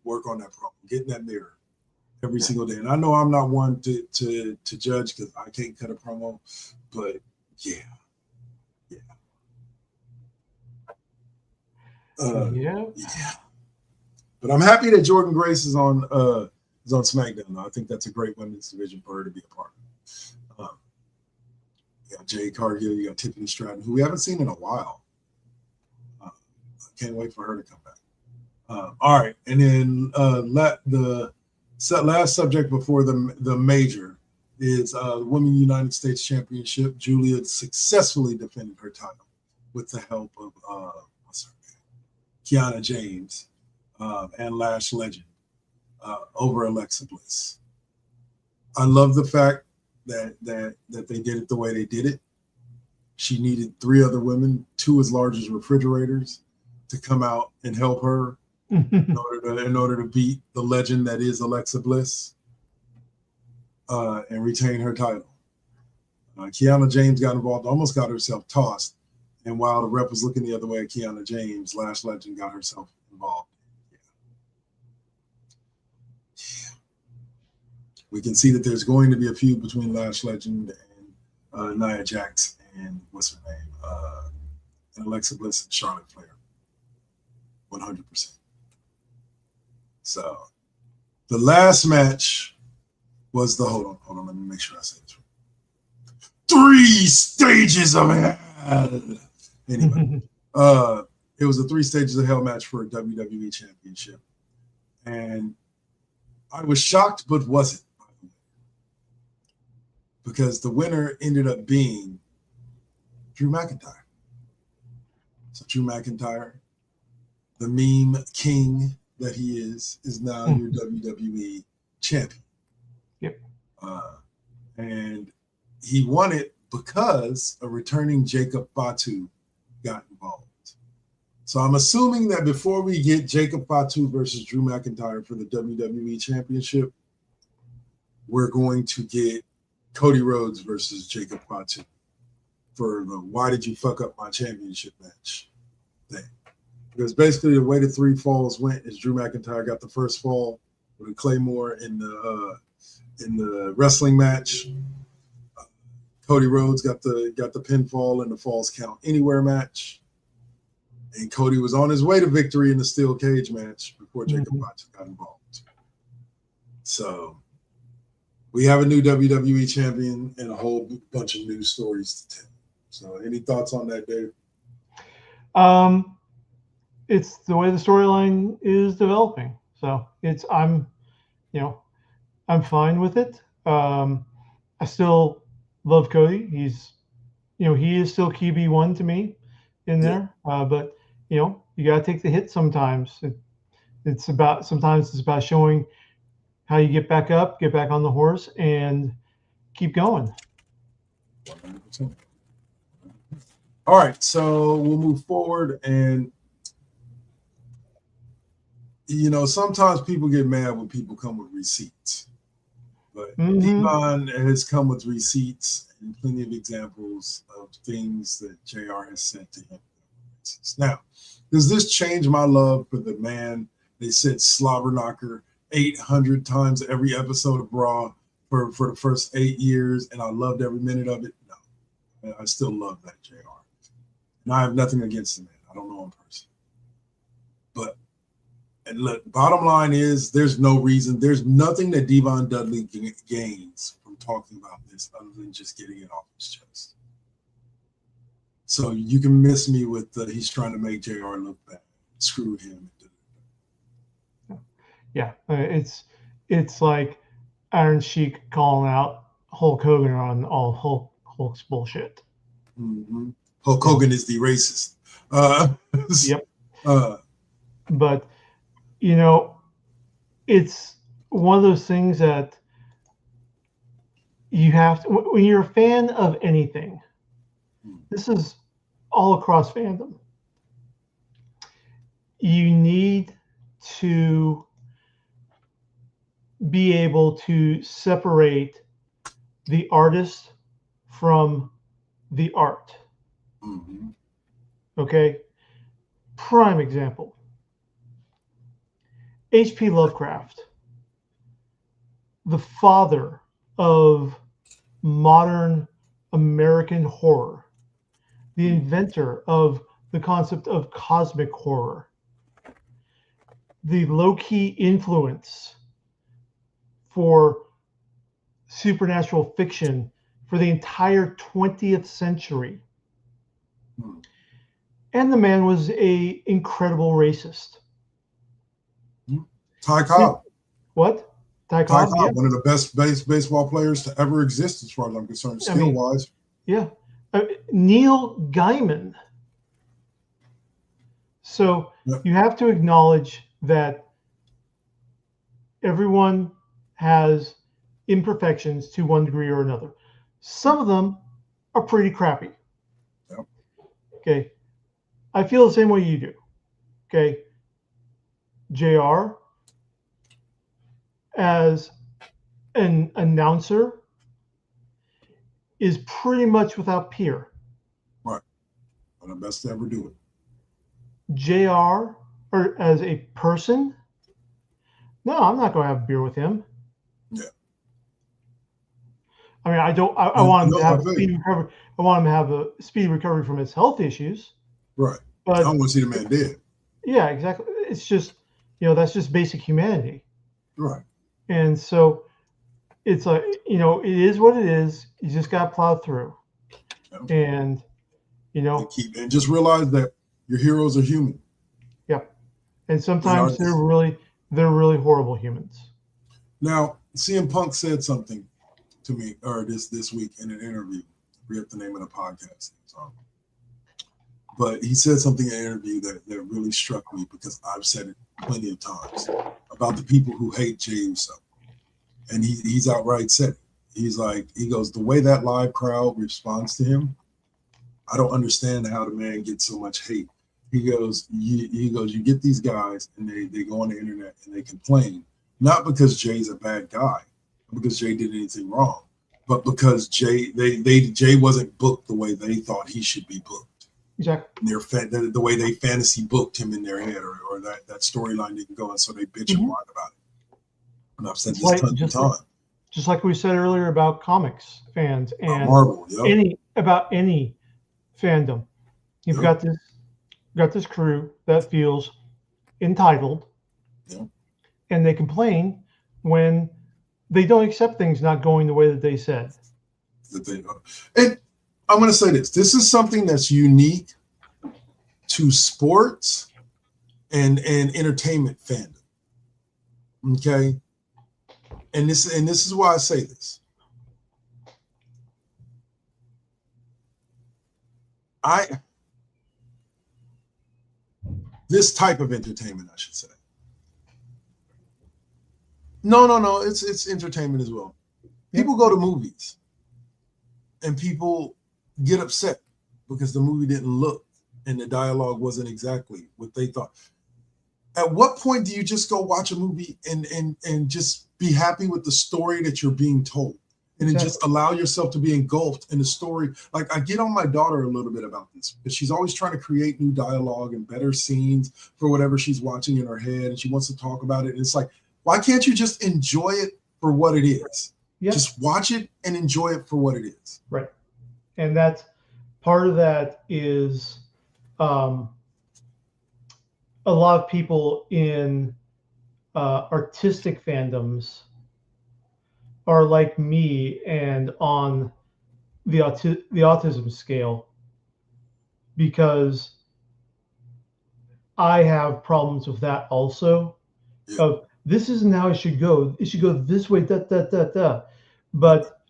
work on that problem. Get in that mirror every single day. And I know I'm not one to judge because I can't cut a promo, but yeah. Yeah. But I'm happy that Jordan Grace is on SmackDown. I think that's a great women's division for her to be a part of. You got Jay Cargill, you got Tiffany Stratton, who we haven't seen in a while. I can't wait for her to come back. All right, and then the last subject before the major is the Women United States Championship. Julia successfully defended her title with the help of Kiana James and Lash Legend over Alexa Bliss. I love the fact that they did it the way they did it. She needed 3 other women, 2 as large as refrigerators, to come out and help her in order to beat the legend that is Alexa Bliss and retain her title. Kiana James got involved, almost got herself tossed. And while the ref was looking the other way at Kiana James, Lash Legend got herself involved. Yeah. We can see that there's going to be a feud between Lash Legend and Nia Jax and what's her name? And Alexa Bliss and Charlotte Flair. 100%. So the last match was hold on, let me make sure I say this right. 3 stages of hell. Anyway, it was a 3 stages of hell match for a WWE Championship. And I was shocked, but wasn't, by the way, because the winner ended up being Drew McIntyre. So Drew McIntyre, the meme king that he is now your WWE champion. Yep. And he won it because a returning Jacob Fatu got involved. So I'm assuming that before we get Jacob Fatu versus Drew McIntyre for the WWE Championship, we're going to get Cody Rhodes versus Jacob Fatu for the "why did you fuck up my championship" match thing. Because basically the way the 3 falls went is Drew McIntyre got the first fall with a Claymore in the wrestling match. Cody Rhodes got the pinfall in the Falls Count Anywhere match. And Cody was on his way to victory in the steel cage match before Jacob Fatu got involved. So we have a new WWE champion and a whole bunch of new stories to tell. So any thoughts on that, Dave? It's the way the storyline is developing. So I'm fine with it. I still love Cody. He is still QB1 to me in there. But you got to take the hit sometimes. Sometimes it's about showing how you get back up, get back on the horse, and keep going. 100%. All right, so we'll move forward, and sometimes people get mad when people come with receipts, but Devon has come with receipts and plenty of examples of things that JR has said to him. Now, does this change my love for the man They said slobber knocker 800 times every episode of Raw for the first 8 years, and I loved every minute of it. No, I still love that JR. And I have nothing against the man. I don't know him personally. But and look, bottom line is there's no reason, there's nothing that Devon Dudley gains from talking about this other than just getting it off his chest. So you can miss me with he's trying to make JR look bad. Screw him. Yeah, it's like Iron Sheik calling out Hulk Hogan on all Hulk's bullshit. Mm-hmm. Hulk Hogan is the racist. Yep. But you know, it's one of those things that you have to, when you're a fan of anything. This is all across fandom. You need to be able to separate the artist from the art. Mm-hmm. Okay? Prime example. H.P. Lovecraft, the father of modern American horror, the inventor of the concept of cosmic horror, the low-key influence for supernatural fiction for the entire 20th century. And the man was an incredible racist. Ty Cobb. What? Ty Cobb, yeah. One of the best baseball players to ever exist, as far as I'm concerned, skill-wise. Yeah. Neil Gaiman. So you have to acknowledge that everyone has imperfections to one degree or another. Some of them are pretty crappy. Yep. Okay. I feel the same way you do. Okay. JR, as an announcer, is pretty much without peer. Right. One of the best to ever do it. JR, or as a person, no, I'm not going to have a beer with him. Yeah. I mean, I want him to have a speedy recovery. I want him to have a speedy recovery from his health issues. Right. But I don't want to see the man dead. Yeah, exactly. It's just, that's just basic humanity. Right. And so it's like, it is what it is. You just got to plow through. Yeah. And, and just realize that your heroes are human. Yep. And sometimes they're really horrible humans. Now, CM Punk said something to me this week in an interview. I forget the name of the podcast. But he said something in an interview that really struck me, because I've said it plenty of times about the people who hate Jey Uso. And he's outright said it. He goes, the way that live crowd responds to him, I don't understand how the man gets so much hate. He goes, you get these guys and they go on the internet and they complain, not because Jay's a bad guy, because Jay did anything wrong, but because Jay wasn't booked the way they thought he should be booked. Exactly. The way they fantasy booked him in their head, or that storyline didn't go, and so they bitch and whine about it. And I've said this tons of times. Just like we said earlier about comics fans and Marvel, any fandom. You've got this crew that feels entitled, and they complain when they don't accept things not going the way that they said. And I'm going to say this. This is something that's unique to sports and entertainment fandom. Okay? And this is why I say this. This type of entertainment, I should say. No. It's entertainment as well. People go to movies and people get upset because the movie didn't look and the dialogue wasn't exactly what they thought. At what point do you just go watch a movie and just be happy with the story that you're being told? And then just allow yourself to be engulfed in the story. Like I get on my daughter a little bit about this because she's always trying to create new dialogue and better scenes for whatever she's watching in her head, and she wants to talk about it. And it's like, why can't you just enjoy it for what it is? Yep. Just watch it and enjoy it for what it is. Right. And that's part of that is a lot of people in artistic fandoms are like me and on the autism scale, because I have problems with that also. Yeah. This isn't how it should go. It should go this way, But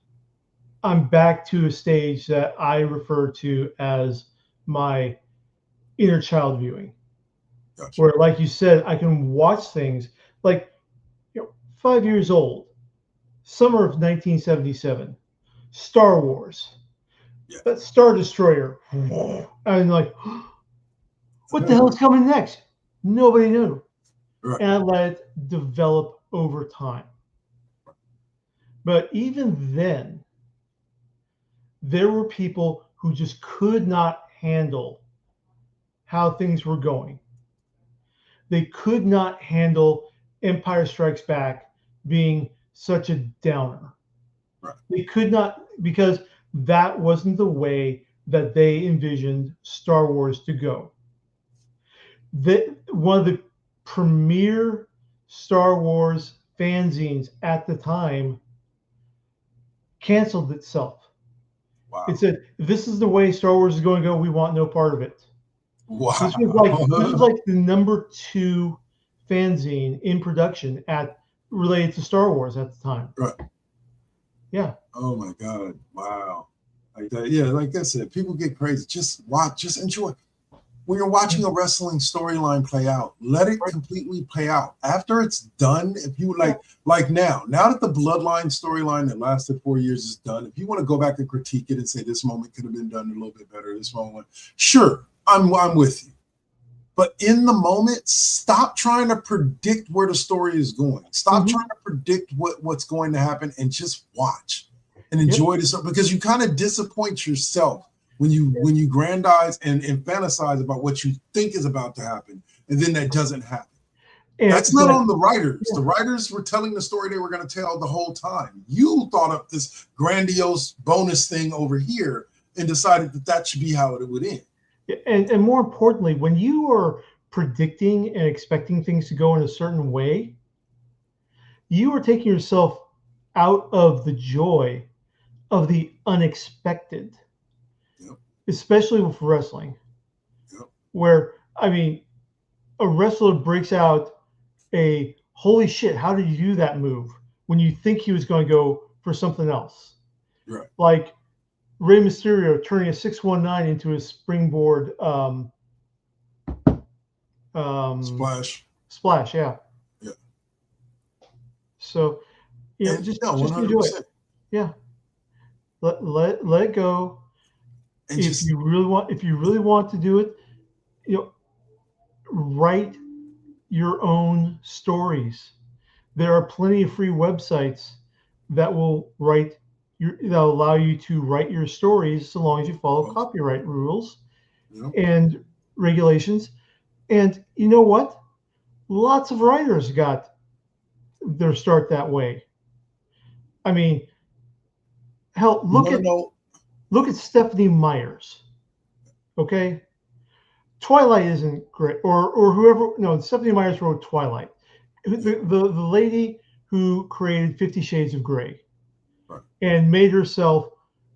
I'm back to a stage that I refer to as my inner child viewing. Gotcha. Where, like you said, I can watch things like, 5 years old, summer of 1977, Star Wars, that Star Destroyer. And like, what the hell is coming next? Nobody knew. Right. And I let it develop over time. But even then, there were people who just could not handle how things were going. They could not handle Empire Strikes Back being such a downer. Right. They could not, because that wasn't the way that they envisioned Star Wars to go. One of the premier Star Wars fanzines at the time canceled itself. Wow. It said, "This is the way Star Wars is going to go. We want no part of it." Wow. This was like the number 2 fanzine in production related to Star Wars at the time. Right. Yeah. Oh my God. Wow. Like that. Yeah. Like I said, people get crazy. Just watch. Just enjoy. When you're watching a wrestling storyline play out, let it completely play out. After it's done, if you like now that the Bloodline storyline that lasted 4 years is done, if you want to go back and critique it and say this moment could have been done a little bit better, this moment, sure, I'm with you. But in the moment, stop trying to predict where the story is going. Stop trying to predict what's going to happen and just watch and enjoy this, because you kind of disappoint yourself when you grandize and fantasize about what you think is about to happen, and then that doesn't happen. That's not on the writers. Yeah. The writers were telling the story they were going to tell the whole time. You thought up this grandiose bonus thing over here and decided that should be how it would end. And more importantly, when you are predicting and expecting things to go in a certain way, you are taking yourself out of the joy of the unexpected. Especially with wrestling, where, I mean, a wrestler breaks out a holy shit, how did you do that move, when you think he was going to go for something else. Right. Like Rey Mysterio turning a 619 into a springboard splash, yeah. So, just enjoy it. Yeah. Let it go. And if you really want to do it, write your own stories. There are plenty of free websites that will allow you to write your stories, so long as you follow copyright rules and regulations. And you know what? Lots of writers got their start that way. I mean, hell, look at Stephanie Myers. Okay, Twilight isn't great, or whoever. No, Stephanie Myers wrote Twilight. The lady who created 50 Shades of Grey, right, and made herself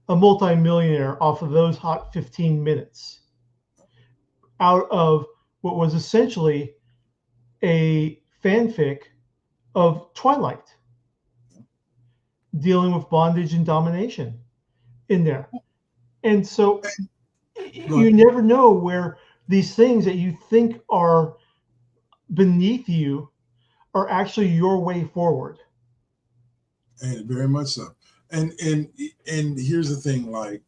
a multimillionaire off of those hot 15 minutes out of what was essentially a fanfic of Twilight, dealing with bondage and domination in there. And so you never know where these things that you think are beneath you are actually your way forward. And very much so. And here's the thing, like,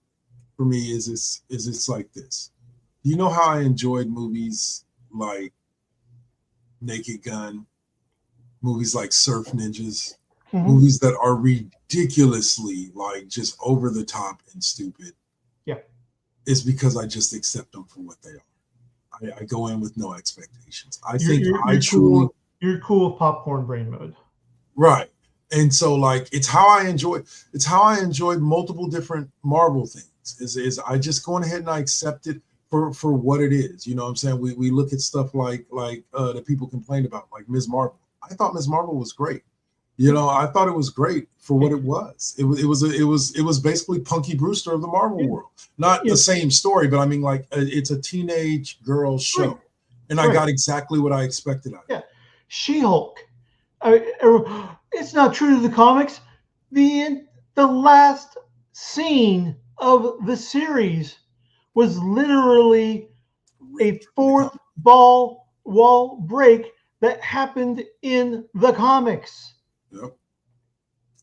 for me, is it's like this. You know how I enjoyed movies like Naked Gun, movies like Surf Ninjas, movies that are ridiculously like just over the top and stupid, is because I just accept them for what they are. I go in with no expectations. You're cool with popcorn brain mode. Right. And so like it's how I enjoyed multiple different Marvel things. Is I just go ahead and I accept it for what it is. You know what I'm saying? We look at stuff like that people complained about, like Ms. Marvel. I thought Ms. Marvel was great. You know, I thought it was great for what it was. It was basically Punky Brewster of the Marvel world. Not the same story, but I mean, like it's a teenage girl show, and I got exactly what I expected out of it. Yeah, She-Hulk. It's not true to the comics. The last scene of the series was literally a fourth wall break that happened in the comics. Yep.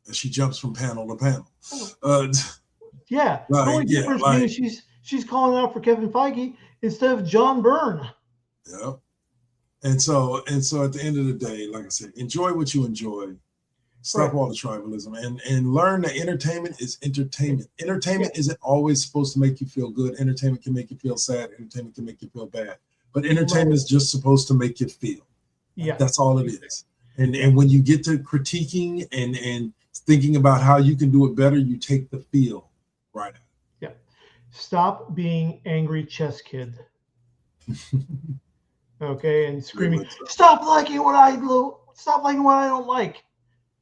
And she jumps from panel to panel. The only difference being she's calling out for Kevin Feige instead of John Byrne. Yep. And so at the end of the day, like I said, enjoy what you enjoy. Stop all the tribalism and learn that entertainment is entertainment. Entertainment isn't always supposed to make you feel good. Entertainment can make you feel sad. Entertainment can make you feel bad. But entertainment is just supposed to make you feel. Yeah. That's all it is. And when you get to critiquing and thinking about how you can do it better, you take the feel right out. Yeah. Stop being angry chess kid. Okay, and screaming, stop liking what I don't like.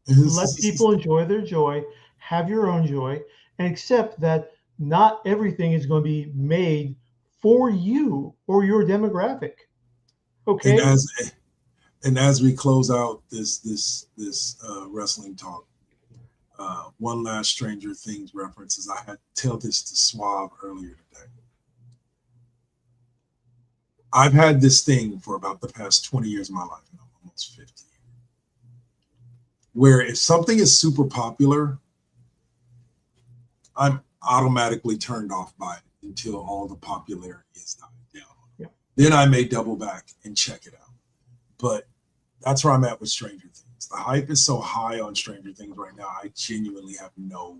Let people enjoy their joy, have your own joy, and accept that not everything is going to be made for you or your demographic. Okay. And as we close out this wrestling talk, one last Stranger Things reference is I had to tell this to Suave earlier today. I've had this thing for about the past 20 years of my life, almost 50. Where if something is super popular, I'm automatically turned off by it until all the popularity is died down. Yeah. Then I may double back and check it out. But that's where I'm at with Stranger Things. The hype is so high on Stranger Things right now, I genuinely have no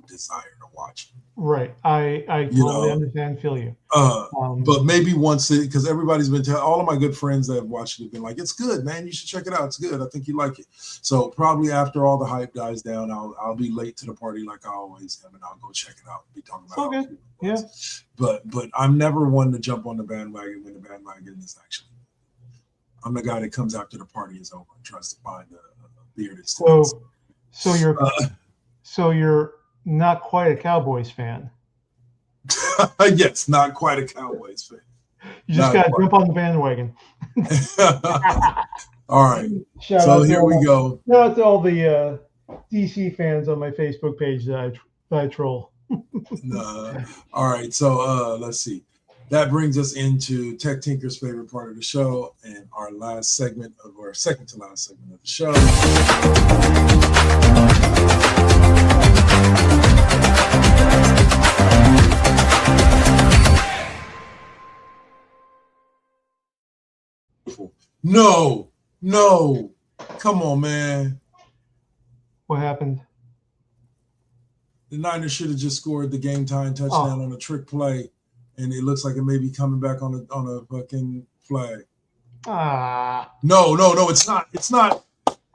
desire to watch it. Right. I totally understand, feel you. But maybe once because everybody's been telling, all of my good friends that have watched it have been like, it's good, man. You should check it out. It's good. I think you like it. So probably after all the hype dies down, I'll be late to the party like I always am, and I'll go check it out and be talking about it. Yeah. But I'm never one to jump on the bandwagon when the bandwagon is actually. I'm the guy that comes after the party is over and tries to find a beer that's So you're not quite a Cowboys fan. Yes, not quite a Cowboys fan. You just got to jump on the bandwagon. All right. So here we go. Shout out to all the DC fans on my Facebook page that I troll. All right. So let's see. That brings us into Tech Tinker's favorite part of the show and our last segment of our second to last segment of the show. No. Come on, man. What happened? The Niners should have just scored the game time touchdown on a trick play, and it looks like it may be coming back on a fucking flag. No, it's not. It's not.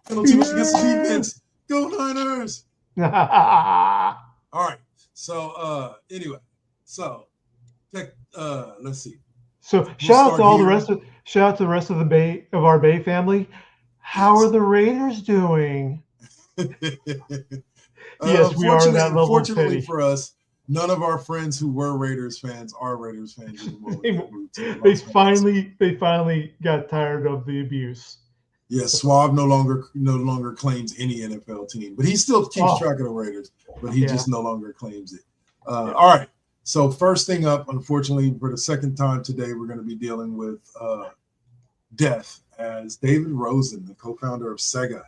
Penalty against the defense. Go Niners. All right. So anyway, so let's see. So shout out to the rest of our Bay family. How are the Raiders doing? Yes, we are that level. Unfortunately for us, none of our friends who were Raiders fans are Raiders fans anymore. They finally got tired of the abuse. Yes, Suave no longer claims any NFL team, but he still keeps track of the Raiders, but he just no longer claims it. All right. So first thing up, unfortunately, for the second time today, we're going to be dealing with death, as David Rosen, the co-founder of Sega,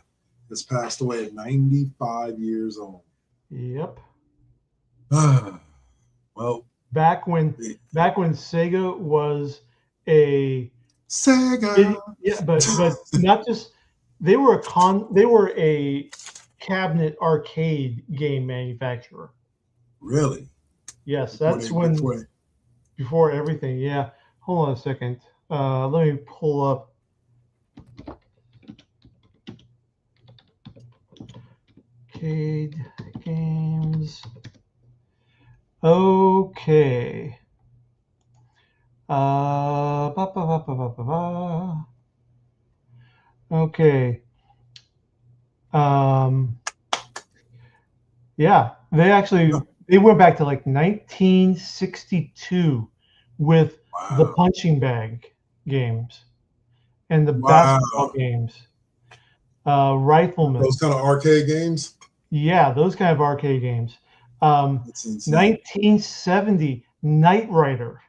has passed away at 95 years old. Yep. Well, back when Sega was a Sega, but not just they were a cabinet arcade game manufacturer. Really? Yes, that's before everything. Yeah. Hold on a second. Let me pull up. Arcade games. Okay. Ba, ba, ba, ba, ba, ba, ba. Okay. Yeah, they went back to like 1962 with the punching bag games and the basketball games. Rifleman. Those kind of arcade games? Yeah, those kind of arcade games. That's insane. 1970 Knight Rider.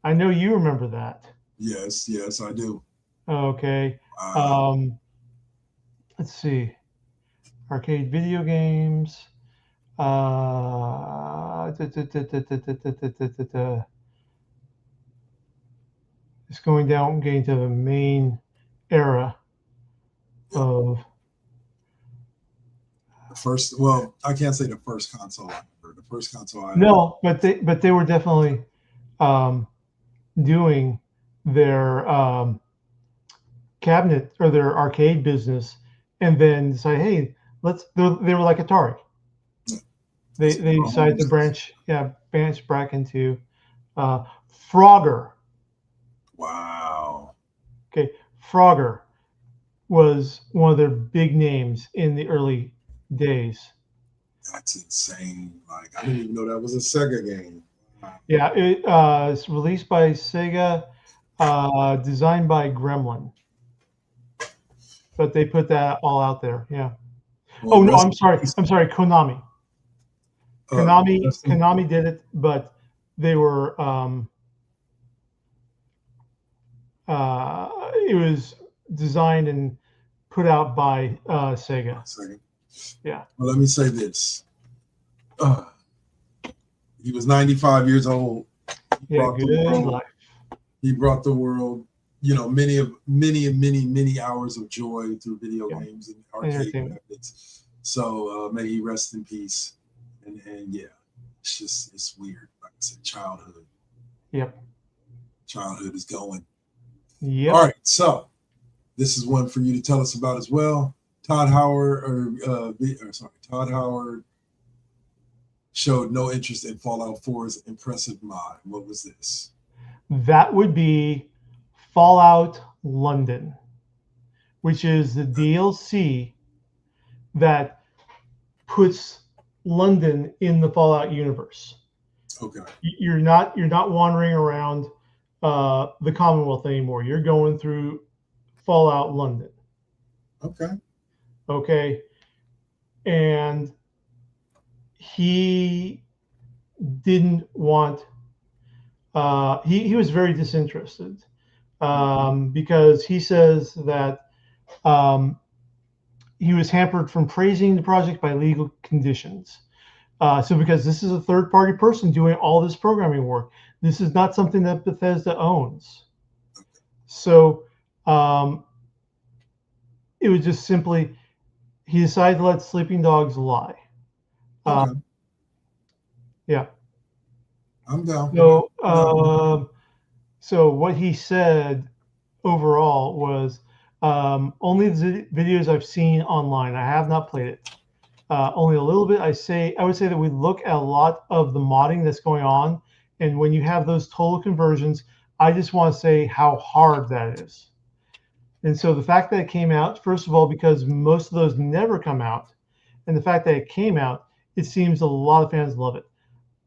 I know you remember that. Yes, I do. Okay. Let's see. Arcade video games. It's going down, getting to the main era of the first. Well, I can't say the first console. The first console. No, but they were definitely doing their cabinet or their arcade business, and then say, hey, they were like Atari. Yeah. They decided to branch back into Frogger. Wow. Okay, Frogger was one of their big names in the early days. That's insane. Like, I didn't even know that was a Sega game. Yeah, it's released by Sega, designed by Gremlin. But they put that all out there. Yeah. Well, no, I'm sorry, Konami. Konami did it, but they were it was designed and put out by Sega. Yeah. Well, let me say this. He was 95 years old. Yeah, good life. He brought the world, many hours of joy through video games and arcade methods. So may he rest in peace. And yeah, it's weird. Like I said, childhood. Yep. Childhood is going. Yep. All right. So this is one for you to tell us about as well. Todd Howard showed no interest in Fallout 4's impressive mod. What was this? That would be Fallout London, which is the DLC that puts London in the Fallout universe. Okay. You're not wandering around the Commonwealth anymore. You're going through Fallout London. Okay. And he didn't want he was very disinterested because he says that he was hampered from praising the project by legal conditions. So because this is a third-party person doing all this programming work, this is not something that Bethesda owns. So it was just simply, he decided to let sleeping dogs lie. Yeah. I'm down. So what he said overall was, only the videos I've seen online. I have not played it. Only a little bit. I would say that we look at a lot of the modding that's going on, and when you have those total conversions, I just want to say how hard that is. And so the fact that it came out, first of all, because most of those never come out, and the fact that it came out, it seems a lot of fans love it.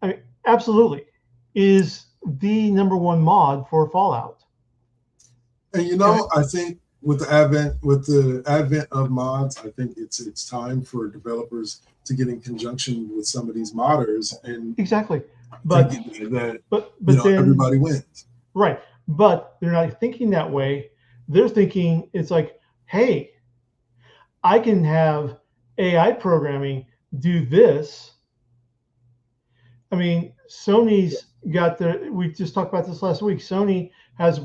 I mean, absolutely, is the #1 mod for Fallout. And I think with the advent of mods, I think it's time for developers to get in conjunction with some of these modders and exactly. But then everybody wins. Right. But they're not thinking that way. They're thinking it's like, hey, I can have AI programming do this. I mean, Sony's got we just talked about this last week. Sony has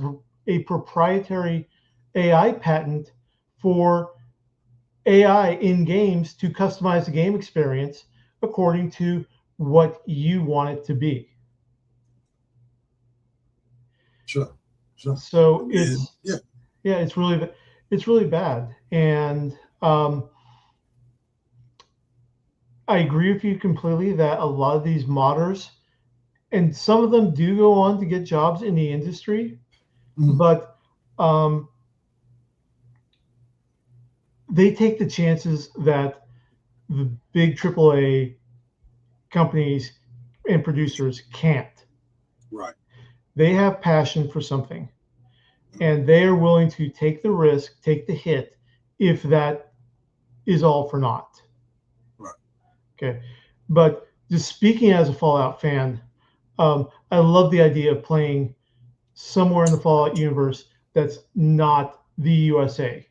a proprietary AI patent for AI in games to customize the game experience according to what you want it to be. Sure. So And it's it's really bad. And I agree with you completely that a lot of these modders, and some of them do go on to get jobs in the industry, but they take the chances that the big AAA companies and producers can't. Right. They have passion for something, and they are willing to take the risk, take the hit, if that is all for naught. Right. Okay. But just speaking as a Fallout fan, I love the idea of playing somewhere in the Fallout universe that's not the USA.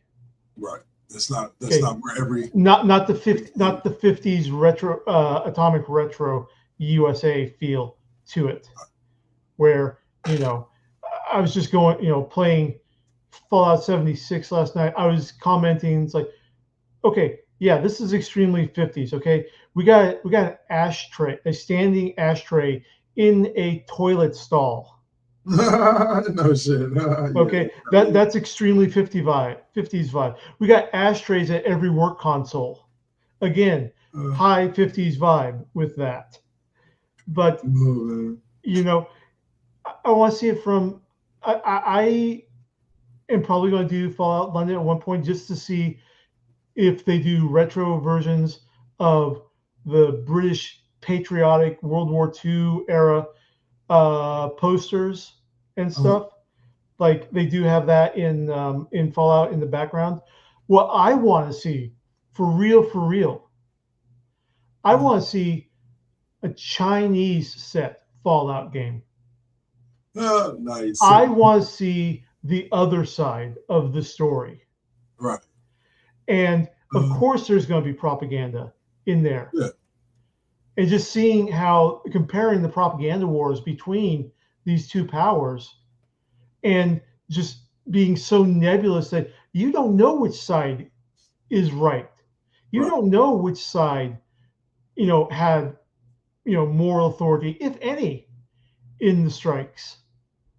Right. That's not where every not the 50s retro atomic retro USA feel to it, where I was just going playing Fallout 76 last night. I was commenting, it's like, okay, yeah, this is extremely 50s. Okay, we got an ashtray, a standing ashtray in a toilet stall. No shit. Okay, that's extremely 50s vibe. We got ashtrays at every work console. Again, high 50s vibe with that. But I want to see it from. I am probably going to do Fallout London at one point just to see if they do retro versions of the British patriotic World War II era posters and stuff. Like they do have that in Fallout in the background. What I want to see, for real, I want to see a Chinese set Fallout game. Nice. I want to see the other side of the story. Right. And of course, there's going to be propaganda in there. Yeah. And just seeing how comparing the propaganda wars between these two powers, and just being so nebulous that you don't know which side is right. You don't know which side, had, moral authority, if any, in the strikes,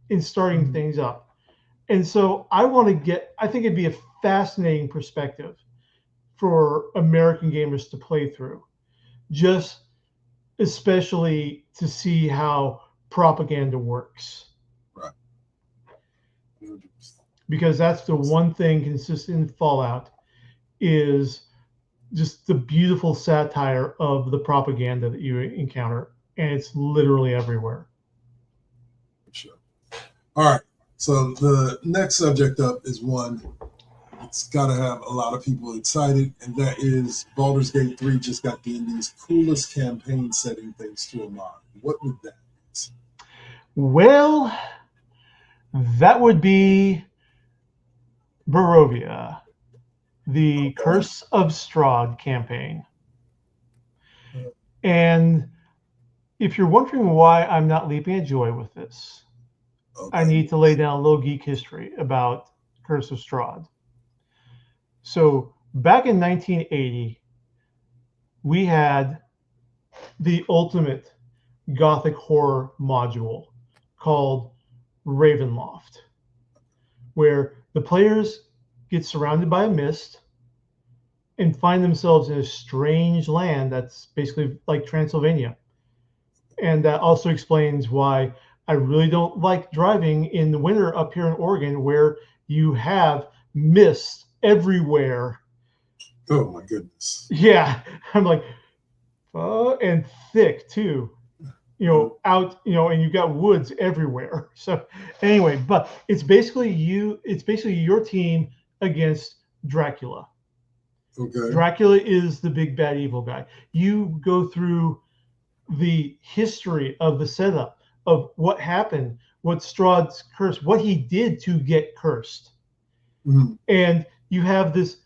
in starting things up. And so I think it'd be a fascinating perspective for American gamers to play through, just especially to see how propaganda works. Right. Because that's the one thing consistent in Fallout is just the beautiful satire of the propaganda that you encounter, and it's literally everywhere. Sure. All right. So the next subject up is one that's got to have a lot of people excited, and that is Baldur's Gate 3 just got the Indies' coolest campaign setting thanks to a mod. What would that be? Well, that would be Barovia, the Curse of Strahd campaign. And if you're wondering why I'm not leaping at joy with this, I need to lay down a little geek history about Curse of Strahd. So back in 1980, we had the ultimate Gothic horror module called Ravenloft, where the players get surrounded by a mist and find themselves in a strange land that's basically like Transylvania. And that also explains why I really don't like driving in the winter up here in Oregon, where you have mist everywhere. Oh my goodness. Yeah, I'm like, and thick too. Out, and you've got woods everywhere. So anyway, but it's basically your team against Dracula. Okay. Dracula is the big bad evil guy. You go through the history of the setup of what happened, what Strahd's curse, what he did to get cursed. Mm-hmm. And you have this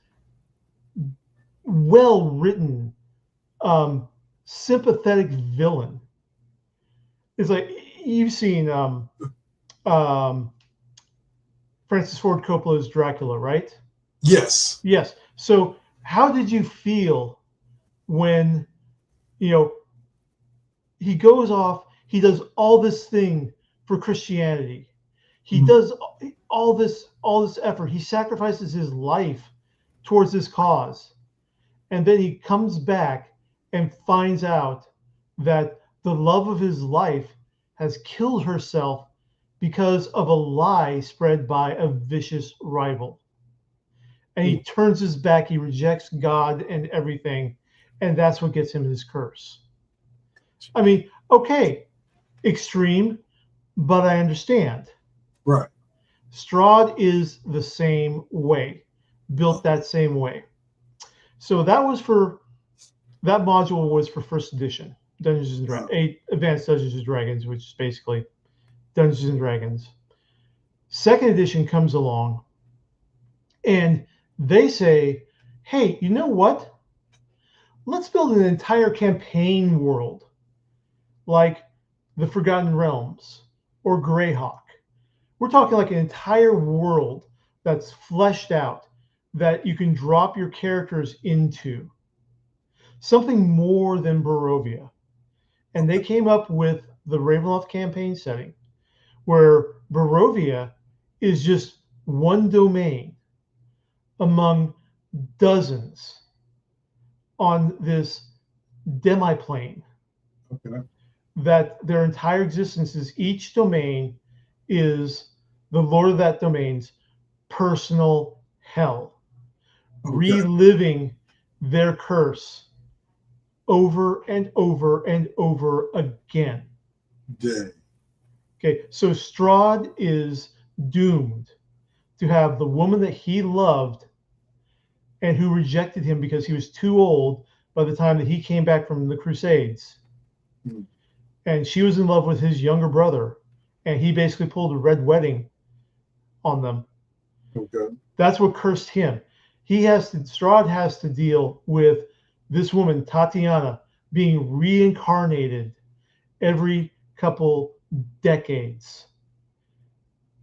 well-written, sympathetic villain. It's like you've seen Francis Ford Coppola's Dracula, right? Yes. Yes. So how did you feel when, you know, he goes off, he does all this thing for Christianity. He does all this effort. He sacrifices his life towards this cause. And then he comes back and finds out that the love of his life has killed herself because of a lie spread by a vicious rival. And he turns his back, he rejects God and everything, and that's what gets him his curse. I mean, okay, extreme, but I understand. Right. Strahd is the same way, built that same way. So that module was for first edition, Dungeons and Dragons, Advanced Dungeons and Dragons, which is basically Dungeons and Dragons. Second edition comes along, and they say, hey, you know what? Let's build an entire campaign world like the Forgotten Realms or Greyhawk. We're talking like an entire world that's fleshed out that you can drop your characters into. Something more than Barovia. And they came up with the Ravenloft campaign setting, where Barovia is just one domain among dozens on this demiplane. Okay. That their entire existence is, each domain is the lord of that domain's personal hell, reliving their curse over and over and over again. Okay, so Strahd is doomed to have the woman that he loved and who rejected him because he was too old by the time that he came back from the Crusades. And she was in love with his younger brother, and he basically pulled a red wedding on them. Okay. That's what cursed him. Strahd has to deal with this woman, Tatiana, being reincarnated every couple decades.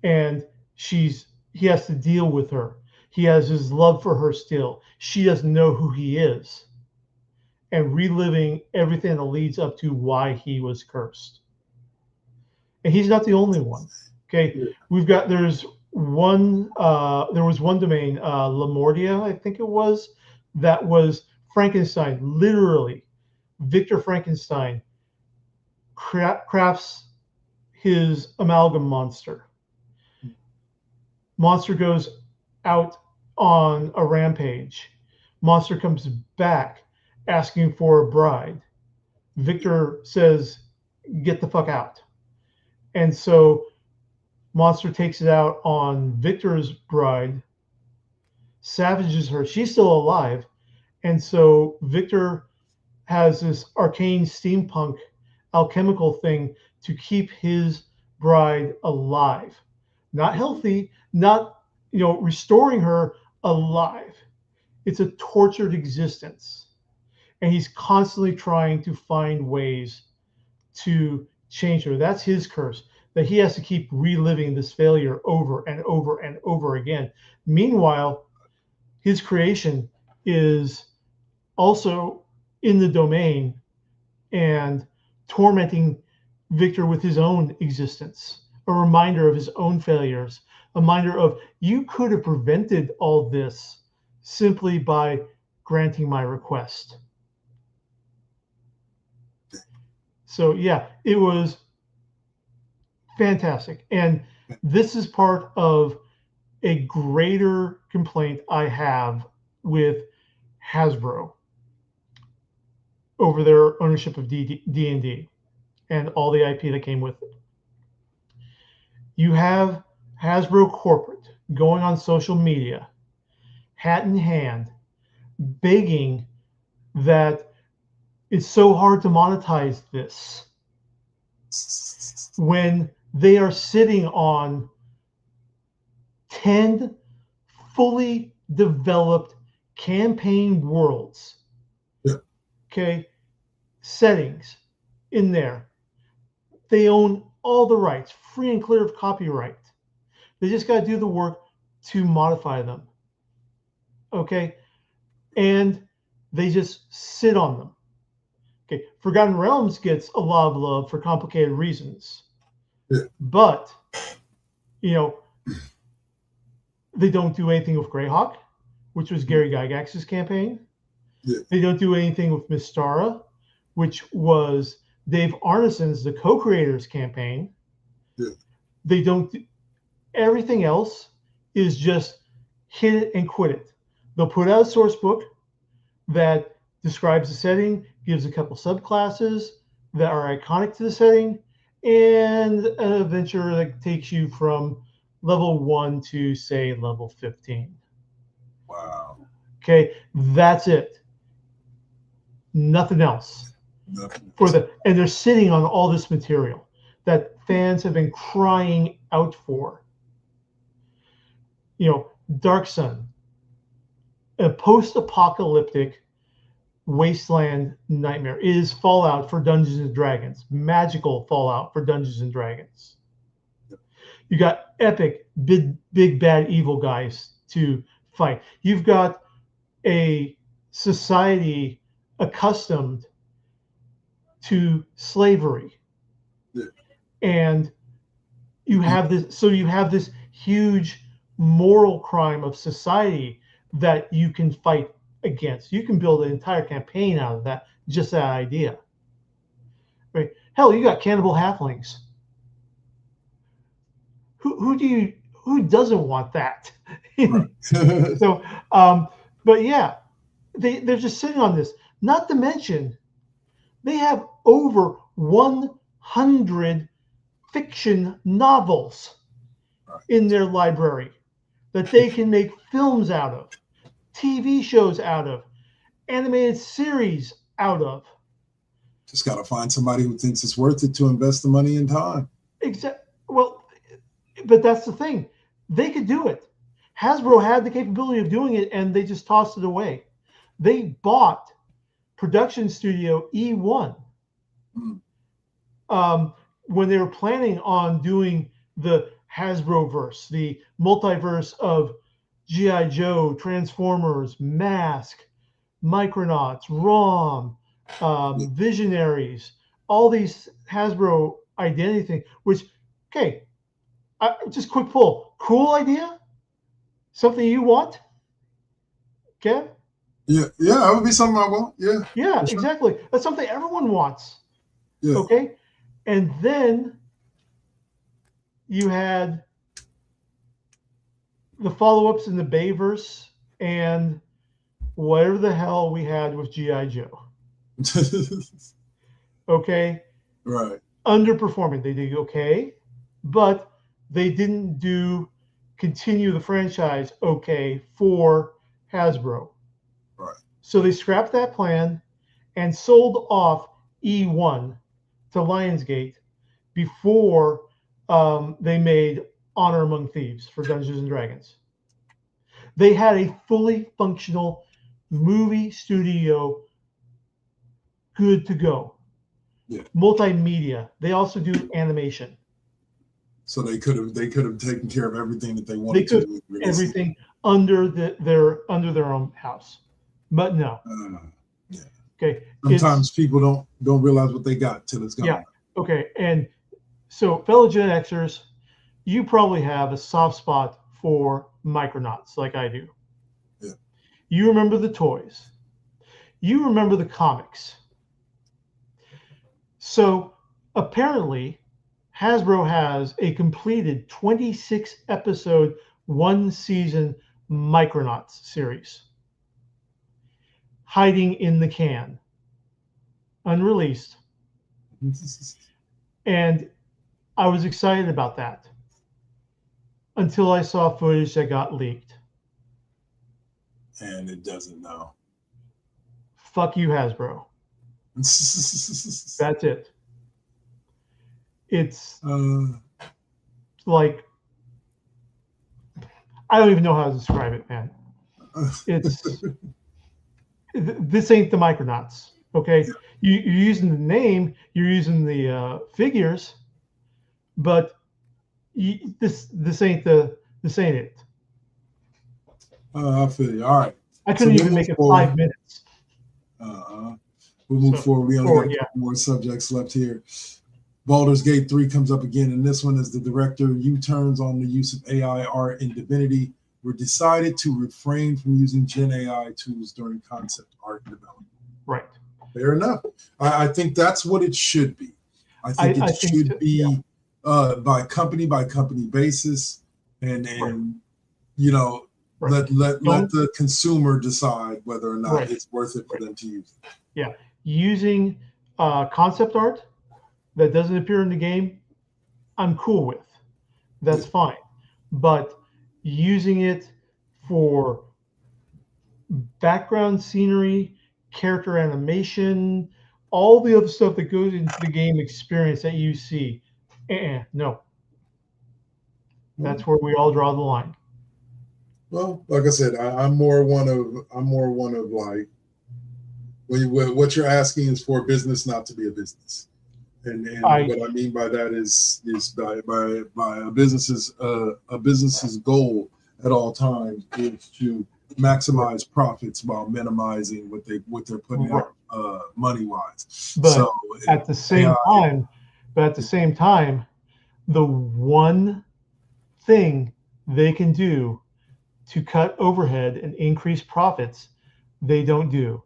And he has to deal with her. He has his love for her still. She doesn't know who he is. And reliving everything that leads up to why he was cursed. And he's not the only one. Okay, there was one domain, Lamordia, I think it was, that was Frankenstein. Literally, Victor Frankenstein crafts his amalgam monster. Monster goes out on a rampage. Monster comes back asking for a bride. Victor says, get the fuck out. And so Monster takes it out on Victor's bride, savages her. She's still alive. And so Victor has this arcane steampunk alchemical thing to keep his bride alive. Not healthy, not, restoring her alive. It's a tortured existence. And he's constantly trying to find ways to change her. That's his curse, that he has to keep reliving this failure over and over and over again. Meanwhile, his creation is also in the domain and tormenting Victor with his own existence, a reminder of his own failures, a reminder of, you could have prevented all this simply by granting my request. So yeah, it was fantastic. And this is part of a greater complaint I have with Hasbro over their ownership of D&D and all the IP that came with it. You have Hasbro corporate going on social media, hat in hand, begging that it's so hard to monetize this when they are sitting on 10 fully developed campaign worlds. Yeah. Okay. Settings in there. They own all the rights, free and clear of copyright. They just got to do the work to modify them. Okay. and they just sit on them. Okay, Forgotten Realms gets a lot of love for complicated reasons, but they don't do anything with Greyhawk, which was Gary Gygax's campaign. They don't do anything with Mystara, which was Dave Arneson's, the co-creator's campaign. They don't do, everything else is just hit it and quit it. They'll put out a source book that describes the setting, gives a couple subclasses that are iconic to the setting, and an adventure that takes you from level 1 to, say, level 15. Wow. Okay, that's it. Nothing else. And they're sitting on all this material that fans have been crying out for. Dark Sun, a post-apocalyptic wasteland nightmare, is Fallout for Dungeons and Dragons, magical Fallout for Dungeons and Dragons. You got epic big bad evil guys to fight. You've got a society accustomed to slavery, and you have this huge moral crime of society that you can fight against. You can build an entire campaign out of that, just that idea. Right? Hell, you got cannibal halflings. Who doesn't want that? So, but yeah, they're just sitting on this. Not to mention, they have over 100 fiction novels in their library that they can make films out of, TV shows out of, animated series out of. Just got to find somebody who thinks it's worth it to invest the money and time. Well, but that's the thing. They could do it. Hasbro had the capability of doing it, and they just tossed it away. They bought production studio E1 when they were planning on doing the Hasbro-verse, the multiverse of G.I. Joe, Transformers, Mask, Micronauts, ROM, Visionaries, all these Hasbro identity things, which, okay, just quick poll. Cool idea? Something you want? Kev? Yeah, that would be something I want. Yeah. Yeah, exactly. That's something everyone wants. Yeah. Okay? And then you had the follow-ups in the Bayverse and whatever the hell we had with G.I. Joe. Okay? Right. Underperforming. They did okay, but they didn't continue the franchise okay for Hasbro. Right. So they scrapped that plan and sold off E1 to Lionsgate before they made Honor Among Thieves for Dungeons and Dragons. They had a fully functional movie studio good to go. Yeah. Multimedia. They also do animation. So they could have taken care of everything that they wanted They could to do. everything under their own house. But no. Yeah. Okay. Sometimes people don't realize what they got till it's gone. Yeah. Okay. And so, fellow Gen Xers, you probably have a soft spot for Micronauts like I do. Yeah. You remember the toys. You remember the comics. So apparently, Hasbro has a completed 26-episode, one-season Micronauts series hiding in the can, unreleased. And I was excited about that until I saw footage that got leaked. And it doesn't know. Fuck you, Hasbro. That's it. It's like, I don't even know how to describe it, man. It's this ain't the Micronauts, okay? You're using the name, you're using the figures, but this ain't it. I feel you. All right. I couldn't even make it 5 minutes. We'll move forward. We only got a yeah. couple more subjects left here. Baldur's Gate 3 comes up again, and this one is the director U-turns on the use of AI art in Divinity. We decided to refrain from using Gen AI tools during concept art development. Right. Fair enough. I think that's what it should be. I think it should be by company basis, and you know, let the consumer decide whether or not it's worth it for them to use it. Yeah, using concept art that doesn't appear in the game, I'm cool with. That's fine. But using it for background scenery, character animation, all the other stuff that goes into the game experience that you see, no. That's where we all draw the line. Well, like I said, I'm more one of like, what you're asking is for a business not to be a business, and what I mean by that is by a business's goal at all times is to maximize profits while minimizing what they're putting out money wise. But so at the same time, the one thing they can do to cut overhead and increase profits, they don't do.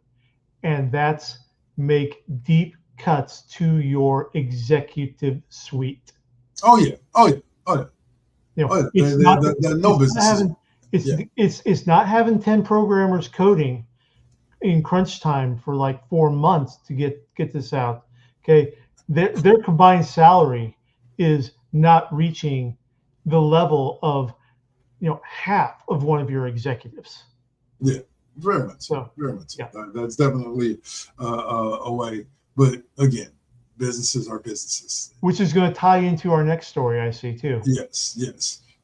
And that's make deep cuts to your executive suite. Oh yeah. You know, it's not having 10 programmers coding in crunch time for like 4 months to get this out. Okay, their combined salary is not reaching the level of, you know, half of one of your executives. Yeah, very much. So, very much. Yeah. That's definitely a way. But again, businesses are businesses. Which is going to tie into our next story, I see too. Yes.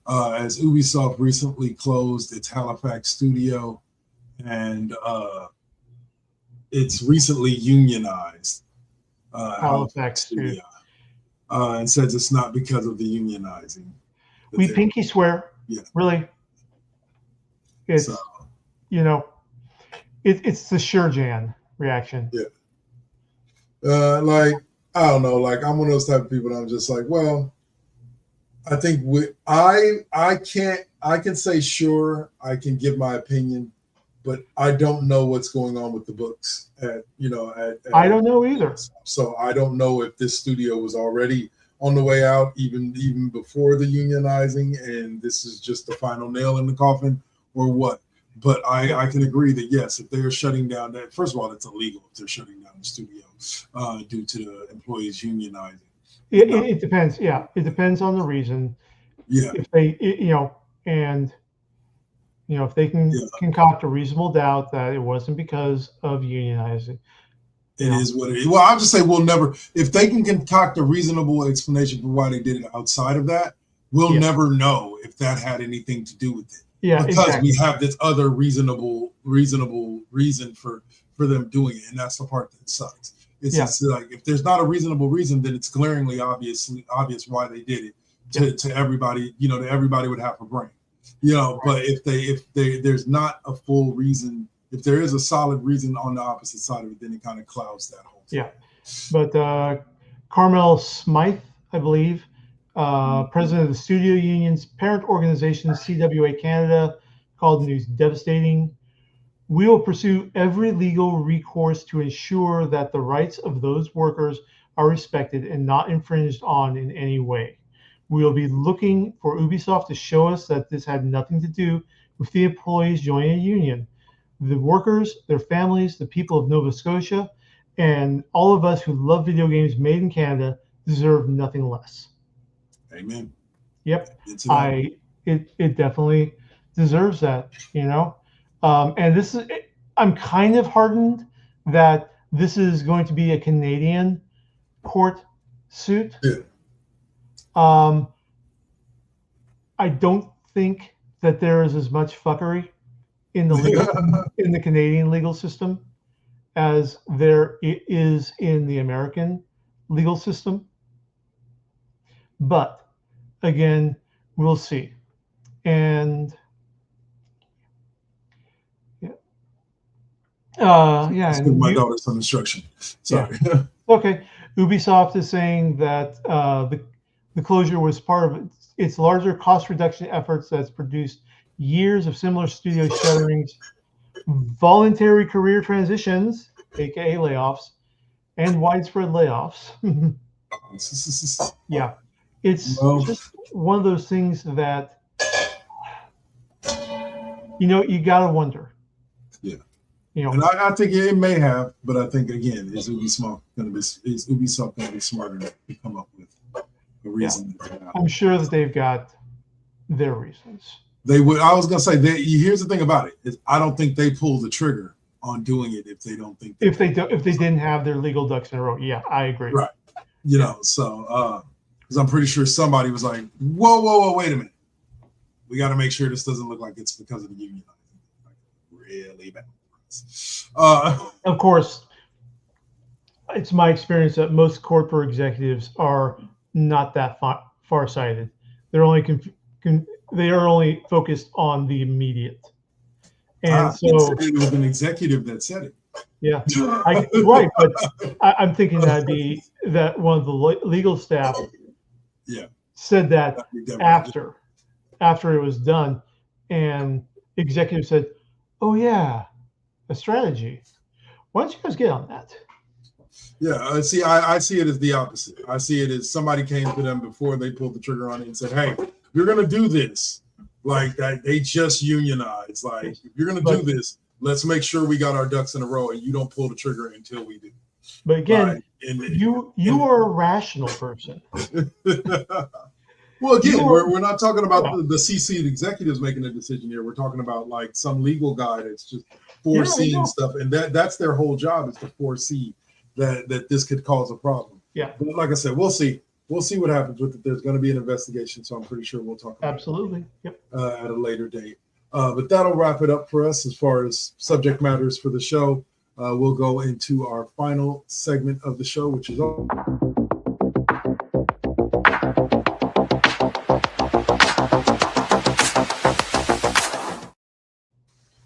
As Ubisoft recently closed its Halifax studio, and it's recently unionized. Halifax studio, and says it's not because of the unionizing. We pinky swear. Yeah. Really. It's you know, it's the Jan reaction. Yeah. Like, I don't know, like I'm one of those type of people that I'm just like, well, I think I can say sure, I can give my opinion, but I don't know what's going on with the books I don't know either. So I don't know if this studio was already on the way out even before the unionizing, and this is just the final nail in the coffin, or what. But I can agree that yes, if they're shutting down that, first of all, it's illegal if they're shutting down the studio due to the employees unionizing. It depends. Yeah, it depends on the reason. Yeah. If they, if they can concoct a reasonable doubt that it wasn't because of unionizing. It is what it is. Well, I'll just say we'll never, if they can concoct a reasonable explanation for why they did it outside of that, we'll never know if that had anything to do with it. Yeah, because we have this other reasonable reason for them doing it, and that's the part that sucks. It's just like if there's not a reasonable reason, then it's glaringly obvious why they did it to everybody. You know, that everybody would have a brain. You know, but if there's not a full reason, if there is a solid reason on the opposite side of it, then it kind of clouds that whole thing. Yeah, but Carmel Smythe, I believe, president of the studio union's parent organization, CWA Canada, called the news devastating. We will pursue every legal recourse to ensure that the rights of those workers are respected and not infringed on in any way. We will be looking for Ubisoft to show us that this had nothing to do with the employees joining a union. The workers, their families, the people of Nova Scotia, and all of us who love video games made in Canada deserve nothing less. Amen. Yep. It definitely deserves that, you know. And this is, I'm kind of heartened that this is going to be a Canadian court suit. Yeah. I don't think that there is as much fuckery in the in the Canadian legal system as there is in the American legal system. But again, we'll see. And Yeah. Let's And give my daughter some instruction. Sorry. okay. Ubisoft is saying that the closure was part of its larger cost reduction efforts that's produced years of similar studio shutterings, voluntary career transitions, aka layoffs, and widespread layoffs. Yeah, it's Well, just one of those things that you gotta wonder. yeah. You know, And I think it may have, but I think again, is Ubisoft going to be smart enough to come up with a reason? I'm sure that they've got their reasons. They would. I was going to say that. Here's the thing about it: is I don't think they pull the trigger on doing it if they don't think If they didn't have their legal ducks in a row. Yeah, I agree. Right. You know, so because I'm pretty sure somebody was like, whoa, wait a minute, we got to make sure this doesn't look like it's because of the union. Like, really bad. Of course, it's my experience that most corporate executives are not that far-sighted. They're only they are only focused on the immediate. And so it was an executive that said it. Yeah, right. But I'm thinking that'd be that one of the legal staff said that after it was done, and executive said, "Oh yeah, a strategy. Why don't you guys get on that?" Yeah, I see it as the opposite. I see it as somebody came to them before they pulled the trigger on it and said, "Hey, you're going to do this." Like that, they just unionized. Like, if you're going to do this, let's make sure we got our ducks in a row, and you don't pull the trigger until we do. But again, you are a rational person. Well, again, we're not talking about the C-suite executives making a decision here. We're talking about like some legal guy that's just foreseeing stuff, and that's their whole job is to foresee that this could cause a problem. Yeah. But like I said, we'll see. We'll see what happens with it. There's going to be an investigation, so I'm pretty sure we'll talk about it at a later date. But that'll wrap it up for us as far as subject matters for the show. We'll go into our final segment of the show, which is all.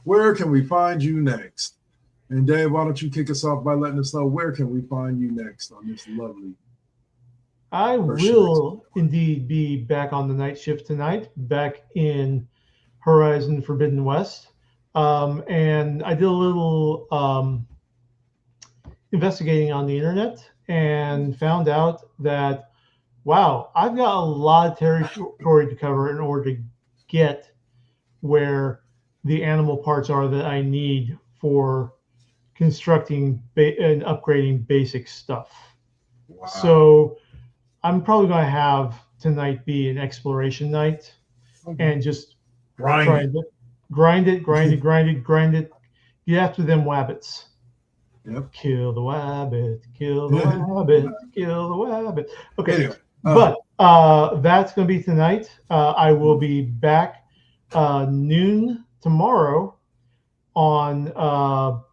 Where can we find you next? And Dave, why don't you kick us off by letting us know where can we find you next on this lovely. I will indeed be back on the night shift tonight, back in Horizon Forbidden West. And I did a little investigating on the internet and found out that, wow, I've got a lot of territory to cover in order to get where the animal parts are that I need for constructing and upgrading basic stuff. Wow. So I'm probably going to have tonight be an exploration night and just grind it, get after them wabbits. Yep. Kill the wabbit, kill the wabbit, kill the wabbit. Okay, anyway, but that's going to be tonight. I will be back noon tomorrow on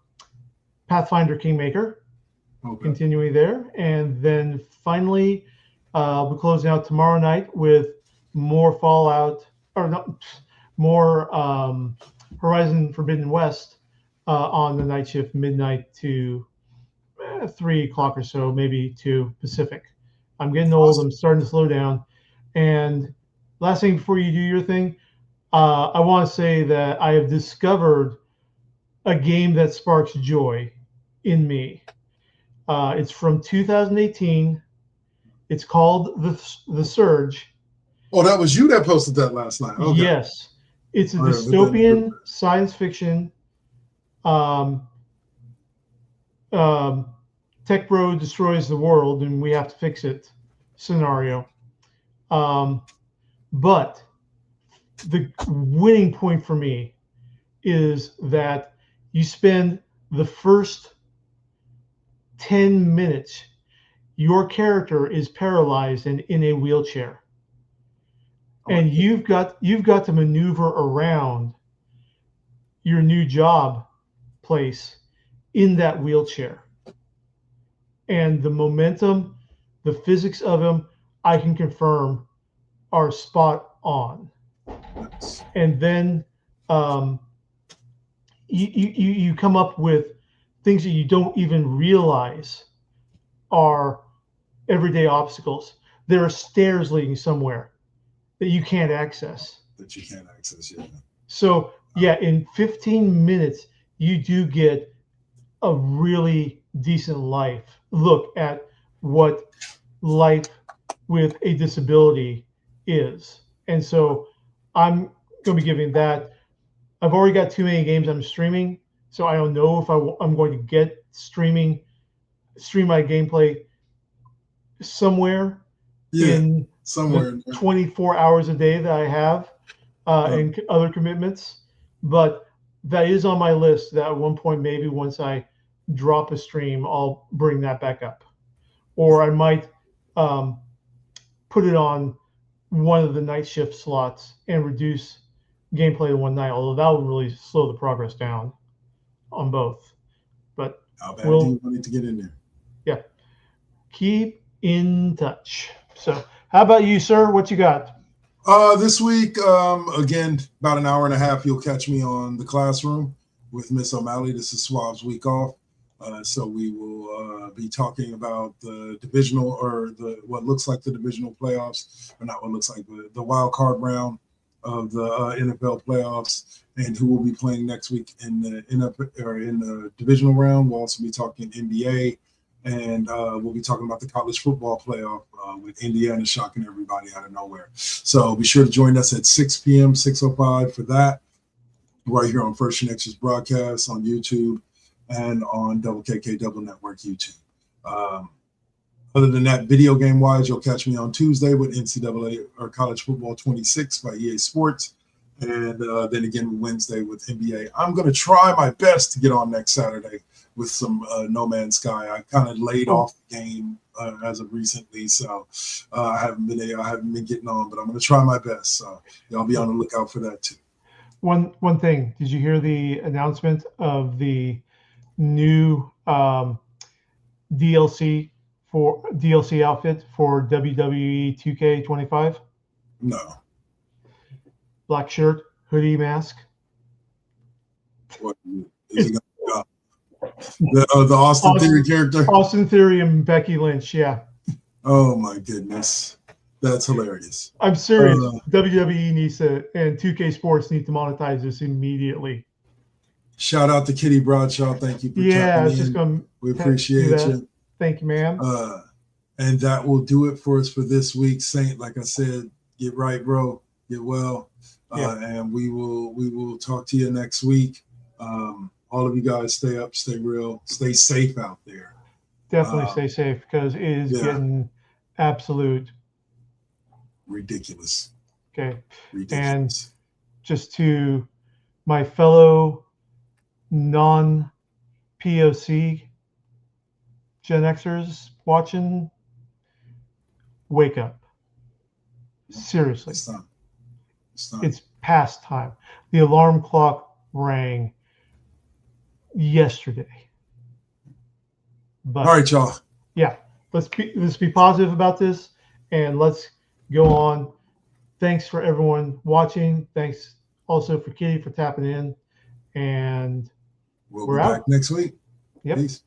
Pathfinder Kingmaker. Okay. Continuing there, and then finally we're closing out tomorrow night with more Fallout, or not more Horizon Forbidden West on the night shift, midnight to 3 o'clock or so, maybe 2 Pacific. I'm getting old. I'm starting to slow down. And last thing before you do your thing, I want to say that I have discovered a game that sparks joy in me. It's from 2018. It's called The Surge. Oh, that was you that posted that last night. Okay. Yes. It's a dystopian science fiction tech bro destroys the world and we have to fix it scenario. But the winning point for me is that you spend the first 10 minutes, your character is paralyzed and in a wheelchair. And you've got to maneuver around your new job place in that wheelchair. And the momentum, the physics of them, I can confirm are spot on. And then you come up with things that you don't even realize are everyday obstacles. There are stairs leading somewhere that you can't access. That you can't access yet. So yeah, in 15 minutes, you do get a really decent look at what life with a disability is. And so I'm going to be giving that. I've already got too many games I'm streaming, so I don't know if I'm going to get stream my gameplay somewhere in somewhere the 24 hours a day that I have and other commitments. But that is on my list that at one point, maybe once I drop a stream, I'll bring that back up. Or I might put it on one of the night shift slots and reduce gameplay to one night, although that would really slow the progress down on both. But how bad do you want it to get in there? Yeah. Keep in touch. So how about you, sir? What you got? This week, again, about an hour and a half, you'll catch me on The Classroom with Miss O'Malley. This is Swab's week off. So we will be talking about the divisional, or what looks like the divisional playoffs, or not what looks like, the wild card round of the NFL playoffs, and who will be playing next week in the divisional round. We'll also be talking NBA, and we'll be talking about the college football playoff with Indiana shocking everybody out of nowhere. So be sure to join us at 6 p.m., 6:05 for that, right here on First GenXers broadcast on YouTube and on Double KK Double Network YouTube. Other than that, video game wise, you'll catch me on Tuesday with NCAA or College Football 26 by EA Sports, and then again Wednesday with NBA. I'm going to try my best to get on next Saturday with some No Man's Sky. I kind of laid off the game as of recently, so I haven't been getting on, but I'm going to try my best. So y'all be on the lookout for that too. One thing, did you hear the announcement of the new DLC outfit for WWE 2K25? No. Black shirt, hoodie, mask. What is it gonna be? The Austin Theory character? Austin Theory and Becky Lynch, yeah. Oh my goodness. That's hilarious. I'm serious. WWE needs to, and 2K Sports needs to monetize this immediately. Shout out to Kitty Bradshaw. Thank you for tapping in. We appreciate you. Thank you, ma'am. And that will do it for us for this week. Saint, like I said, get right, bro. Get well. And we will talk to you next week. All of you guys stay up, stay real, stay safe out there. Definitely stay safe, because it is getting absolute ridiculous. Okay. Ridiculous. And just to my fellow non-POC Gen Xers watching, wake up. Seriously. It's time. It's past time. The alarm clock rang yesterday. But all right, y'all. Yeah, let's be positive about this, and let's go on. Thanks for everyone watching. Thanks also for Kitty for tapping in, and we're out back next week. Yep. Peace.